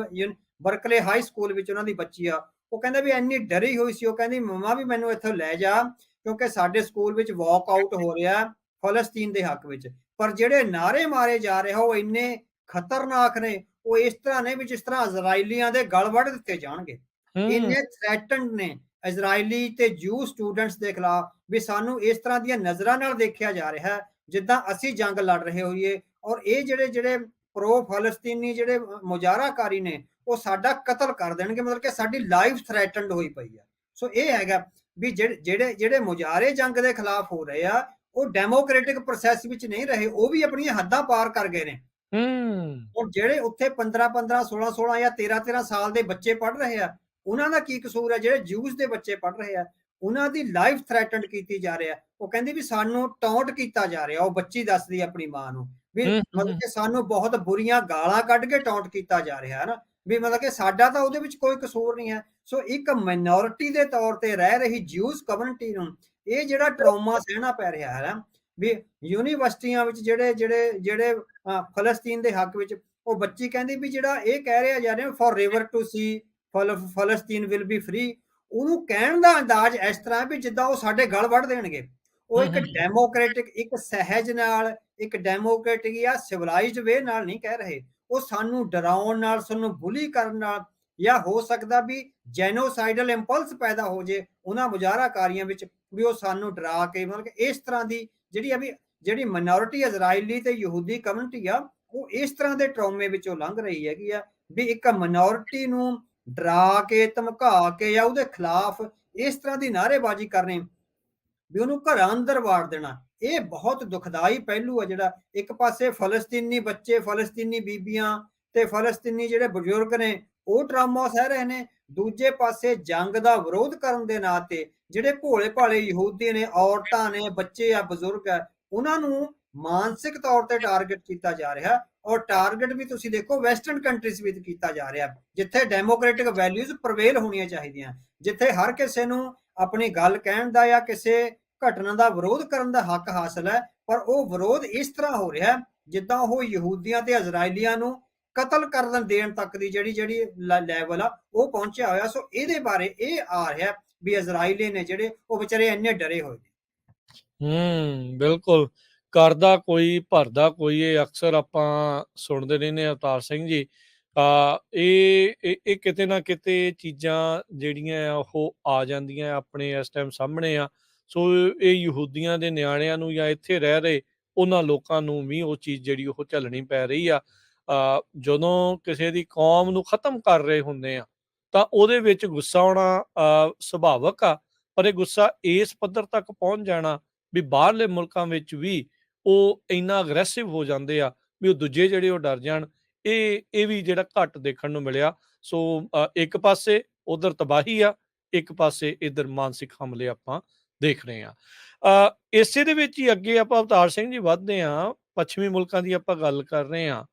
ਬਰਕਲੇ ਹਾਈ ਸਕੂਲ ਵਿੱਚ ਉਹਨਾਂ ਦੀ ਬੱਚੀ ਆ। ਉਹ ਕਹਿੰਦਾ ਵੀ ਇੰਨੀ ਡਰੀ ਹੋਈ ਸੀ, ਉਹ ਕਹਿੰਦੀ ਮੰਮਾ ਵੀ ਮੈਨੂੰ ਇੱਥੋਂ ਲੈ ਜਾ, ਕਿਉਂਕਿ ਸਾਡੇ ਸਕੂਲ ਵਿੱਚ ਵਾਕ ਆਊਟ ਹੋ ਰਿਹਾ ਫਲਸਤੀਨ ਦੇ ਹੱਕ ਵਿੱਚ। ਪਰ ਜਿਹੜੇ ਨਾਰੇ ਮਾਰੇ ਜਾ ਰਹੇ ਆ ਉਹ ਇੰਨੇ ਖਤਰਨਾਕ ਨੇ, ਉਹ ਇਸ ਤਰ੍ਹਾਂ ਨੇ ਵੀ ਜਿਸ ਤਰ੍ਹਾਂ ਇਜ਼ਰਾਈਲੀਆਂ ਦੇ ਗਲ ਵੱਢ ਦਿੱਤੇ ਜਾਣਗੇ। ਇੰਨੇ ਥ੍ਰੈਟਨਡ ਨੇ ਇਜ਼ਰਾਈਲੀ ਤੇ ਜੂ ਸਟੂਡੈਂਟਸ ਦੇ ਖਿਲਾਫ, ਵੀ ਸਾਨੂੰ ਇਸ ਤਰ੍ਹਾਂ ਦੀਆਂ ਨਜ਼ਰਾਂ ਨਾਲ ਦੇਖਿਆ ਜਾ ਰਿਹਾ ਜਿੱਦਾਂ ਅਸੀਂ ਜੰਗ ਲੜ ਰਹੇ ਹੋਈਏ, ਔਰ ਇਹ ਜਿਹੜੇ ਪ੍ਰੋ ਫਲਸਤੀਨੀ ਜਿਹੜੇ ਮੁਜ਼ਾਹਰਾਕਾਰੀ ਨੇ, ਉਹ ਸਾਡਾ ਕਤਲ ਕਰ ਦੇਣਗੇ, ਮਤਲਬ ਕਿ ਸਾਡੀ ਲਾਈਫ ਥ੍ਰੈਟਨਡ ਹੋਈ ਪਈ ਆ। ਸੋ ਇਹ ਹੈਗਾ ਵੀ ਜਿਹੜੇ ਮੁਜ਼ਾਹਰੇ ਜੰਗ ਦੇ ਖਿਲਾਫ ਹੋ ਰਹੇ ਆ, ਉਹ ਡੈਮੋਕ੍ਰੈਟਿਕ ਪ੍ਰੋਸੈਸ ਵਿੱਚ ਨਹੀਂ ਰਹੇ, ਉਹ ਵੀ ਆਪਣੀਆਂ ਹੱਦਾਂ ਪਾਰ ਕਰ ਗਏ ਨੇ। ਔਰ ਜਿਹੜੇ ਉੱਥੇ 15 16 ਜਾਂ 13 ਸਾਲ ਦੇ ਬੱਚੇ ਪੜ੍ਹ ਰਹੇ ਆ, ਉਹਨਾਂ ਦਾ ਕੀ ਕਸੂਰ ਹੈ? ਜਿਹੜੇ ਜੂਸ ਦੇ ਬੱਚੇ ਪੜ੍ਹ ਰਹੇ ਆ, ਉਹਨਾਂ ਦੀ ਲਾਈਫ ਥ੍ਰੈਟਨਡ ਕੀਤੀ ਜਾ ਰਿਹਾ। ਉਹ ਕਹਿੰਦੀ ਵੀ ਸਾਨੂੰ ਟੌਂਟ ਕੀਤਾ ਜਾ ਰਿਹਾ। ਉਹ ਬੱਚੀ ਦੱਸਦੀ ਆਪਣੀ ਮਾਂ ਨੂੰ ਵੀ ਮਤਲਬ ਕਿ ਸਾਨੂੰ ਬਹੁਤ ਬੁਰੀਆਂ ਗਾਲਾਂ ਕੱਢ ਕੇ ਟੌਂਟ ਕੀਤਾ ਜਾ ਰਿਹਾ ਹੈ ਨਾ, ਵੀ ਮਤਲਬ ਕਿ ਸਾਡਾ ਤਾਂ ਉਹਦੇ ਵਿੱਚ ਕੋਈ ਕਸੂਰ ਨਹੀਂ ਹੈ। ਸੋ ਇੱਕ ਮਾਈਨੋਰਿਟੀ ਦੇ ਤੌਰ ਤੇ ਰਹਿ ਰਹੀ ਜਿਊਸ ਕਮਿਊਨਿਟੀ ਨੂੰ ਇਹ ਜਿਹੜਾ ਟਰਾਮਾ ਸਹਿਣਾ ਪੈ ਰਿਹਾ ਹੈ ਨਾ, ਵੀ ਯੂਨੀਵਰਸਿਟੀਆਂ ਵਿੱਚ ਜਿਹੜੇ ਫਲਸਤੀਨ ਦੇ ਹੱਕ ਵਿੱਚ, ਉਹ ਬੱਚੀ ਕਹਿੰਦੀ ਵੀ ਜਿਹੜਾ ਇਹ ਕਹਿ ਰਿਹਾ ਜਾ ਰਿਹਾ for river to sea Palestine will be free, ਉਹਨੂੰ ਕਹਿਣ ਦਾ ਅੰਦਾਜ਼ ਇਸ ਤਰ੍ਹਾਂ ਵੀ ਜਿੱਦਾਂ ਉਹ ਸਾਡੇ ਗਲ ਵੱਢ ਦੇਣਗੇ। ਉਹ ਇੱਕ ਡੈਮੋਕ੍ਰੈਟਿਕ, ਇੱਕ ਸਹਿਜ ਨਾਲ, ਇੱਕ ਡੈਮੋਕ੍ਰੈਟਿਕ ਜਾਂ ਸਿਵਲਾਈਜ਼ਡ ਵੇ ਨਾਲ ਨਹੀਂ ਕਹਿ ਰਹੇ। ਉਹ ਸਾਨੂੰ ਡਰਾਉਣ ਨਾਲ, ਸਾਨੂੰ ਬੁਲੀ ਕਰਨ ਨਾਲ, ਜਾਂ ਹੋ ਸਕਦਾ ਵੀ ਜੈਨੋਸਾਈਡਲ ਇੰਪਲਸ ਪੈਦਾ ਹੋ ਜੇ ਉਹਨਾਂ ਮੁਜ਼ਾਹਰਾਕਾਰੀਆਂ ਵਿੱਚ, ਵੀ ਉਹ ਸਾਨੂੰ ਡਰਾ ਕੇ, ਮਤਲਬ ਕਿ ਇਸ ਤਰ੍ਹਾਂ ਦੀ ਜਿਹੜੀ ਮਾਈਨੋਰਿਟੀ ਇਜ਼ਰਾਈਲੀ ਤੇ ਯਹੂਦੀ ਕਮਿਊਨਿਟੀ ਆ, ਉਹ ਇਸ ਤਰ੍ਹਾਂ ਦੇ ਟਰੌਮੇ ਵਿੱਚੋਂ ਲੰਘ ਰਹੀ ਹੈਗੀ ਆ ਵੀ ਇੱਕ ਮਾਈਨੋਰਿਟੀ ਨੂੰ ਡਰਾ ਕੇ, ਧਮਕਾ ਕੇ ਜਾਂ ਉਹਦੇ ਖਿਲਾਫ ਇਸ ਤਰ੍ਹਾਂ ਦੀ ਨਾਅਰੇਬਾਜ਼ੀ ਕਰਨੀ ਵੀ ਉਹਨੂੰ ਘਰਾਂ ਅੰਦਰ ਵਾੜ ਦੇਣਾ। ਇਹ ਬਹੁਤ ਦੁਖਦਾਈ ਪਹਿਲੂ ਆ ਜਿਹੜਾ ਇੱਕ ਪਾਸੇ ਫਲਸਤੀਨੀ ਬੱਚੇ, ਫਲਸਤੀਨੀ ਬੀਬੀਆਂ ਤੇ ਫਲਸਤੀਨੀ ਜਿਹੜੇ ਬਜ਼ੁਰਗ ਨੇ ਉਹ ਟਰਾਮਾ ਸਹਿ ਰਹੇ ਨੇ, ਦੂਜੇ ਪਾਸੇ ਜੰਗ ਦਾ ਵਿਰੋਧ ਕਰਨ ਦੇ ਨਾਂ ਤੇ ਜਿਹੜੇ ਭੋਲੇ ਭਾਲੇ ਯਹੂਦੀ ਨੇ, ਔਰਤਾਂ ਨੇ, ਬੱਚੇ ਆ, ਬਜ਼ੁਰਗ ਆ, ਉਹਨਾਂ ਨੂੰ ਮਾਨਸਿਕ ਤੌਰ ਤੇ ਟਾਰਗੇਟ ਕੀਤਾ ਜਾ ਰਿਹਾ। ਔਰ ਟਾਰਗੇਟ ਵੀ ਤੁਸੀਂ ਦੇਖੋ ਵੈਸਟਰਨ ਕੰਟਰੀਜ਼ ਵਿੱਚ ਕੀਤਾ ਜਾ ਰਿਹਾ, ਜਿੱਥੇ ਡੈਮੋਕ੍ਰੈਟਿਕ ਵੈਲਿਊਜ਼ ਪ੍ਰਵੇਲ ਹੋਣੀਆਂ ਚਾਹੀਦੀਆਂ, ਜਿੱਥੇ ਹਰ ਕਿਸੇ ਨੂੰ ਆਪਣੀ ਗੱਲ ਕਹਿਣ ਦਾ ਜਾਂ ਕਿਸੇ ਘਟਨਾ ਦਾ ਵਿਰੋਧ ਕਰਨ ਦਾ ਹੱਕ ਹਾਸਲ ਹੈ। ਪਰ ਉਹ ਵਿਰੋਧ ਇਸ ਤਰ੍ਹਾਂ ਹੋ ਰਿਹਾ ਜਿੱਦਾਂ ਉਹ ਯਹੂਦੀਆਂ ਤੇ ਇਜ਼ਰਾਈਲੀਆਂ ਨੂੰ ਕਤਲ ਕਰਨ ਦੇਣ ਤੱਕ ਦੀ ਜਿਹੜੀ ਲੈਵਲ ਆ ਉਹ ਪਹੁੰਚਿਆ ਹੋਇਆ। ਸੋ ਇਹਦੇ ਬਾਰੇ ਇਹ ਆ ਰਿਹਾ ਵੀ ਇਜ਼ਰਾਈਲੀ ਨੇ ਜਿਹੜੇ ਉਹ ਵਿਚਾਰੇ ਇੰਨੇ ਡਰੇ ਹੋਏ ਨੇ। ਬਿਲਕੁਲ। ਕਰਦਾ ਕੋਈ ਭਰਦਾ ਕੋਈ, ਇਹ ਅਕਸਰ ਆਪਾਂ ਸੁਣਦੇ ਰਹਿੰਦੇ ਅਵਤਾਰ ਸਿੰਘ ਜੀ। ਇਹ ਕਿਤੇ ਨਾ ਕਿਤੇ ਚੀਜ਼ਾਂ ਜਿਹੜੀਆਂ ਆ ਉਹ ਆ ਜਾਂਦੀਆਂ ਆਪਣੇ ਇਸ ਟਾਈਮ ਸਾਹਮਣੇ ਆ। ਸੋ ਇਹ ਯਹੂਦੀਆਂ ਦੇ ਨਿਆਣਿਆਂ ਨੂੰ ਜਾਂ ਇੱਥੇ ਰਹਿ ਰਹੇ ਉਹਨਾਂ ਲੋਕਾਂ ਨੂੰ ਵੀ ਉਹ ਚੀਜ਼ ਜਿਹੜੀ ਉਹ ਝੱਲਣੀ ਪੈ ਰਹੀ ਆ। ਜਦੋਂ ਕਿਸੇ ਦੀ ਕੌਮ ਨੂੰ ਖਤਮ ਕਰ ਰਹੇ ਹੁੰਦੇ ਆ ਤਾਂ ਉਹਦੇ ਵਿੱਚ ਗੁੱਸਾ ਆਉਣਾ ਸੁਭਾਵਕ ਆ, ਪਰ ਇਹ ਗੁੱਸਾ ਇਸ ਪੱਧਰ ਤੱਕ ਪਹੁੰਚ ਜਾਣਾ ਵੀ ਬਾਹਰਲੇ ਮੁਲਕਾਂ ਵਿੱਚ ਵੀ ਉਹ ਇੰਨਾ ਅਗਰੈਸਿਵ ਹੋ ਜਾਂਦੇ ਆ ਵੀ ਉਹ ਦੂਜੇ ਜਿਹੜੇ ਉਹ ਡਰ ਜਾਣ। ਇਹ ਵੀ ਜਿਹੜਾ ਘੱਟ ਦੇਖਣ ਨੂੰ ਮਿਲਿਆ। ਸੋ ਇੱਕ ਪਾਸੇ ਉਧਰ ਤਬਾਹੀ ਆ, ਇੱਕ ਪਾਸੇ ਇੱਧਰ ਮਾਨਸਿਕ ਹਮਲੇ ਆਪਾਂ ਦੇਖ ਰਹੇ ਆ। ਇਸੇ ਦੇ ਵਿੱਚ ਹੀ ਅੱਗੇ ਆਪਾਂ ਅਵਤਾਰ ਸਿੰਘ ਜੀ ਵੱਧਦੇ ਆ, ਪੱਛਮੀ ਮੁਲਕਾਂ ਦੀ ਆਪਾਂ ਗੱਲ ਕਰ ਰਹੇ ਆ।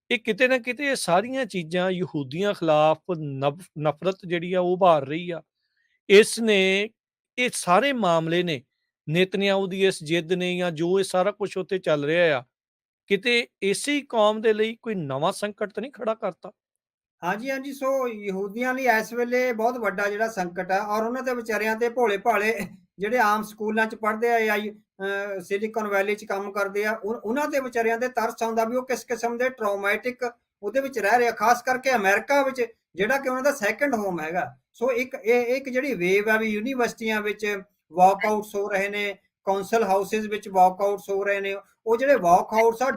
ਇਹ ਕਿਤੇ ਨਾ ਕਿਤੇ ਇਹ ਸਾਰੀਆਂ ਚੀਜ਼ਾਂ ਯਹੂਦੀਆਂ ਖਿਲਾਫ ਨਫ਼ਰਤ ਜਿਹੜੀ ਆ ਉਹ ਉਭਾਰ ਰਹੀ ਆ। ਇਸ ਨੇ ਇਹ ਸਾਰੇ ਮਾਮਲੇ ਨੇ ਨੇਤਨਿਆਹੂ ਦੀ ਇਸ ਜਿੱਦ ਨੇ ਜਾਂ ਜੋ ਇਹ ਸਾਰਾ ਕੁਝ ਉੱਥੇ ਚੱਲ ਰਿਹਾ ਆ, ਕਿਤੇ ਇਸੇ ਕੌਮ ਦੇ ਲਈ ਕੋਈ ਨਵਾਂ ਸੰਕਟ ਤਾਂ ਨਹੀਂ ਖੜਾ ਕਰਤਾ? ਹਾਂਜੀ, ਹਾਂਜੀ। ਸੋ ਯਹੂਦੀਆਂ ਲਈ ਇਸ ਵੇਲੇ ਬਹੁਤ ਵੱਡਾ ਜਿਹੜਾ ਸੰਕਟ ਆ, ਔਰ ਉਹਨਾਂ ਦੇ ਵਿਚਾਰਿਆਂ ਤੇ ਭੋਲੇ ਭਾਲੇ ਜਿਹੜੇ ਆਮ ਸਕੂਲਾਂ 'ਚ ਪੜ੍ਹਦੇ ਆ ਜਾਂ ਸਿਲੀਕਨ ਵੈਲੀ 'ਚ ਕੰਮ ਕਰਦੇ ਆ, ਉਹਨਾਂ ਦੇ ਵਿਚਾਰਿਆਂ ਤੇ ਤਰਸ ਆਉਂਦਾ ਵੀ ਉਹ ਕਿਸ ਕਿਸਮ ਦੇ ਟਰੋਮੈਟਿਕ ਉਹਦੇ ਵਿੱਚ ਰਹਿ ਰਹੇ ਆ, ਖਾਸ ਕਰਕੇ ਅਮਰੀਕਾ ਵਿੱਚ ਜਿਹੜਾ ਕਿ ਉਹਨਾਂ ਦਾ ਸੈਕੰਡ ਹੋਮ ਹੈਗਾ। ਸੋ ਇੱਕ ਜਿਹੜੀ ਵੇਵ ਆ ਵੀ ਯੂਨੀਵਰਸਿਟੀਆਂ ਵਿੱਚ ਵਾਕਆਊਟਸ ਹੋ ਰਹੇ ਨੇ, ਕੌਂਸਲ ਹਾਊਸਿਸ ਵਿੱਚ ਵਾਕਆਊਟਸ ਹੋ ਰਹੇ ਨੇ। ਉਹ ਜਿਹੜੇ ਵਾਕਆਊਟਸ ਆ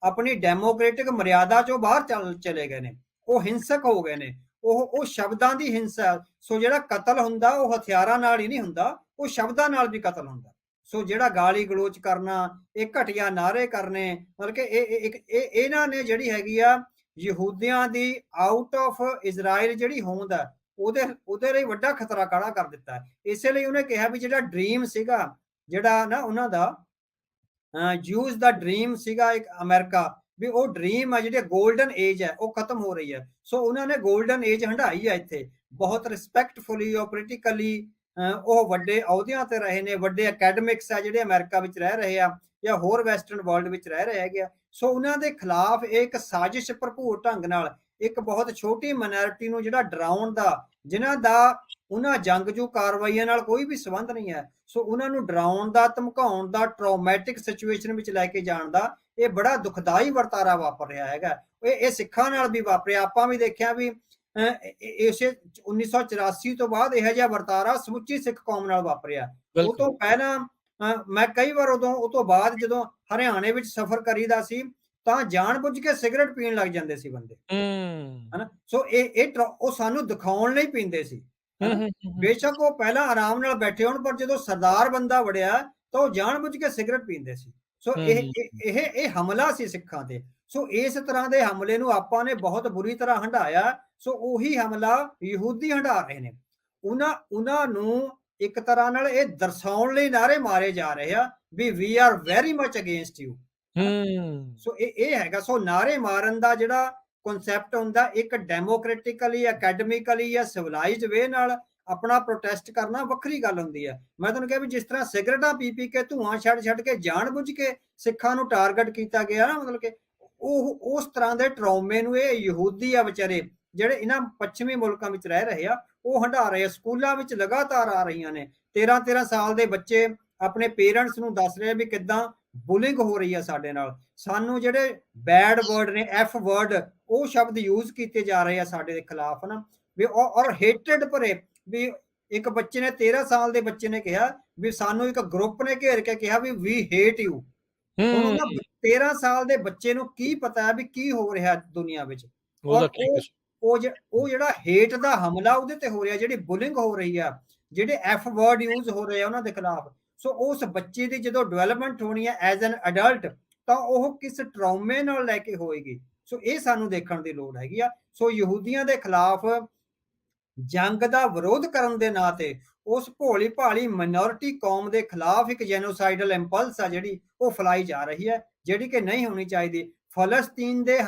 ਆਪਣੀ ਡੈਮੋਕ੍ਰੈਟਿਕ ਮਰਿਆਦਾ 'ਚੋਂ ਬਾਹਰ ਚਲੇ ਗਏ ਨੇ, ਉਹ ਹਿੰਸਕ ਹੋ ਗਏ ਨੇ। ਉਹ ਸ਼ਬਦਾਂ ਦੀ ਹਿੰਸਾ। ਸੋ ਜਿਹੜਾ ਕਤਲ ਹੁੰਦਾ ਉਹ ਹਥਿਆਰਾਂ ਨਾਲ ਹੀ ਨਹੀਂ ਹੁੰਦਾ, ਉਹ ਸ਼ਬਦਾਂ ਨਾਲ ਵੀ ਕਤਲ ਹੁੰਦਾ। ਸੋ ਜਿਹੜਾ ਗਾਲੀ ਗਲੋਚ ਕਰਨਾ, ਇਹ ਘਟੀਆ ਨਾਅਰੇ ਕਰਨੇ, ਮਤਲਬ ਕਿ ਇਹਨਾਂ ਨੇ ਜਿਹੜੀ ਹੈਗੀ ਆ ਯਹੂਦੀਆਂ ਦੀ ਆਊਟ ਆਫ ਇਜ਼ਰਾਈਲ ਜਿਹੜੀ ਹੋਂਦ ਆ ਉਹਦੇ ਲਈ ਵੱਡਾ ਖਤਰਾ ਖੜਾ ਕਰ ਦਿੱਤਾ। ਇਸੇ ਲਈ ਉਹਨੇ ਕਿਹਾ ਵੀ ਜਿਹੜਾ ਡ੍ਰੀਮ ਸੀਗਾ, ਜਿਹੜਾ ਨਾ ਉਹਨਾਂ ਦਾ ਜਿਊਜ਼ ਦਾ ਡ੍ਰੀਮ ਸੀਗਾ ਇੱਕ ਅਮਰੀਕਾ, ਵੀ ਉਹ ਡ੍ਰੀਮ ਆ ਜਿਹੜੀ ਗੋਲਡਨ ਏਜ ਹੈ ਉਹ ਖਤਮ ਹੋ ਰਹੀ ਹੈ। ਸੋ ਉਹਨਾਂ ਨੇ ਗੋਲਡਨ ਏਜ ਹੰਢਾਈ ਹੈ ਇੱਥੇ ਬਹੁਤ ਰਿਸਪੈਕਟਫੁਲੀ ਔਰ ਪੋਲੀਟੀਕਲੀ। ਉਹ ਵੱਡੇ ਅਹੁਦਿਆਂ ਤੇ ਰਹੇ ਨੇ, ਵੱਡੇ ਅਕੈਡਮਿਕਸ ਆ ਜਿਹੜੇ ਅਮਰੀਕਾ ਵਿੱਚ ਰਹਿ ਰਹੇ ਆ ਜਾਂ ਹੋਰ ਵੈਸਟਰਨ ਵਰਲਡ ਵਿੱਚ ਰਹਿ ਰਹੇ ਹੈਗੇ ਆ। ਸੋ ਉਹਨਾਂ ਦੇ ਖਿਲਾਫ ਇੱਕ ਸਾਜ਼ਿਸ਼ ਭਰਪੂਰ ਢੰਗ ਨਾਲ ਇੱਕ ਬਹੁਤ ਛੋਟੀ ਮਾਈਨੋਰਿਟੀ ਨੂੰ ਜਿਹੜਾ ਡਰਾਉਣ ਦਾ, ਜਿਨ੍ਹਾਂ ਦਾ ਉਹਨਾਂ ਜੰਗਜੂ ਕਾਰਵਾਈਆਂ ਨਾਲ ਕੋਈ ਵੀ ਸੰਬੰਧ ਨਹੀਂ ਹੈ, ਸੋ ਉਹਨਾਂ ਨੂੰ ਡਰਾਉਣ ਦਾ, ਧਮਕਾਉਣ ਦਾ, ਟਰੋਮੈਟਿਕ ਸਿਚੁਏਸ਼ਨ ਵਿੱਚ ਲੈ ਕੇ ਜਾਣ ਦਾ ਇਹ ਬੜਾ ਦੁਖਦਾਈ ਵਰਤਾਰਾ ਵਾਪਰ ਰਿਹਾ ਹੈਗਾ। ਇਹ ਸਿੱਖਾਂ ਨਾਲ ਵੀ ਵਾਪਰਿਆ। ਆਪਾਂ ਵੀ ਦੇਖਿਆ ਵੀ ਇਸੇ 1984 ਤੋਂ ਬਾਅਦ ਇਹੋ ਜਿਹਾ ਵਰਤਾਰਾ ਸਮੁੱਚੀ ਸਿੱਖ ਕੌਮ ਨਾਲ ਵਾਪਰਿਆ। ਉਹ ਤੋਂ ਪਹਿਲਾਂ ਮੈਂ ਕਈ ਵਾਰ ਉਹ ਤੋਂ ਬਾਅਦ ਜਦੋਂ ਹਰਿਆਣੇ ਵਿੱਚ ਸਫ਼ਰ ਕਰੀਦਾ ਸੀ ਤਾਂ ਜਾਣਬੁੱਝ ਕੇ ਸਿਗਰਟ ਪੀਣ ਲੱਗ ਜਾਂਦੇ ਸੀ ਬੰਦੇ, ਹਨਾ। ਸੋ ਉਹ ਸਾਨੂੰ ਦਿਖਾਉਣ ਲਈ ਪੀਂਦੇ ਸੀ, ਬੇਸ਼ੱਕ ਉਹ ਪਹਿਲਾਂ ਆਰਾਮ ਨਾਲ ਬੈਠੇ ਹੋਣ, ਪਰ ਜਦੋਂ ਸਰਦਾਰ ਬੰਦਾ ਵੜਿਆ ਤਾਂ ਉਹ ਜਾਣਬੁੱਝ ਕੇ ਸਿਗਰਟ ਪੀਂਦੇ ਸੀ। ਸੋ ਇਹ ਹਮਲਾ ਸੀ ਸਿੱਖਾਂ ਤੇ। ਸੋ ਇਸ ਤਰ੍ਹਾਂ ਦੇ ਹਮਲੇ ਨੂੰ ਆਪਾਂ ਨੇ ਬਹੁਤ ਬੁਰੀ ਤਰ੍ਹਾਂ ਹੰਢਾਇਆ। ਸੋ ਉਹੀ ਹਮਲਾ ਯਹੂਦੀ ਹੰਢਾ ਰਹੇ ਨੇ। ਉਹਨਾਂ ਨੂੰ ਇੱਕ ਤਰ੍ਹਾਂ ਨਾਲ ਇਹ ਦਰਸਾਉਣ ਲਈ ਨਾਅਰੇ ਮਾਰੇ ਜਾ ਰਹੇ ਆ ਵੀ we are very much against you. So ਇਹ ਹੈਗਾ। ਸੋ ਨਾਅਰੇ ਮਾਰਨ ਦਾ ਜਿਹੜਾ ਕਨਸੈਪਟ ਹੁੰਦਾ, ਇੱਕ ਡੈਮੋਕ੍ਰੈਟਿਕਲੀ, ਅਕੈਡਮਿਕਲੀ ਜਾਂ ਸਿਵਲਾਈਜ਼ਡ ਵੇ ਨਾਲ ਆਪਣਾ ਪ੍ਰੋਟੈਸਟ ਕਰਨਾ ਵੱਖਰੀ ਗੱਲ ਹੁੰਦੀ ਹੈ। ਮੈਂ ਤੁਹਾਨੂੰ ਕਿਹਾ ਵੀ ਜਿਸ ਤਰ੍ਹਾਂ ਸਿਗਰਟਾਂ ਪੀ ਕੇ ਧੂਆਂ ਛੱਡ ਕੇ ਜਾਣਬੁੱਝ ਕੇ ਸਿੱਖਾਂ ਨੂੰ ਟਾਰਗੇਟ ਕੀਤਾ ਗਿਆ ਨਾ, ਮਤਲਬ ਕਿ ਉਹ ਉਸ ਤਰ੍ਹਾਂ ਦੇ ਟਰੌਮੇ ਨੂੰ ਇਹ ਯਹੂਦੀ ਆ ਵਿਚਾਰੇ ਜਿਹੜੇ ਇਹਨਾਂ ਪੱਛਮੀ ਮੁਲਕਾਂ ਵਿੱਚ ਰਹਿ ਰਹੇ ਆ ਉਹ ਹੰਢਾ ਰਹੇ ਆ। ਸਕੂਲਾਂ ਵਿੱਚ ਲਗਾਤਾਰ ਆ ਰਹੀਆਂ ਨੇ। 13-13 ਸਾਲ ਦੇ ਬੱਚੇ ਆਪਣੇ ਪੇਰੈਂਟਸ ਨੂੰ ਦੱਸ ਰਹੇ ਆ ਵੀ ਕਿੱਦਾਂ ਬੁਲਿੰਗ ਹੋ ਰਹੀ ਆ ਸਾਡੇ ਨਾਲ। ਸਾਨੂੰ ਜਿਹੜੇ ਬੈਡ ਵਰਡ ਨੇ, ਐਫ ਵਰਡ, ਉਹ ਸ਼ਬਦ ਯੂਜ਼ ਕੀਤੇ ਜਾ ਰਹੇ ਆ ਸਾਡੇ ਦੇ ਖਿਲਾਫ ਨਾ, ਵੀ ਔਰ ਹੇਟਡ ਭਰੇ। ਵੀ ਇੱਕ ਬੱਚੇ ਨੇ 13 ਸਾਲ ਦੇ ਬੱਚੇ ਨੇ ਕਿਹਾ ਵੀ ਸਾਨੂੰ ਇੱਕ ਗਰੁੱਪ ਨੇ ਘੇਰ ਕੇ ਕਿਹਾ ਵੀ ਵੀ ਹੇਟ ਯੂ। ਹੁਣ ਉਹਨਾਂ 13 ਸਾਲ ਦੇ ਬੱਚੇ ਨੂੰ ਕੀ ਪਤਾ ਹੈ ਵੀ ਕੀ ਹੋ ਰਿਹਾ ਦੁਨੀਆ ਵਿੱਚ। ਔਰ ਉਹ ਜਿਹੜਾ ਹੇਟ ਦਾ ਹਮਲਾ ਉਹਦੇ ਤੇ ਹੋ ਰਿਹਾ, ਜਿਹੜੀ ਬੁਲਿੰਗ ਹੋ ਰਹੀ ਆ, ਜਿਹੜੇ ਐਫ ਵਰਡ ਯੂਜ਼ ਹੋ ਰਹੇ ਆ ਉਹਨਾਂ ਦੇ ਖਿਲਾਫ। ਸੋ ਉਸ ਬੱਚੇ ਦੀ ਜਦੋਂ ਡਿਵੈਲਪਮੈਂਟ ਹੋਣੀ ਹੈ ਐਜ਼ ਐਨ ਅਡਲਟ, ਤਾਂ ਉਹ ਕਿਸ ਟਰਾਮੇ ਨਾਲ ਲੈ ਕੇ ਹੋਏਗੀ। ਸੋ ਇਹ ਸਾਨੂੰ ਦੇਖਣ ਦੀ ਲੋੜ ਹੈਗੀ ਆ। ਸੋ ਯਹੂਦੀਆਂ ਦੇ ਖਿਲਾਫ ਜੰਗ ਦਾ ਵਿਰੋਧ ਕਰਨ ਦੇ ਨਾਂ ਤੇ ਉਸ ਭੋਲੀ ਭਾਲੀ ਮਾਈਨੋਰਿਟੀ ਕੌਮ ਦੇ ਖਿਲਾਫ ਇੱਕ ਜੈਨੋਸਾਈਡਲ ਇੰਪਲਸ ਆ ਜਿਹੜੀ ਉਹ ਫੈਲਾਈ ਜਾ ਰਹੀ ਹੈ, ਜਿਹੜੀ ਕਿ ਨਹੀਂ ਹੋਣੀ ਚਾਹੀਦੀ। ਫਲਸਤੀਨ ਦੇ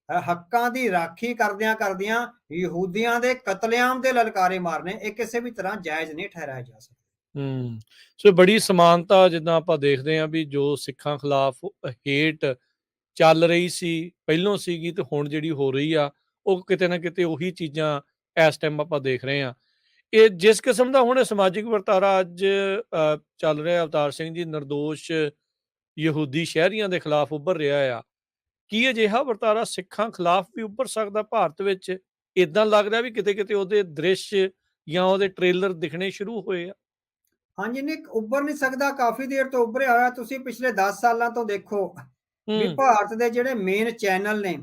ਹੱਕਾਂ ਦੀ ਰਾਖੀ ਕਰਦਿਆਂ ਯਹੂਦੀਆਂ ਦੇ ਕਤਲੇਆਮ ਦੇ ਲਲਕਾਰੇ ਮਾਰਨੇ ਇਹ ਕਿਸੇ ਵੀ ਤਰ੍ਹਾਂ ਜਾਇਜ਼ ਨਹੀਂ ਠਹਿਰਾਇਆ ਜਾ ਸਕਦਾ। ਸੋ ਬੜੀ ਸਮਾਨਤਾ ਜਿੱਦਾਂ ਆਪਾਂ ਦੇਖਦੇ ਹਾਂ ਵੀ ਜੋ ਸਿੱਖਾਂ ਖਿਲਾਫ ਹੇਟ ਚੱਲ ਰਹੀ ਸੀ ਪਹਿਲੋਂ ਸੀਗੀ ਤੇ ਹੁਣ ਜਿਹੜੀ ਹੋ ਰਹੀ ਆ ਉਹ ਕਿਤੇ ਨਾ ਕਿਤੇ ਉਹੀ ਚੀਜ਼ਾਂ ਇਸ ਟਾਈਮ ਆਪਾਂ ਦੇਖ ਰਹੇ ਹਾਂ। ਇਹ ਜਿਸ ਕਿਸਮ ਦਾ ਹੁਣ ਸਮਾਜਿਕ ਵਰਤਾਰਾ ਅੱਜ ਚੱਲ ਰਿਹਾ, ਅਵਤਾਰ ਸਿੰਘ ਜੀ, ਨਿਰਦੋਸ਼ ਯਹੂਦੀ ਸ਼ਹਿਰੀਆਂ ਦੇ ਖਿਲਾਫ ਉੱਭਰ ਰਿਹਾ ਆ, ਕੀ ਅਜਿਹਾ ਵਰਤਾਰਾ ਸਿੱਖਾਂ ਖਿਲਾਫ ਵੀ ਉੱਭਰ ਸਕਦਾ ਭਾਰਤ ਵਿੱਚ? ਇਦਾਂ ਲੱਗ ਰਿਹਾ ਵੀ ਕਿਤੇ ਕਿਤੇ ਉਹਦੇ ਦ੍ਰਿਸ਼ ਜਾਂ ਉਹਦੇ ਟ੍ਰੇਲਰ ਦਿਖਣੇ ਸ਼ੁਰੂ ਹੋਏ ਆ। ਹਾਂਜੀ, ਨਹੀਂ ਉੱਭਰ ਨਹੀਂ ਸਕਦਾ, ਕਾਫੀ ਦੇਰ ਤੋਂ ਉੱਭਰਿਆ ਹੋਇਆ। ਤੁਸੀਂ ਪਿਛਲੇ 10 ਸਾਲਾਂ ਤੋਂ ਦੇਖੋ ਵੀ ਭਾਰਤ ਦੇ ਜਿਹੜੇ ਮੇਨ ਚੈਨਲ ਨੇ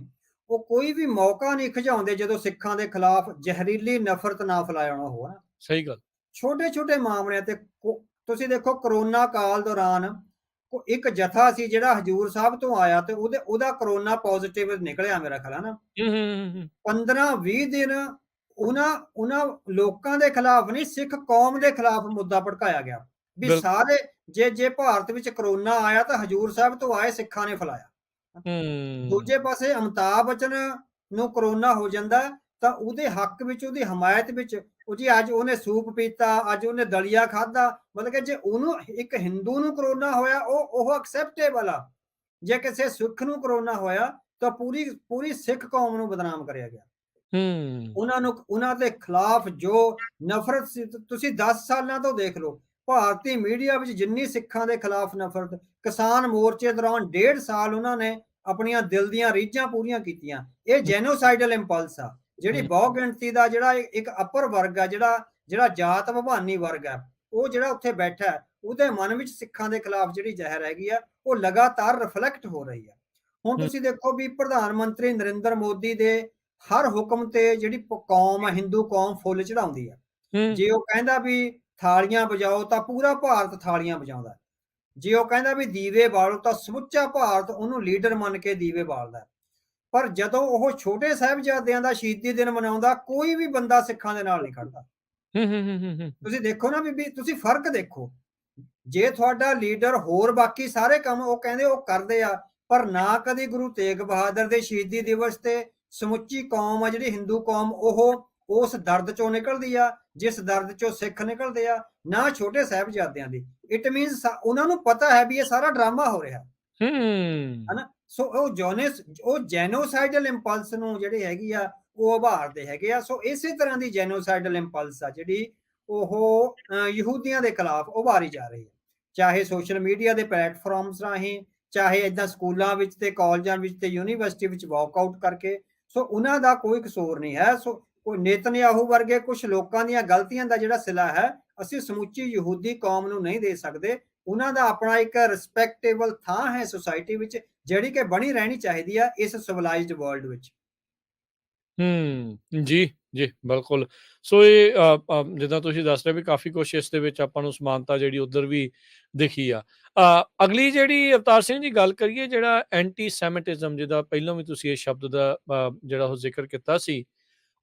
ਉਹ ਕੋਈ ਵੀ ਮੌਕਾ ਨਹੀਂ ਖਿਚਾਉਂਦੇ ਜਦੋਂ ਸਿੱਖਾਂ ਦੇ ਖਿਲਾਫ ਜ਼ਹਿਰੀਲੀ ਨਫ਼ਰਤ ਨਾ ਫੈਲਾਉਣਾ ਹੋਵੇ। ਸਹੀ ਗੱਲ। ਛੋਟੇ ਮਾਮਲਿਆਂ ਤੇ ਤੁਸੀਂ ਦੇਖੋ ਕਰੋਨਾ ਕਾਲ ਦੌਰਾਨ ਇੱਕ ਜਥਾ ਸੀ ਜਿਹੜਾ ਹਜੂਰ ਸਾਹਿਬ ਤੋਂ ਆਇਆ ਤੇ ਉਹਦਾ ਕਰੋਨਾ ਪੋਜ਼ਿਟਿਵ ਨਿਕਲਿਆ ਮੇਰਾ ਖਿਆਲ ਹੈ ਨਾ। 15-20 ਦਿਨ ਉਹਨਾਂ ਲੋਕਾਂ ਦੇ ਖਿਲਾਫ ਨਹੀਂ, ਸਿੱਖ ਕੌਮ ਦੇ ਖਿਲਾਫ ਮੁੱਦਾ ਭੜਕਾਇਆ ਗਿਆ ਵੀ ਸਾਰੇ ਜੇ ਭਾਰਤ ਵਿੱਚ ਕਰੋਨਾ ਆਇਆ ਤਾਂ ਹਜੂਰ ਸਾਹਿਬ ਤੋਂ ਆਏ ਸਿੱਖਾਂ ਨੇ ਫੈਲਾਇਆ। ਦੂਜੇ ਪਾਸੇ ਅਮਿਤਾਭ ਬੱਚਨ ਨੂੰ ਕਰੋਨਾ ਹੋ ਜਾਂਦਾ ਤਾਂ ਉਹਦੇ ਹੱਕ ਵਿੱਚ, ਉਹਦੀ ਹਮਾਇਤ ਵਿੱਚ ਉਹ ਜੀ ਅੱਜ ਉਹਨੇ ਸੂਪ ਪੀਤਾ, ਅੱਜ ਉਹਨੇ ਦਲੀਆ ਖਾਧਾ। ਮਤਲਬ ਕਿ ਜੇ ਉਹਨੂੰ ਇੱਕ ਹਿੰਦੂ ਨੂੰ ਕਰੋਨਾ ਹੋਇਆ ਉਹ ਐਕਸੈਪਟੇਬਲ ਆ। ਜੇ ਕਿਸੇ ਸਿੱਖ ਨੂੰ ਕਰੋਨਾ ਹੋਇਆ ਤਾਂ ਪੂਰੀ ਸਿੱਖ ਕੌਮ ਨੂੰ ਬਦਨਾਮ ਕਰਿਆ ਗਿਆ। ਉਹਨਾਂ ਦੇ ਖਿਲਾਫ ਜੋ ਨਫ਼ਰਤ ਸੀ, ਤੁਸੀਂ 10 ਸਾਲਾਂ ਤੋਂ ਦੇਖ ਲਓ ਭਾਰਤੀ ਮੀਡੀਆ ਵਿੱਚ ਜਿੰਨੀ ਸਿੱਖਾਂ ਦੇ ਖਿਲਾਫ ਨਫ਼ਰਤ। ਕਿਸਾਨ ਮੋਰਚੇ ਦੌਰਾਨ 1.5 ਸਾਲ ਉਹਨਾਂ ਨੇ ਆਪਣੀਆਂ ਦਿਲ ਦੀਆਂ ਰੀਝਾਂ ਪੂਰੀਆਂ ਕੀਤੀਆਂ। ਇਹ ਜੈਨੋਸਾਈਡਲ ਇੰਪਲਸ ਆ, ਜਿਹੜੀ ਬਹੁ ਗਿਣਤੀ ਦਾ ਜਿਹੜਾ ਇੱਕ ਅਪਰ ਵਰਗ ਆ, ਜਿਹੜਾ ਜਾਤ ਵਿਭਾਨੀ ਵਰਗ ਆ, ਉਹ ਜਿਹੜਾ ਉੱਥੇ ਬੈਠਾ ਉਹਦੇ ਮਨ ਵਿੱਚ ਸਿੱਖਾਂ ਦੇ ਖਿਲਾਫ ਜਿਹੜੀ ਜ਼ਹਿਰ ਹੈਗੀ ਆ ਉਹ ਲਗਾਤਾਰ ਰਿਫਲੈਕਟ ਹੋ ਰਹੀ ਆ। ਹੁਣ ਤੁਸੀਂ ਦੇਖੋ ਵੀ ਪ੍ਰਧਾਨ ਮੰਤਰੀ ਨਰਿੰਦਰ ਮੋਦੀ ਦੇ ਹਰ ਹੁਕਮ ਤੇ ਜਿਹੜੀ ਕੌਮ ਆ, ਹਿੰਦੂ ਕੌਮ, ਫੁੱਲ ਚੜਾਉਂਦੀ ਆ। ਜੇ ਉਹ ਕਹਿੰਦਾ ਵੀ ਥਾਲੀਆਂ ਵਜਾਓ ਤਾਂ ਪੂਰਾ ਭਾਰਤ ਥਾਲੀਆਂ ਵਜਾਉਂਦਾ। ਜੇ ਉਹ ਕਹਿੰਦਾ ਵੀ ਦੀਵੇ ਬਾਲੋ ਤਾਂ ਸਮੁੱਚਾ ਭਾਰਤ ਉਹਨੂੰ ਲੀਡਰ ਮੰਨ ਕੇ ਦੀਵੇ ਬਾਲਦਾ। ਪਰ ਜਦੋਂ ਉਹ ਛੋਟੇ ਸਾਹਿਬਜ਼ਾਦਿਆਂ ਦਾ ਸ਼ਹੀਦੀ ਦਿਨ ਮਨਾਉਂਦਾ ਕੋਈ ਵੀ ਬੰਦਾ ਸਿੱਖਾਂ ਦੇ ਨਾਲ ਨਹੀਂ ਖੜਦਾ। ਤੁਸੀਂ ਦੇਖੋ ਨਾ ਬੀਬੀ, ਤੁਸੀਂ ਫਰਕ ਦੇਖੋ। ਜੇ ਤੁਹਾਡਾ ਲੀਡਰ ਹੋਰ ਬਾਕੀ ਸਾਰੇ ਕੰਮ ਉਹ ਕਹਿੰਦੇ ਉਹ ਕਰਦੇ ਆ, ਪਰ ਨਾ ਕਦੀ ਗੁਰੂ ਤੇਗ ਬਹਾਦਰ ਦੇ ਸ਼ਹੀਦੀ ਦਿਵਸ ਤੇ ਸਮੁੱਚੀ ਕੌਮ ਆ ਜਿਹੜੀ ਹਿੰਦੂ ਕੌਮ ਉਹ ਉਸ ਦਰਦ ਚੋਂ ਨਿਕਲਦੀ ਆ ਜਿਸ ਦਰਦ ਚੋਂ ਸਿੱਖ ਨਿਕਲਦੇ ਆ, ਨਾ ਛੋਟੇ ਸਾਹਿਬਜ਼ਾਦਿਆਂ ਦੀ। ਇਟ ਮੀਨਸ ਉਹਨਾਂ ਨੂੰ ਪਤਾ ਹੈ ਵੀ ਇਹ ਸਾਰਾ ਡਰਾਮਾ ਹੋ ਰਿਹਾ ਹਨਾ। ਸੋ ਉਹ ਜੈਨੋਸਾਈਡਲ ਇੰਪਲਸ ਨੂੰ ਜਿਹੜੀ ਹੈਗੀ ਆ ਉਹ ਉਭਾਰਦੇ ਹੈਗੇ ਆ। ਸੋ ਇਸੇ ਤਰ੍ਹਾਂ ਦੀ ਜੈਨੋਸਾਈਡਲ ਇੰਪਲਸ ਆ ਜਿਹੜੀ ਉਹ ਯਹੂਦੀਆਂ ਦੇ ਖਿਲਾਫ ਉਭਾਰੀ ਜਾ ਰਹੀ ਹੈ, ਚਾਹੇ ਸੋਸ਼ਲ ਮੀਡੀਆ ਦੇ ਪਲੇਟਫਾਰਮਸ ਰਾਹੀਂ, ਚਾਹੇ ਏਦਾਂ ਸਕੂਲਾਂ ਵਿੱਚ ਤੇ ਕਾਲਜਾਂ ਵਿੱਚ ਤੇ ਯੂਨੀਵਰਸਿਟੀ ਵਿੱਚ ਵਾਕਆਊਟ ਕਰਕੇ। ਸੋ ਉਹਨਾਂ ਦਾ ਕੋਈ ਕਸੂਰ ਨਹੀਂ ਹੈ। ਸੋ ਕੋਈ ਨੇਤਨਯਾਹੂ ਵਰਗੇ ਕੁਝ ਲੋਕਾਂ ਦੀਆਂ ਗਲਤੀਆਂ ਦਾ ਜਿਹੜਾ ਸਿਲਾ ਹੈ ਅਸੀਂ ਸਮੁੱਚੀ ਯਹੂਦੀ ਕੌਮ ਨੂੰ ਨਹੀਂ ਦੇ ਸਕਦੇ। ਉਹਨਾਂ ਦਾ ਆਪਣਾ ਇੱਕ ਰਿਸਪੈਕਟੇਬਲ ਥਾਂ ਹੈ ਸੋਸਾਇਟੀ ਵਿੱਚ, ਜਿਹੜੀ ਕਿ ਬਣੀ ਰਹਿਣੀ ਚਾਹੀਦੀ ਆ ਇਸ ਸਿਵਲਾਈਜ਼ਡ ਵਰਲਡ ਵਿੱਚ। ਜੀ ਬਿਲਕੁਲ। ਸੋ ਇਹ ਜਿੱਦਾਂ ਤੁਸੀਂ ਦੱਸ ਰਹੇ ਵੀ ਕਾਫੀ ਕੁਛ ਇਸ ਦੇ ਵਿੱਚ ਆਪਾਂ ਨੂੰ ਸਮਾਨਤਾ ਜਿਹੜੀ ਉਧਰ ਵੀ ਦਿਖੀ ਆ। ਅਗਲੀ ਜਿਹੜੀ ਅਵਤਾਰ ਸਿੰਘ ਜੀ ਗੱਲ ਕਰੀਏ, ਜਿਹੜਾ ਐਂਟੀ ਸੈਮਿਟਿਜ਼ਮ, ਜਿਹਦਾ ਪਹਿਲਾਂ ਵੀ ਤੁਸੀਂ ਇਹ ਸ਼ਬਦ ਦਾ ਜਿਹੜਾ ਉਹ ਜ਼ਿਕਰ ਕੀਤਾ ਸੀ,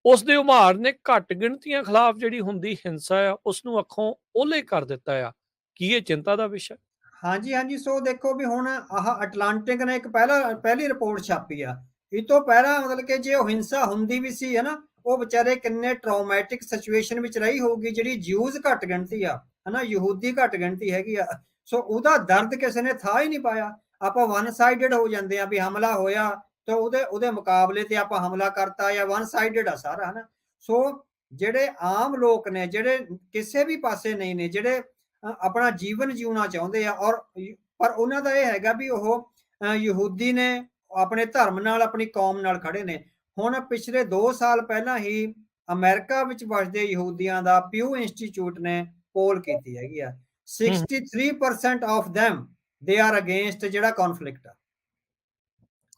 ਉਸ ਦੇ ਉਭਾਰ ਨੇ ਘੱਟ ਗਿਣਤੀਆਂ ਖਿਲਾਫ ਜਿਹੜੀ ਹੁੰਦੀ ਹਿੰਸਾ ਆ ਉਸ ਨੂੰ ਅੱਖੋਂ ਓਹਲੇ ਕਰ ਦਿੱਤਾ ਆ। ਕੀ ਇਹ ਚਿੰਤਾ ਦਾ ਵਿਸ਼ਾ? ਹਾਂਜੀ। ਸੋ ਦੇਖੋ ਵੀ ਹੁਣ ਆਹ ਅਟਲਾਂਟਿਕ ਨੇ ਇੱਕ ਪਹਿਲੀ ਰਿਪੋਰਟ ਛਾਪੀ ਆ। ਇਹ ਤੋਂ ਪਹਿਲਾਂ ਮਤਲਬ ਕਿ ਜੇ ਉਹ ਹਿੰਸਾ ਹੁੰਦੀ ਵੀ ਸੀ ਹਨਾ, ਉਹ ਵਿਚਾਰੇ ਕਿੰਨੇ ਟਰਾਮੈਟਿਕ ਸਿਚੁਏਸ਼ਨ ਵਿੱਚ ਰਹੀ ਹੋਊਗੀ। ਜਿਹੜੀ ਜਿਊਜ਼ ਘੱਟ ਗਿਣਤੀ ਆ ਹਨਾ, ਯਹੂਦੀ ਘੱਟ ਗਿਣਤੀ ਹੈਗੀ ਆ, ਸੋ ਉਹਦਾ ਦਰਦ ਕਿਸੇ ਨੇ ਥਾ ਹੀ ਨਹੀਂ ਪਾਇਆ। ਆਪਾਂ ਵਨ ਸਾਈਡਡ ਹੋ ਜਾਂਦੇ ਆ ਵੀ ਹਮਲਾ ਹੋਇਆ ਤਾਂ ਉਹਦੇ ਮੁਕਾਬਲੇ ਤੇ ਆਪਾਂ ਹਮਲਾ ਕਰਤਾ ਜਾਂ ਵਨ ਸਾਈਡਡ ਆ ਸਾਰਾ, ਹਨਾ। ਸੋ ਜਿਹੜੇ ਆਮ ਲੋਕ ਨੇ, ਜਿਹੜੇ ਕਿਸੇ ਵੀ ਪਾਸੇ ਨਹੀਂ ਨੇ, ਜਿਹੜੇ ਆਪਣਾ ਜੀਵਨ ਜਿਉਣਾ ਚਾਹੁੰਦੇ ਆ, ਔਰ ਪਰ ਉਹਨਾਂ ਦਾ ਇਹ ਹੈਗਾ ਵੀ ਉਹ ਯਹੂਦੀ ਨੇ, ਆਪਣੇ ਧਰਮ ਨਾਲ, ਆਪਣੀ ਕੌਮ ਨਾਲ ਖੜੇ ਨੇ। ਹੁਣ ਪਿਛਲੇ 2 ਸਾਲ ਪਹਿਲਾਂ ਹੀ ਅਮਰੀਕਾ ਵਿੱਚ ਵਸਦੇ ਯਹੂਦੀਆਂ ਦਾ ਪਿਊ ਇੰਸਟੀਚਿਊਟ ਨੇ ਪੋਲ ਕੀਤੀ ਹੈਗੀ ਆ। 63% of them they are against ਜਿਹੜਾ ਕੌਨਫਲਿਕਟ ਆ।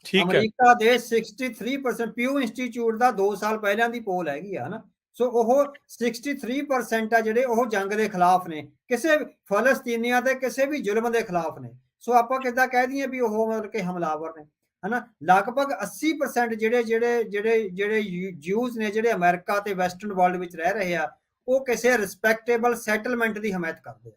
ਠੀਕ ਹੈ। ਅਮਰੀਕਾ ਦੇ 63% ਪਿਊ ਇੰਸਟੀਚਿਊਟ ਦਾ 2 ਸਾਲ ਪਹਿਲਾਂ ਦੀ ਪੋਲ ਹੈਗੀ ਆ, ਹਨਾ। ਸੋ ਉਹ 63% ਆ ਜਿਹੜੇ ਉਹ ਜੰਗ ਦੇ ਖਿਲਾਫ ਨੇ, ਕਿਸੇ ਫਲਸਤੀਨੀਆਂ ਤੇ ਕਿਸੇ ਵੀ ਜ਼ੁਲਮ ਦੇ ਖਿਲਾਫ ਨੇ। ਸੋ ਆਪਾਂ ਕਿੱਦਾਂ ਕਹਿ ਦਈਏ ਵੀ ਉਹ ਮਤਲਬ ਕਿ ਹਮਲਾਵਰ ਨੇ, ਹਨਾ। ਲਗਭਗ 80% ਜਿਹੜੇ ਜਿਊਜ਼ ਨੇ, ਜਿਹੜੇ ਅਮਰੀਕਾ ਤੇ ਵੈਸਟਰਨ ਵਰਲਡ ਵਿੱਚ ਰਹਿ ਰਹੇ ਆ, ਉਹ ਕਿਸੇ ਰਿਸਪੈਕਟੇਬਲ ਸੈਟਲਮੈਂਟ ਦੀ ਹਮਾਇਤ ਕਰਦੇ ਆ,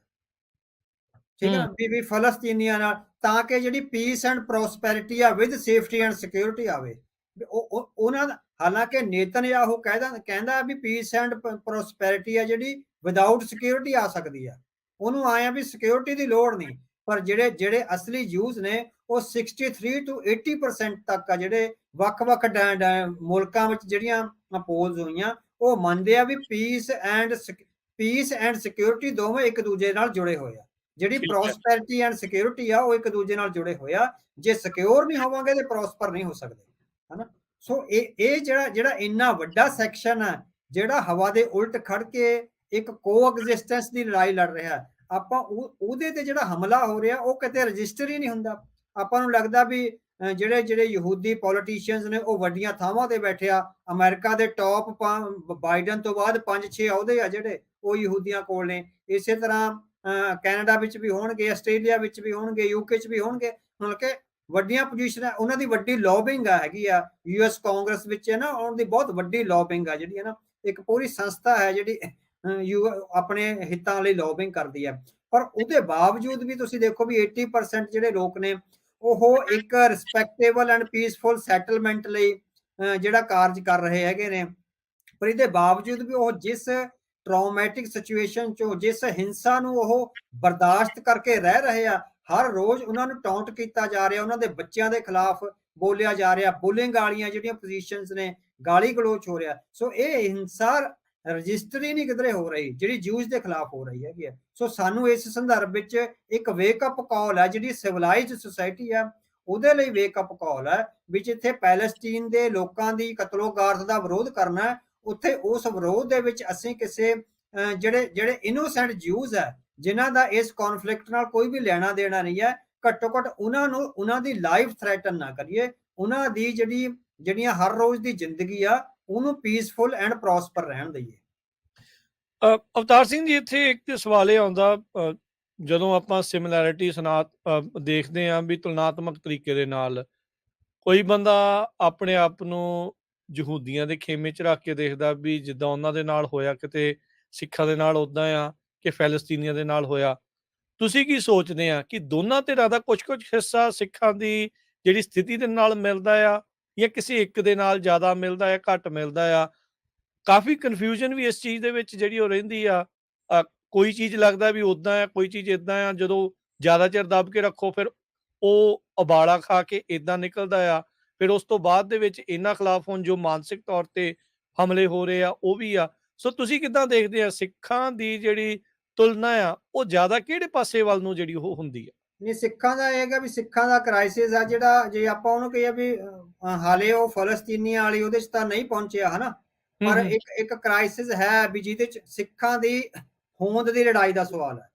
ਠੀਕ ਹੈ ਨਾ, ਵੀ ਫਲਸਤੀਨੀਆਂ ਨਾਲ, ਤਾਂ ਕਿ ਜਿਹੜੀ ਪੀਸ ਐਂਡ ਪ੍ਰੋਸਪੈਰਿਟੀ ਆ ਵਿਦ ਸੇਫਟੀ ਐਂਡ ਸਿਕਿਉਰਿਟੀ ਆਵੇ। ਉਹਨਾਂ ਦਾ, ਹਾਲਾਂਕਿ ਨੇਤਨਯਾਹੂ ਕਹਿੰਦਾ ਵੀ ਪੀਸ ਐਂਡ ਪ੍ਰੋਸਪੈਰਿਟੀ ਆ ਜਿਹੜੀ ਵਿਦਆਊਟ ਸਿਕਿਉਰਿਟੀ ਆ ਸਕਦੀ ਆ, ਉਹਨੂੰ ਆਇਆ ਵੀ ਸਿਕਿਉਰਿਟੀ ਦੀ ਲੋੜ ਨਹੀਂ। ਪਰ ਜਿਹੜੇ ਅਸਲੀ ਜੂਸ ਨੇ ਉਹ 63 ਤੋਂ 80% ਤੱਕ ਆ, ਜਿਹੜੇ ਵੱਖ-ਵੱਖ ਮੁਲਕਾਂ ਵਿੱਚ ਜਿਹੜੀਆਂ ਪੋਲਸ ਹੋਈਆਂ, ਉਹ ਮੰਨਦੇ ਆ ਵੀ ਪੀਸ ਐਂਡ ਸਿਕਿਉਰਿਟੀ ਦੋਵੇਂ ਇੱਕ ਦੂਜੇ ਨਾਲ ਜੁੜੇ ਹੋਏ ਆ। ਜਿਹੜੀ ਪ੍ਰੋਸਪੈਰਿਟੀ ਐਂਡ ਸਿਕਿਉਰਿਟੀ ਆ ਉਹ ਇੱਕ ਦੂਜੇ ਨਾਲ ਜੁੜੇ ਹੋਏ ਆ। ਜੇ ਸਿਕਿਉਰ ਨਹੀਂ ਹੋਵਾਂਗੇ ਤੇ ਪ੍ਰੋਸਪਰ ਨਹੀਂ ਹੋ ਸਕਦੇ, ਹਨਾ। ਸੋ ਇਹ ਜਿਹੜਾ ਇੰਨਾ ਵੱਡਾ ਸੈਕਸ਼ਨ ਹੈ, ਜਿਹੜਾ ਹਵਾ ਦੇ ਉਲਟ ਖੜ ਕੇ ਇੱਕ ਕੋਐਗਜ਼ਿਸਟੈਂਸ ਦੀ ਲੜਾਈ ਲੜ ਰਿਹਾ, ਆਪਾਂ ਉਹਦੇ ਤੇ ਜਿਹੜਾ ਹਮਲਾ ਹੋ ਰਿਹਾ ਉਹ ਕਿਤੇ ਰਜਿਸਟਰ ਹੀ ਨਹੀਂ ਹੁੰਦਾ। ਆਪਾਂ ਨੂੰ ਲੱਗਦਾ ਵੀ ਜਿਹੜੇ ਯਹੂਦੀ ਪੋਲੀਟੀਸ਼ੀਅਨਸ ਨੇ ਉਹ ਵੱਡੀਆਂ ਥਾਵਾਂ ਤੇ ਬੈਠੇ ਆ। ਅਮਰੀਕਾ ਦੇ ਟੌਪ ਬਾਈਡਨ ਤੋਂ ਬਾਅਦ 5-6 ਅਹੁਦੇ ਆ ਜਿਹੜੇ ਉਹ ਯਹੂਦੀਆਂ ਕੋਲ ਨੇ। ਇਸੇ ਤਰ੍ਹਾਂ ਕੈਨੇਡਾ ਵਿੱਚ ਵੀ ਹੋਣਗੇ, ਆਸਟ੍ਰੇਲੀਆ ਵਿੱਚ ਵੀ ਹੋਣਗੇ, ਯੂਕੇ 'ਚ ਵੀ ਹੋਣਗੇ, ਮਤਲਬ ਕਿ ਵੱਡੀਆਂ ਪੋਜੀਸ਼ਨਾਂ, ਉਹਨਾਂ ਦੀ ਵੱਡੀ ਲੌਬਿੰਗ ਆ ਹੈਗੀ ਆ। US ਕਾਂਗਰਸ ਵਿੱਚ ਹੈ ਨਾ, ਉਹਨਾਂ ਦੀ ਬਹੁਤ ਵੱਡੀ ਲੌਬਿੰਗ ਆ, ਜਿਹੜੀ ਹੈ ਨਾ, ਇੱਕ ਪੂਰੀ ਸੰਸਥਾ ਹੈ ਜਿਹੜੀ ਆਪਣੇ ਹਿੱਤਾਂ ਲਈ ਲੌਬਿੰਗ ਕਰਦੀ ਹੈ। ਪਰ ਉਹਦੇ ਬਾਵਜੂਦ ਵੀ ਤੁਸੀਂ ਦੇਖੋ ਵੀ 80% ਜਿਹੜੇ ਲੋਕ ਨੇ ਉਹ ਇੱਕ ਰਿਸਪੈਕਟੇਬਲ ਐਂਡ ਪੀਸਫੁਲ ਸੈਟਲਮੈਂਟ ਲਈ ਜਿਹੜਾ ਕਾਰਜ ਕਰ ਰਹੇ ਹੈਗੇ ਨੇ। ਪਰ ਇਹਦੇ ਬਾਵਜੂਦ ਵੀ ਉਹ ਜਿਸ ਟਰਾਮੈਟਿਕ ਸਿਚੁਏਸ਼ਨ ਚੋਂ, ਜਿਸ ਹਿੰਸਾ ਨੂੰ ਉਹ ਬਰਦਾਸ਼ਤ ਕਰਕੇ ਰਹਿ ਰਹੇ ਆ, ਹਰ ਰੋਜ਼ ਉਹਨਾਂ ਨੂੰ ਟੌਂਟ ਕੀਤਾ ਜਾ ਰਿਹਾ, ਉਹਨਾਂ ਦੇ ਬੱਚਿਆਂ ਦੇ ਖਿਲਾਫ ਬੋਲਿਆ ਜਾ ਰਿਹਾ, ਬੁਲਿੰਗ ਵਾਲੀਆਂ ਜਿਹੜੀਆਂ ਪੋਜੀਸ਼ਨਸ ਨੇ, ਗਾਲੀ ਗਲੋਚ ਹੋ ਰਿਹਾ। ਸੋ ਇਹ ਹਿੰਸਾ ਰਜਿਸਟਰ ਹੀ ਨਹੀਂ ਕਿਧਰੇ ਹੋ ਰਹੀ, ਜਿਹੜੀ ਜੂਜ਼ ਦੇ ਖਿਲਾਫ ਹੋ ਰਹੀ ਹੈਗੀ ਹੈ। ਸੋ ਸਾਨੂੰ ਇਸ ਸੰਦਰਭ ਵਿੱਚ ਇੱਕ ਵੇਕਅਪ ਕਾਲ ਹੈ, ਜਿਹੜੀ ਸਿਵਲਾਈਜ਼ਡ ਸੁਸਾਇਟੀ ਆ ਉਹਦੇ ਲਈ ਵੇਕਅਪ ਕਾਲ ਹੈ, ਵੀ ਜਿੱਥੇ ਪੈਲਸਟੀਨ ਦੇ ਲੋਕਾਂ ਦੀ ਕਤਲੋਗਾਰਤ ਦਾ ਵਿਰੋਧ ਕਰਨਾ, ਉੱਥੇ ਉਸ ਵਿਰੋਧ ਦੇ ਵਿੱਚ ਅਸੀਂ ਕਿਸੇ ਜਿਹੜੇ ਇਨੋਸੈਂਟ ਜਿਊਜ਼ ਹੈ, ਜਿਨ੍ਹਾਂ ਦਾ ਇਸ ਕੌਨਫਲਿਕਟ ਨਾਲ ਕੋਈ ਵੀ ਲੈਣਾ ਦੇਣਾ ਨਹੀਂ ਹੈ, ਘੱਟੋ ਘੱਟ ਉਹਨਾਂ ਦੀ ਲਾਈਫ ਥ੍ਰੈਟਨ ਨਾ ਕਰੀਏ। ਉਹਨਾਂ ਦੀ ਜਿਹੜੀਆਂ ਹਰ ਰੋਜ਼ ਦੀ ਜ਼ਿੰਦਗੀ ਆ ਉਹਨੂੰ ਪੀਸਫੁਲ ਐਂਡ ਪ੍ਰੋਸਪਰ ਰਹਿਣ ਦਈਏ। ਅਵਤਾਰ ਸਿੰਘ ਜੀ, ਇੱਥੇ ਇੱਕ ਸਵਾਲ ਇਹ ਆਉਂਦਾ, ਜਦੋਂ ਆਪਾਂ ਸਿਮਿਲੈਰਿਟੀ ਦੇਖਦੇ ਹਾਂ ਵੀ ਤੁਲਨਾਤਮਕ ਤਰੀਕੇ ਦੇ ਨਾਲ, ਕੋਈ ਬੰਦਾ ਆਪਣੇ ਆਪ ਨੂੰ ਯਹੂਦੀਆਂ ਦੇ ਖੇਮੇ 'ਚ ਰੱਖ ਕੇ ਦੇਖਦਾ ਵੀ ਜਿੱਦਾਂ ਉਹਨਾਂ ਦੇ ਨਾਲ ਹੋਇਆ ਕਿਤੇ ਸਿੱਖਾਂ ਦੇ ਨਾਲ ਉੱਦਾਂ ਆ ਕਿ ਫੈਲਸਤੀਨੀਆਂ ਦੇ ਨਾਲ ਹੋਇਆ। ਤੁਸੀਂ ਕੀ ਸੋਚਦੇ ਆ ਕਿ ਦੋਨਾਂ ਧਿਰਾਂ ਦਾ ਕੁਝ ਹਿੱਸਾ ਸਿੱਖਾਂ ਦੀ ਜਿਹੜੀ ਸਥਿਤੀ ਦੇ ਨਾਲ ਮਿਲਦਾ ਆ, ਜਾਂ ਕਿਸੇ ਇੱਕ ਦੇ ਨਾਲ ਜ਼ਿਆਦਾ ਮਿਲਦਾ ਆ, ਘੱਟ ਮਿਲਦਾ ਆ? ਕਾਫੀ ਕਨਫਿਊਜ਼ਨ ਵੀ ਇਸ ਚੀਜ਼ ਦੇ ਵਿੱਚ ਜਿਹੜੀ ਉਹ ਰਹਿੰਦੀ ਆ। ਕੋਈ ਚੀਜ਼ ਲੱਗਦਾ ਵੀ ਉੱਦਾਂ ਆ, ਕੋਈ ਚੀਜ਼ ਇੱਦਾਂ ਆ। ਜਦੋਂ ਜ਼ਿਆਦਾ ਚਿਰ ਦੱਬ ਕੇ ਰੱਖੋ ਫਿਰ ਉਹ ਉਬਾਲਾ ਖਾ ਕੇ ਇੱਦਾਂ ਨਿਕਲਦਾ ਆ। ਫਿਰ ਉਸ ਤੋਂ ਬਾਅਦ ਦੇ ਵਿੱਚ ਇਹਨਾਂ ਖਿਲਾਫ ਹੁਣ ਜੋ ਮਾਨਸਿਕ ਤੌਰ ਤੇ ਹਮਲੇ ਹੋ ਰਹੇ ਆ ਉਹ ਵੀ ਆ। ਸੋ ਤੁਸੀਂ ਕਿੱਦਾਂ ਦੇਖਦੇ ਆ ਸਿੱਖਾਂ ਦੀ ਜਿਹੜੀ ਤੁਲਨਾ ਆ ਉਹ ਜ਼ਿਆਦਾ ਕਿਹੜੇ ਪਾਸੇ ਵੱਲ ਨੂੰ ਜਿਹੜੀ ਉਹ ਹੁੰਦੀ ਆ? ਨਹੀਂ, ਸਿੱਖਾਂ ਦਾ ਇਹ ਹੈਗਾ ਵੀ ਸਿੱਖਾਂ ਦਾ ਕ੍ਰਾਈਸਿਸ ਆ ਜਿਹੜਾ, ਜੇ ਆਪਾਂ ਉਹਨੂੰ ਕਹੀਏ ਵੀ ਹਾਲੇ ਉਹ ਫਲਸਤੀਨੀਆਂ ਵਾਲੀ ਉਹਦੇ 'ਚ ਤਾਂ ਨਹੀਂ ਪਹੁੰਚਿਆ, ਹਨਾ। ਪਰ ਇੱਕ ਕ੍ਰਾਈਸਿਸ ਹੈ ਵੀ ਜਿਹਦੇ 'ਚ ਸਿੱਖਾਂ ਦੀ ਹੋਂਦ ਦੀ ਲੜਾਈ ਦਾ ਸਵਾਲ ਹੈ,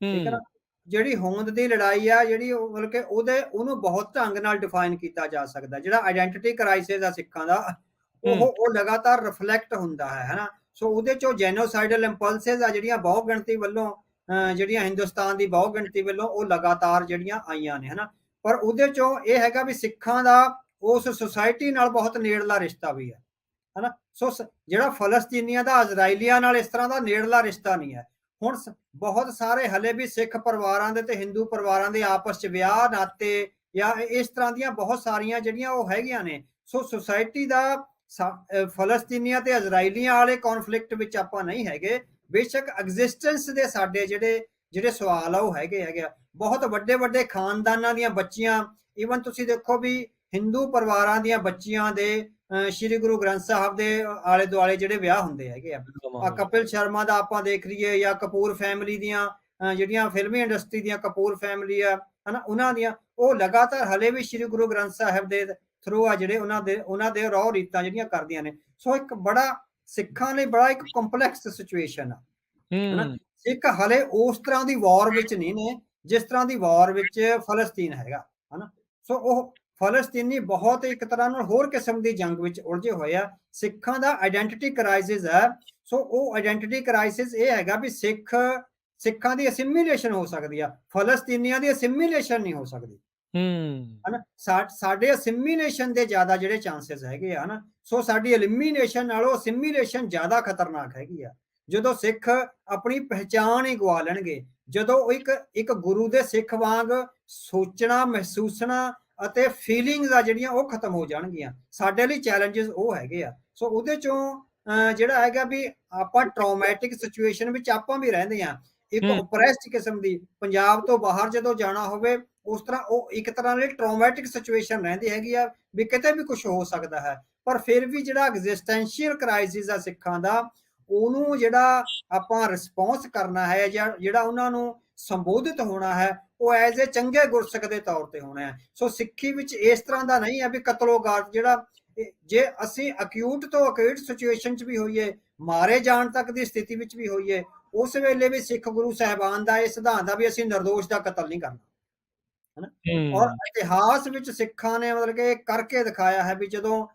ਠੀਕ ਹੈ ਨਾ। ਜਿਹੜੀ ਹੋਂਦ ਦੀ ਲੜਾਈ ਆ, ਜਿਹੜੀ ਮਤਲਬ ਕਿ ਉਹਨੂੰ ਬਹੁਤ ਢੰਗ ਨਾਲ ਡਿਫਾਈਨ ਕੀਤਾ ਜਾ ਸਕਦਾ। ਜਿਹੜਾ ਆਇਡੈਂਟੀਟੀ ਕ੍ਰਾਈਸਿਸ ਆ ਸਿੱਖਾਂ ਦਾ, ਉਹ ਲਗਾਤਾਰ ਰਿਫਲੈਕਟ ਹੁੰਦਾ ਹੈ, ਹਨਾ। ਸੋ ਉਹਦੇ 'ਚੋਂ ਜੈਨੋਸਾਈਡਲ ਇੰਪਲਸਿਸ ਆ ਜਿਹੜੀਆਂ ਬਹੁ ਗਿਣਤੀ ਵੱਲੋਂ, ਜਿਹੜੀਆਂ ਹਿੰਦੁਸਤਾਨ ਦੀ ਬਹੁ ਗਿਣਤੀ ਵੱਲੋਂ ਉਹ ਲਗਾਤਾਰ ਜਿਹੜੀਆਂ ਆਈਆਂ ਨੇ, ਹਨਾ। ਪਰ ਉਹਦੇ 'ਚੋਂ ਇਹ ਹੈਗਾ ਵੀ ਸਿੱਖਾਂ ਦਾ ਉਸ ਸੁਸਾਇਟੀ ਨਾਲ ਬਹੁਤ ਨੇੜਲਾ ਰਿਸ਼ਤਾ ਵੀ ਹੈ, ਹਨਾ। ਸੋ ਜਿਹੜਾ ਫਲਸਤੀਨੀਆਂ ਦਾ ਇਜ਼ਰਾਈਲੀਆਂ ਨਾਲ ਇਸ ਤਰ੍ਹਾਂ ਦਾ ਨੇੜਲਾ ਰਿਸ਼ਤਾ ਨਹੀਂ ਹੈ। ਹੁਣ ਬਹੁਤ ਸਾਰੇ ਹਲੇ ਵੀ ਸਿੱਖ ਪਰਿਵਾਰਾਂ ਦੇ ਤੇ ਹਿੰਦੂ ਪਰਿਵਾਰਾਂ ਦੇ ਆਪਸ 'ਚ ਵਿਆਹ ਨਾਤੇ ਜਾਂ ਇਸ ਤਰ੍ਹਾਂ ਦੀਆਂ ਬਹੁਤ ਸਾਰੀਆਂ ਜਿਹੜੀਆਂ ਉਹ ਹੈਗੀਆਂ ਨੇ। ਸੋ ਸੁਸਾਇਟੀ ਦਾ ਫਲਸਤੀਨੀਆਂ ਤੇ ਇਜ਼ਰਾਈਲੀਆਂ ਵਾਲੇ ਕੌਨਫਲਿਕਟ ਵਿੱਚ ਆਪਾਂ ਨਹੀਂ ਹੈਗੇ। ਬੇਸ਼ੱਕ ਐਗਜ਼ਿਸਟੈਂਸ ਦੇ ਸਾਡੇ ਜਿਹੜੇ ਸਵਾਲ ਆ ਉਹ ਹੈਗੇ ਆ। ਬਹੁਤ ਵੱਡੇ ਖਾਨਦਾਨਾਂ ਦੀਆਂ ਬੱਚੀਆਂ, ਈਵਨ ਤੁਸੀਂ ਦੇਖੋ ਵੀ ਹਿੰਦੂ ਪਰਿਵਾਰਾਂ ਦੀਆਂ ਬੱਚੀਆਂ ਦੇ ਸ਼੍ਰੀ ਗੁਰੂ ਗ੍ਰੰਥ ਸਾਹਿਬ ਦੇ ਆਲੇ ਦੁਆਲੇ ਜਿਹੜੇ ਵਿਆਹ ਹੁੰਦੇ ਹੈਗੇ ਆ ਕਪਿਲ ਸ਼ਰਮਾ ਦਾ ਆਪਾਂ ਦੇਖ ਲਈਏ ਜਾਂ ਕਪੂਰ ਫੈਮਿਲੀ ਦੀਆਂ ਜਿਹੜੀਆਂ ਫਿਲਮੀ ਇੰਡਸਟਰੀ ਦੀਆਂ ਕਪੂਰ ਫੈਮਿਲੀ ਆ ਹਨਾ ਉਹਨਾਂ ਦੀਆਂ ਉਹ ਲਗਾਤਾਰ ਹਲੇ ਵੀ ਸ਼੍ਰੀ ਗੁਰੂ ਗ੍ਰੰਥ ਸਾਹਿਬ ਦੇ ਥਰੂ ਆ ਜਿਹੜੇ ਉਹਨਾਂ ਦੇ ਰੌ ਰੀਤਾਂ ਜਿਹੜੀਆਂ ਕਰਦੀਆਂ ਨੇ। ਸੋ ਇੱਕ ਬੜਾ ਸਿੱਖਾਂ ਲਈ ਬੜਾ ਇੱਕ ਕੰਪਲੈਕਸ ਸਿਚੁਏਸ਼ਨ ਆ ਹਨਾ। ਸਿੱਖ ਹਲੇ ਉਸ ਤਰ੍ਹਾਂ ਦੀ ਵਾਰ ਵਿੱਚ ਨਹੀਂ ਨੇ ਜਿਸ ਤਰ੍ਹਾਂ ਦੀ ਵਾਰ ਵਿੱਚ ਫਲਸਤੀਨ ਹੈਗਾ ਹਨਾ। ਸੋ ਉਹ ਫਲਸਤੀਨੀ ਬਹੁਤ ਇੱਕ ਤਰ੍ਹਾਂ ਨਾਲ ਹੋਰ ਕਿਸਮ ਦੀ ਜੰਗ ਵਿੱਚ ਉਲਝੇ ਹੋਏ ਆ। ਸਿੱਖਾਂ ਦਾ ਆਇਡੈਂਟੀਟੀ ਕ੍ਰਾਈਸਿਸ ਹੈ। ਸੋ ਉਹ ਆਇਡੈਂਟੀਟੀ ਕ੍ਰਾਈਸਿਸ ਇਹ ਹੈਗਾ ਵੀ ਸਿੱਖਾਂ ਦੀ ਅਸਿਮੀਲੇਸ਼ਨ ਹੋ ਸਕਦੀ ਆ, ਫਲਸਤੀਨੀਆਂ ਦੀ ਅਸਿਮੀਲੇਸ਼ਨ ਨਹੀਂ ਹੋ ਸਕਦੀ ਹਨਾ। ਸਾਡੇ ਅਸਿਮੀਲੇਸ਼ਨ ਦੇ ਜ਼ਿਆਦਾ ਜਿਹੜੇ ਚਾਂਸਸ ਹੈਗੇ ਆ ਹਨਾ। ਸੋ ਸਾਡੀ ਐਲੀਮੀਨੇਸ਼ਨ ਨਾਲੋਂ ਅਸਿਮੀਲੇਸ਼ਨ ਜ਼ਿਆਦਾ ਖਤਰਨਾਕ ਹੈਗੀ ਆ। ਜਦੋਂ ਸਿੱਖ ਆਪਣੀ ਪਹਿਚਾਣ ਹੀ ਗਵਾ ਲੈਣਗੇ, ਜਦੋਂ ਇੱਕ ਗੁਰੂ ਦੇ ਸਿੱਖ ਵਾਂਗ ਸੋਚਣਾ ਮਹਿਸੂਸਣਾ ਅਤੇ ਫੀਲਿੰਗਸ ਆ ਜਿਹੜੀਆਂ ਉਹ ਖਤਮ ਹੋ ਜਾਣਗੀਆਂ। ਸਾਡੇ ਲਈ ਚੈਲੰਜਸ ਉਹ ਹੈਗੇ ਆ। ਸੋ ਉਹਦੇ ਚੋਂ ਜਿਹੜਾ ਹੈਗਾ ਵੀ ਆਪਾਂ ਟਰਾਮੈਟਿਕ ਸਿਚੁਏਸ਼ਨ ਵਿੱਚ ਆਪਾਂ ਵੀ ਰਹਿੰਦੇ ਆ, ਇੱਕ ਓਪਰੈਸਡ ਕਿਸਮ ਦੀ। ਪੰਜਾਬ ਤੋਂ ਬਾਹਰ ਜਦੋਂ ਜਾਣਾ ਹੋਵੇ ਉਸ ਤਰ੍ਹਾਂ ਉਹ ਇੱਕ ਤਰ੍ਹਾਂ ਦੀ ਟਰਾਮੈਟਿਕ ਸਿਚੁਏਸ਼ਨ ਰਹਿੰਦੀ ਹੈਗੀ ਆ ਵੀ ਕਿਤੇ ਵੀ ਕੁਝ ਹੋ ਸਕਦਾ ਹੈ। ਪਰ ਫਿਰ ਵੀ ਜਿਹੜਾ ਐਗਜ਼ਿਸਟੈਂਸ਼ੀਅਲ ਕ੍ਰਾਈਸਿਸ ਆ ਸਿੱਖਾਂ ਦਾ, ਉਹਨੂੰ ਜਿਹੜਾ ਆਪਾਂ ਰਿਸਪੌਂਸ ਕਰਨਾ ਹੈ ਜਾਂ ਜਿਹੜਾ ਉਹਨਾਂ ਨੂੰ ਸੰਬੋਧਿਤ ਹੋਣਾ ਹੈ ਉਹ ਐਜ਼ ਏ ਚੰਗੇ ਗੁਰਸਿੱਖ ਦੇ ਤੌਰ ਤੇ ਹੋਣਾ ਹੈ। ਸੋ ਸਿੱਖੀ ਵਿੱਚ ਇਸ ਤਰ੍ਹਾਂ ਦਾ ਨਹੀਂ ਹੈ ਵੀ ਕਤਲੋਗਾਰਤ ਜਿਹੜਾ ਜੇ ਅਸੀਂ ਅਕਿਊਟ ਤੋਂ ਅਕਿਊਟ ਸਿਚੁਏਸ਼ਨ 'ਚ ਵੀ ਹੋਈਏ, ਮਾਰੇ ਜਾਣ ਤੱਕ ਦੀ ਸਥਿਤੀ ਵਿੱਚ ਵੀ ਹੋਈਏ, ਉਸ ਵੇਲੇ ਵੀ ਸਿੱਖ ਗੁਰੂ ਸਾਹਿਬਾਨ ਦਾ ਇਹ ਸਿਧਾਂਤ ਆ ਵੀ ਅਸੀਂ ਨਿਰਦੋਸ਼ ਦਾ ਕਤਲ ਨਹੀਂ ਕਰਨਾ ਹਨਾ। ਔਰ ਇਤਿਹਾਸ ਵਿੱਚ ਸਿੱਖਾਂ ਨੇ ਮਤਲਬ ਕਿ ਕਰਕੇ ਦਿਖਾਇਆ ਹੈ ਵੀ ਜਦੋਂ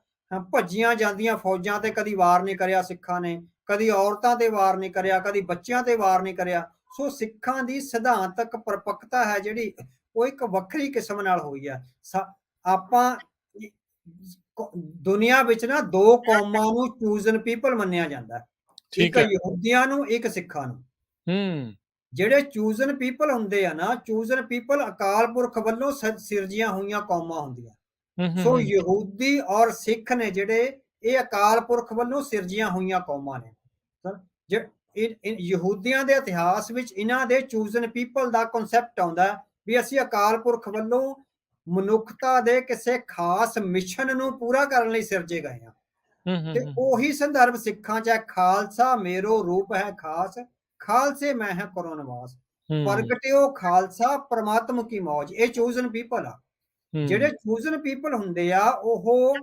ਭੱਜੀਆਂ ਜਾਂਦੀਆਂ ਫੌਜਾਂ ਤੇ ਕਦੀ ਵਾਰ ਨਹੀਂ ਕਰਿਆ ਸਿੱਖਾਂ ਨੇ, ਕਦੀ ਔਰਤਾਂ ਤੇ ਵਾਰ ਨਹੀਂ ਕਰਿਆ, ਕਦੀ ਬੱਚਿਆਂ ਤੇ ਵਾਰ ਨਹੀਂ ਕਰਿਆ। ਸੋ ਸਿੱਖਾਂ ਦੀ ਸਿਧਾਂਤਕ ਪਰਪੱਕਤਾ ਹੈ ਜਿਹੜੀ ਉਹ ਇੱਕ ਵੱਖਰੀ ਕਿਸਮ ਨਾਲ ਹੋਈ ਹੈ। ਆਪਾਂ ਦੁਨੀਆ ਵਿੱਚ ਨਾ ਦੋ ਕੌਮਾਂ ਨੂੰ ਚੂਜ਼ਨ ਪੀਪਲ ਮੰਨਿਆ ਜਾਂਦਾ, ਇੱਕ ਯਹੂਦੀਆਂ ਨੂੰ, ਇੱਕ ਸਿੱਖਾਂ ਨੂੰ। ਜਿਹੜੇ ਚੂਜ਼ਨ ਪੀਪਲ ਹੁੰਦੇ ਆ ਨਾ, ਚੂਜ਼ਨ ਪੀਪਲ ਅਕਾਲ ਪੁਰਖ ਵੱਲੋਂ ਸਿਰਜੀਆਂ ਹੋਈਆਂ ਕੌਮਾਂ ਹੁੰਦੀਆਂ। ਸੋ ਯਹੂਦੀ ਔਰ ਸਿੱਖ ਨੇ ਜਿਹੜੇ ਇਹ ਅਕਾਲ ਪੁਰਖ ਵੱਲੋਂ ਸਿਰਜੀਆਂ ਹੋਈਆਂ ਕੌਮਾਂ ਨੇ। ਯਹੂਦੀਆਂ ਦੇ ਇਤਿਹਾਸ ਵਿੱਚ ਇਹਨਾਂ ਦੇ ਚੂਜ਼ਨ ਪੀਪਲ ਦਾ ਕਨਸੈਪਟ ਆਉਂਦਾ ਵੀ ਅਸੀਂ ਅਕਾਲ ਪੁਰਖ ਵੱਲੋਂ ਮਨੁੱਖਤਾ ਦੇ ਕਿਸੇ ਖਾਸ ਮਿਸ਼ਨ ਨੂੰ ਪੂਰਾ ਕਰਨ ਲਈ ਸਿਰਜੇ ਗਏ ਆ। ਤੇ ਉਹੀ ਸੰਦਰਭ ਸਿੱਖਾਂ 'ਚ ਹੈ, ਖਾਲਸਾ ਮੇਰੋ ਰੂਪ ਹੈ ਖਾਸ, ਖਾਲਸੇ ਮੈਂ ਹੈ ਕਰੋ ਨਿਵਾਸ, ਪ੍ਰਗਟਿਓ ਖਾਲਸਾ ਪਰਮਾਤਮ ਕੀ ਮੌਜ। ਇਹ ਚੂਜ਼ਨ ਪੀਪਲ ਆ। ਜਿਹੜੇ ਚੂਜ਼ਨ ਪੀਪਲ ਹੁੰਦੇ ਆ ਉਹ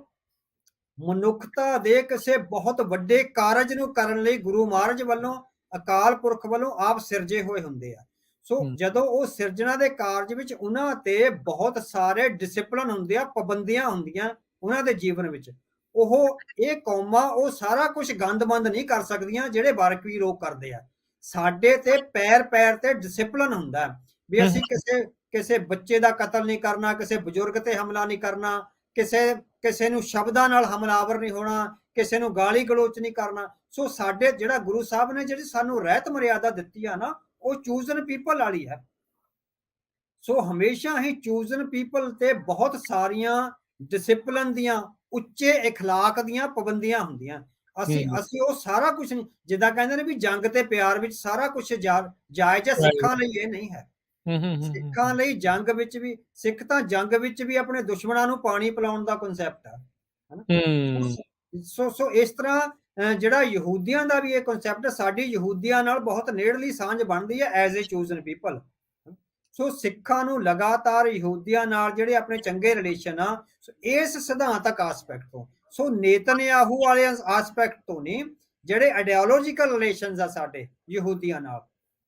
ਮਨੁੱਖਤਾ ਦੇ ਕਿਸੇ ਬਹੁਤ ਵੱਡੇ ਕਾਰਜ ਨੂੰ ਕਰਨ ਲਈ ਗੁਰੂ ਮਹਾਰਾਜ ਵੱਲੋਂ ਅਕਾਲ ਪੁਰਖ ਵੱਲੋਂ ਆਪ ਸਿਰਜੇ ਹੋਏ ਹੁੰਦੇ ਆ। ਸੋ ਜਦੋਂ ਉਹ ਸਿਰਜਣਾ ਦੇ ਕਾਰਜ ਵਿੱਚ ਉਹਨਾਂ ਤੇ ਬਹੁਤ ਸਾਰੇ ਡਿਸਿਪਲਿਨ ਹੁੰਦੇ ਆ, ਪਾਬੰਦੀਆਂ ਹੁੰਦੀਆਂ ਉਹਨਾਂ ਦੇ ਜੀਵਨ ਵਿੱਚ। ਉਹ ਇਹ ਕੌਮਾਂ ਉਹ ਸਾਰਾ ਕੁਝ ਗੰਦਮੰਦ ਨਹੀਂ ਕਰ ਸਕਦੀਆਂ ਜਿਹੜੇ ਬਾਰਕਵੀ ਲੋਕ ਕਰਦੇ ਆ। ਸਾਡੇ ਤੇ ਪੈਰ ਪੈਰ ਤੇ ਡਿਸਿਪਲਿਨ ਹੁੰਦਾ ਵੀ ਅਸੀਂ ਕਿਸੇ ਬੱਚੇ ਦਾ ਕਤਲ ਨਹੀਂ ਕਰਨਾ, ਕਿਸੇ ਬਜ਼ੁਰਗ ਤੇ ਹਮਲਾ ਨਹੀਂ ਕਰਨਾ, ਕਿਸੇ ਨੂੰ ਸ਼ਬਦਾਂ ਨਾਲ ਹਮਲਾਵਰ ਨਹੀਂ ਹੋਣਾ, ਕਿਸੇ ਨੂੰ ਗਾਲੀ ਗਲੋਚ ਨਹੀਂ ਕਰਨਾ। ਸੋ ਸਾਡੇ ਜਿਹੜਾ ਗੁਰੂ ਸਾਹਿਬ ਨੇ ਜਿਹੜੀ ਸਾਨੂੰ ਰਹਿਤ ਮਰਿਆਦਾ ਦਿੱਤੀ ਆ ਨਾ, ਉਹ ਚੂਜ਼ਨ ਪੀਪਲ ਵਾਲੀ ਹੈ। ਸੋ ਹਮੇਸ਼ਾ ਹੀ ਚੂਜ਼ਨ ਪੀਪਲ ਤੇ ਬਹੁਤ ਸਾਰੀਆਂ ਡਿਸਿਪਲਿਨ ਦੀਆਂ, ਉੱਚੇ اخلاق ਦੀਆਂ ਪਾਬੰਦੀਆਂ ਹੁੰਦੀਆਂ। ਅਸੀਂ ਉਹ ਸਾਰਾ ਕੁਝ ਨਹੀਂ, ਜਿੱਦਾਂ ਕਹਿੰਦੇ ਨੇ ਵੀ ਜੰਗ ਤੇ ਪਿਆਰ ਵਿੱਚ ਸਾਰਾ ਕੁਝ ਜਾਇਜ਼ ਹੈ, ਸਿੱਖਾਂ ਲਈ ਇਹ ਨਹੀਂ ਹੈ। ਸਿੱਖਾਂ ਲਈ ਜੰਗ ਵਿੱਚ ਵੀ, ਸਿੱਖ ਤਾਂ ਜੰਗ ਵਿੱਚ ਵੀ ਆਪਣੇ ਦੁਸ਼ਮਣਾਂ ਨੂੰ ਪਾਣੀ ਪਿਲਾਉਣ ਦਾ ਕਨਸੈਪਟ ਹੈ। ਸੋ ਇਸ ਤਰ੍ਹਾਂ ਜਿਹੜਾ ਯਹੂਦੀਆਂ ਦਾ ਵੀ ਇਹ ਕਨਸੈਪਟ, ਸਾਡੀ ਯਹੂਦੀਆਂ ਨਾਲ ਬਹੁਤ ਨੇੜਲੀ ਸਾਂਝ ਬਣਦੀ ਹੈ ਐਜ਼ ਏ ਚੂਜ਼ਨ ਪੀਪਲ। ਸੋ ਸਿੱਖਾਂ ਨੂੰ ਲਗਾਤਾਰ ਯਹੂਦੀਆਂ ਨਾਲ ਜਿਹੜੇ ਆਪਣੇ ਚੰਗੇ ਰਿਲੇਸ਼ਨ ਆ, ਇਸ ਸਿਧਾਂਤਕ ਆਸਪੈਕਟ ਤੋਂ, ਸੋ ਨੇਤਨਯਾਹੂ ਵਾਲੇ ਆਸਪੈਕਟ ਤੋਂ ਨਹੀਂ, ਜਿਹੜੇ ਆਈਡੀਓਲੋਜੀਕਲ ਰਿਲੇਸ਼ਨਸ ਆ ਸਾਡੇ ਯਹੂਦੀਆਂ ਨਾਲ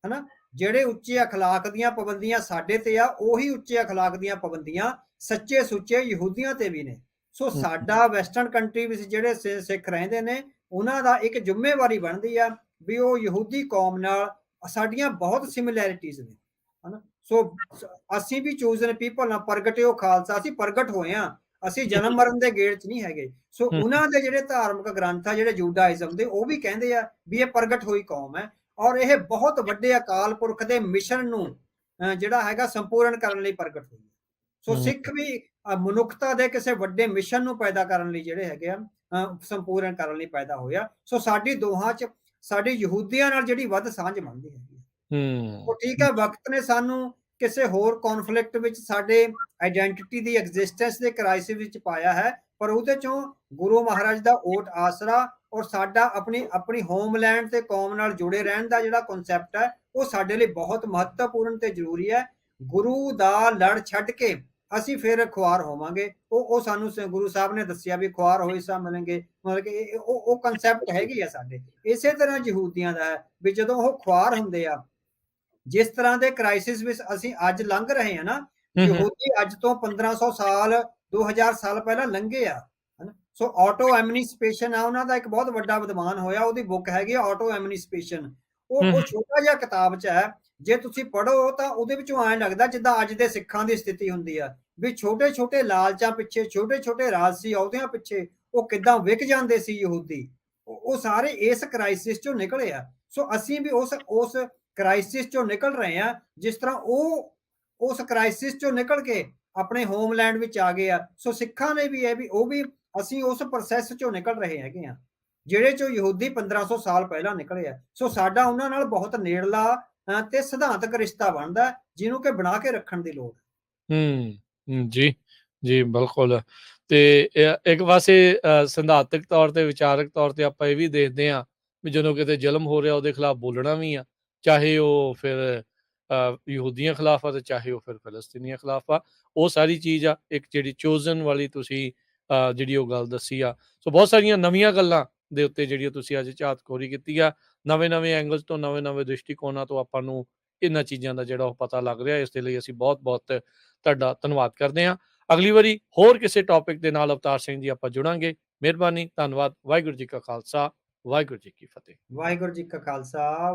ਹਨਾ, ਜਿਹੜੇ ਉੱਚੇ ਅਖਲਾਕ ਦੀਆਂ ਪਾਬੰਦੀਆਂ ਸਾਡੇ ਤੇ ਆ, ਉਹੀ ਉੱਚੇ ਅਖਲਾਕ ਦੀਆਂ ਪਾਬੰਦੀਆਂ ਸੱਚੇ ਸੁੱਚੇ ਯਹੂਦੀਆਂ ਤੇ ਵੀ ਨੇ। ਸੋ ਸਾਡਾ ਵੈਸਟਰਨ ਕੰਟਰੀ ਵਿੱਚ ਜਿਹੜੇ ਸਿੱਖ ਰਹਿੰਦੇ ਨੇ, ਉਹਨਾਂ ਦਾ ਇੱਕ ਜ਼ਿੰਮੇਵਾਰੀ ਬਣਦੀ ਆ ਵੀ ਉਹ ਯਹੂਦੀ ਕੌਮ ਨਾਲ ਸਾਡੀਆਂ ਬਹੁਤ ਸਿਮਿਲੈਰਿਟੀਜ਼ ਨੇ ਹਨਾ। ਸੋ ਅਸੀਂ ਵੀ ਚੂਜ਼ਨ ਪੀਪਲ ਨਾਲ ਪ੍ਰਗਟਿਓ ਖਾਲਸਾ, ਅਸੀਂ ਪ੍ਰਗਟ ਹੋਏ ਆ, ਅਸੀਂ ਜਨਮ ਮਰਨ ਦੇ ਗੇੜ 'ਚ ਨਹੀਂ ਹੈਗੇ। ਸੋ ਉਹਨਾਂ ਦੇ ਜਿਹੜੇ ਧਾਰਮਿਕ ਗ੍ਰੰਥ ਆ, ਜਿਹੜੇ ਜੂਡਾਇਜ਼ਮ ਦੇ, ਉਹ ਵੀ ਕਹਿੰਦੇ ਆ ਵੀ ਇਹ ਪ੍ਰਗਟ ਹੋਈ ਕੌਮ ਹੈ ਔਰ ਇਹ ਬਹੁਤ ਵੱਡੇ ਅਕਾਲ ਪੁਰਖ ਦੇ ਮਿਸ਼ਨ ਨੂੰ ਜਿਹੜਾ ਹੈਗਾ ਸੰਪੂਰਨ ਕਰਨ ਲਈ ਪ੍ਰਗਟ ਹੋਈ ਹੈ। ਸੋ ਸਿੱਖ ਵੀ ਮਨੁੱਖਤਾ ਦੇ ਕਿਸੇ ਵੱਡੇ ਮਿਸ਼ਨ ਨੂੰ ਪੈਦਾ ਕਰਨ ਲਈ ਜਿਹੜੇ ਹੈਗੇ ਆ, ਸੰਪੂਰਨ ਕਰਨ ਲਈ ਪੈਦਾ ਹੋਇਆ। ਸੋ ਸਾਡੀ ਦੋਹਾਂ 'ਚ ਸਾਡੀ ਯਹੂਦੀਆਂ ਨਾਲ ਜਿਹੜੀ ਵੱਧ ਸਾਂਝ ਬਣਦੀ ਹੈਗੀ। ਉਹ ਠੀਕ ਹੈ, ਵਕਤ ਨੇ ਸਾਨੂੰ ਕਿਸੇ ਹੋਰ ਕੌਨਫਲਿਕਟ ਵਿੱਚ ਸਾਡੇ ਆਇਡੈਂਟੀਟੀ ਦੀ ਐਗਜ਼ਿਸਟੈਂਸ ਦੇ ਕ੍ਰਾਈਸਿਸ ਵਿੱਚ ਪਾਇਆ ਹੈ, ਪਰ ਉਹਦੇ ਚੋਂ ਗੁਰੂ ਮਹਾਰਾਜ ਦਾ ਓਟ ਆਸਰਾ ਔਰ ਸਾਡਾ ਆਪਣੀ ਹੋਮਲੈਂਡ ਤੇ ਕੌਮ ਨਾਲ ਜੁੜੇ ਰਹਿਣ ਦਾ ਜਿਹੜਾ ਕਨਸੈਪਟ ਹੈ ਉਹ ਸਾਡੇ ਲਈ ਬਹੁਤ ਮਹੱਤਵਪੂਰਨ ਤੇ ਜ਼ਰੂਰੀ ਹੈ। ਗੁਰੂ ਦਾ ਲੜ ਛੱਡ ਕੇ ਅਸੀਂ ਫਿਰ ਖੁਆਰ ਹੋਵਾਂਗੇ। ਉਹ ਸਾਨੂੰ ਗੁਰੂ ਸਾਹਿਬ ਨੇ ਦੱਸਿਆ ਵੀ ਖੁਆਰ ਹੋਏ ਸਾ ਮਿਲਣਗੇ, ਮਤਲਬ ਕਿ ਉਹ ਕਨਸੈਪਟ ਹੈਗੀ ਆ ਸਾਡੇ। ਇਸੇ ਤਰ੍ਹਾਂ ਯਹੂਦੀਆਂ ਦਾ ਹੈ ਵੀ ਜਦੋਂ ਉਹ ਖੁਆਰ ਹੁੰਦੇ ਆ, ਜਿਸ ਤਰ੍ਹਾਂ ਦੇ ਕ੍ਰਾਈਸਿਸ ਵਿੱਚ ਅਸੀਂ ਅੱਜ ਲੰਘ ਰਹੇ ਹਾਂ ਨਾ, ਯਹੂਦੀ ਅੱਜ ਤੋਂ 1500 ਸਾਲ 2000 ਸਾਲ ਪਹਿਲਾਂ ਲੰਘੇ ਆ। ਸੋ ਆਟੋ ਐਮਨੀਸਪੇਸ਼ਨ ਆ ਉਹਨਾਂ ਦਾ ਇੱਕ ਬਹੁਤ ਵੱਡਾ ਵਿਦਵਾਨ ਹੋਇਆ, ਉਹਦੀ ਬੁੱਕ ਹੈਗੀ ਆਟੋ ਐਮਨੀਸਪੇਸ਼ਨ। ਉਹ ਛੋਟਾ ਜਿਹਾ ਕਿਤਾਬ 'ਚ ਹੈ, ਜੇ ਤੁਸੀਂ ਪੜ੍ਹੋ ਤਾਂ ਉਹਦੇ ਵਿੱਚੋਂ ਐਂ ਲੱਗਦਾ ਜਿੱਦਾਂ ਅੱਜ ਦੇ ਸਿੱਖਾਂ ਦੀ ਸਥਿਤੀ ਹੁੰਦੀ ਆ ਵੀ ਛੋਟੇ ਛੋਟੇ ਲਾਲਚਾਂ ਪਿੱਛੇ, ਛੋਟੇ ਛੋਟੇ ਰਾਜਸੀ ਅਹੁਦਿਆਂ ਪਿੱਛੇ ਉਹ ਕਿੱਦਾਂ ਵਿਕ ਜਾਂਦੇ ਸੀ ਯਹੂਦੀ। ਉਹ ਸਾਰੇ ਇਸ ਕ੍ਰਾਈਸਿਸ ਚੋਂ ਨਿਕਲੇ ਆ। ਸੋ ਅਸੀਂ ਵੀ ਉਸ ਕ੍ਰਾਈਸਿਸ ਚੋਂ ਨਿਕਲ ਰਹੇ ਆ, ਜਿਸ ਤਰ੍ਹਾਂ ਉਹ ਉਸ ਕ੍ਰਾਈਸਿਸ ਚੋਂ ਨਿਕਲ ਕੇ ਆਪਣੇ ਹੋਮਲੈਂਡ ਵਿੱਚ ਆ ਗਏ ਆ। ਸੋ ਸਿੱਖਾਂ ਨੇ ਵੀ ਇਹ ਵੀ ਉਹ ਵੀ ਅਸੀਂ ਉਸ ਪ੍ਰੋਸੈਸ ਚੋਂ ਨਿਕਲ ਰਹੇ ਹੈਗੇ ਆ, ਜਿਹੜੇ ਚੋਂ ਯਹੂਦੀ 1500 ਸਾਲ ਪਹਿਲਾਂ ਨਿਕਲੇ ਆ। ਸੋ ਸਾਡਾ ਉਹਨਾਂ ਨਾਲ ਬਹੁਤ ਨੇੜਲਾ ਤੇ ਸਿਧਾਂਤਕ ਰਿਸ਼ਤਾ ਬਣਦਾ, ਜਿਹਨੂੰ ਕਿ ਬਣਾ ਕੇ ਰੱਖਣ ਦੀ ਲੋੜ ਹੈ। ਜੀ ਜੀ ਬਿਲਕੁਲ। ਤੇ ਇੱਕ ਪਾਸੇ ਸਿਧਾਂਤਕ ਤੌਰ ਤੇ, ਵਿਚਾਰਕ ਤੌਰ ਤੇ ਆਪਾਂ ਇਹ ਵੀ ਦੇਖਦੇ ਹਾਂ ਵੀ ਜਦੋਂ ਕਿਤੇ ਜ਼ੁਲਮ ਹੋ ਰਿਹਾ ਉਹਦੇ ਖਿਲਾਫ ਬੋਲਣਾ ਵੀ ਆ, ਚਾਹੇ ਉਹ ਫਿਰ ਯਹੂਦੀਆਂ ਖਿਲਾਫ ਆ ਤੇ ਚਾਹੇ ਉਹ ਫਿਰ ਫਿਲਸਤੀਨੀਆਂ ਖਿਲਾਫ ਆ। ਉਹ ਸਾਰੀ ਚੀਜ਼ ਆ ਇੱਕ ਜਿਹੜੀ ਚੋਜ਼ਨ ਵਾਲੀ ਤੁਸੀਂ ਜਿਹੜੀ ਉਹ ਗੱਲ ਦੱਸੀ ਆ। ਸੋ ਬਹੁਤ ਸਾਰੀਆਂ ਨਵੀਆਂ ਗੱਲਾਂ ਦੇ ਉੱਤੇ ਜਿਹੜੀ ਤੁਸੀਂ ਅੱਜ ਝਾਤ-ਖੋਰੀ ਕੀਤੀ ਆ, ਨਵੇਂ ਐਂਗਲਸ ਤੋਂ, ਨਵੇਂ ਦ੍ਰਿਸ਼ਟੀਕੋਣਾਂ ਤੋਂ ਆਪਾਂ ਨੂੰ ਇਹਨਾਂ ਚੀਜ਼ਾਂ ਦਾ ਜਿਹੜਾ ਉਹ ਪਤਾ ਲੱਗ ਰਿਹਾ। ਇਸ ਦੇ ਲਈ ਅਸੀਂ ਬਹੁਤ ਤੁਹਾਡਾ ਧੰਨਵਾਦ ਕਰਦੇ ਹਾਂ। ਅਗਲੀ ਵਾਰੀ ਹੋਰ ਕਿਸੇ ਟੌਪਿਕ ਦੇ ਨਾਲ ਅਵਤਾਰ ਸਿੰਘ ਜੀ ਆਪਾਂ ਜੁੜਾਂਗੇ। ਮਿਹਰਬਾਨੀ, ਧੰਨਵਾਦ। ਵਾਹਿਗੁਰੂ ਜੀ ਕਾ ਖਾਲਸਾ, ਵਾਹਿਗੁਰੂ ਜੀ ਕੀ ਫਤਿਹ। ਵਾਹਿਗੁਰੂ ਜੀ ਕਾ ਖਾਲਸਾ।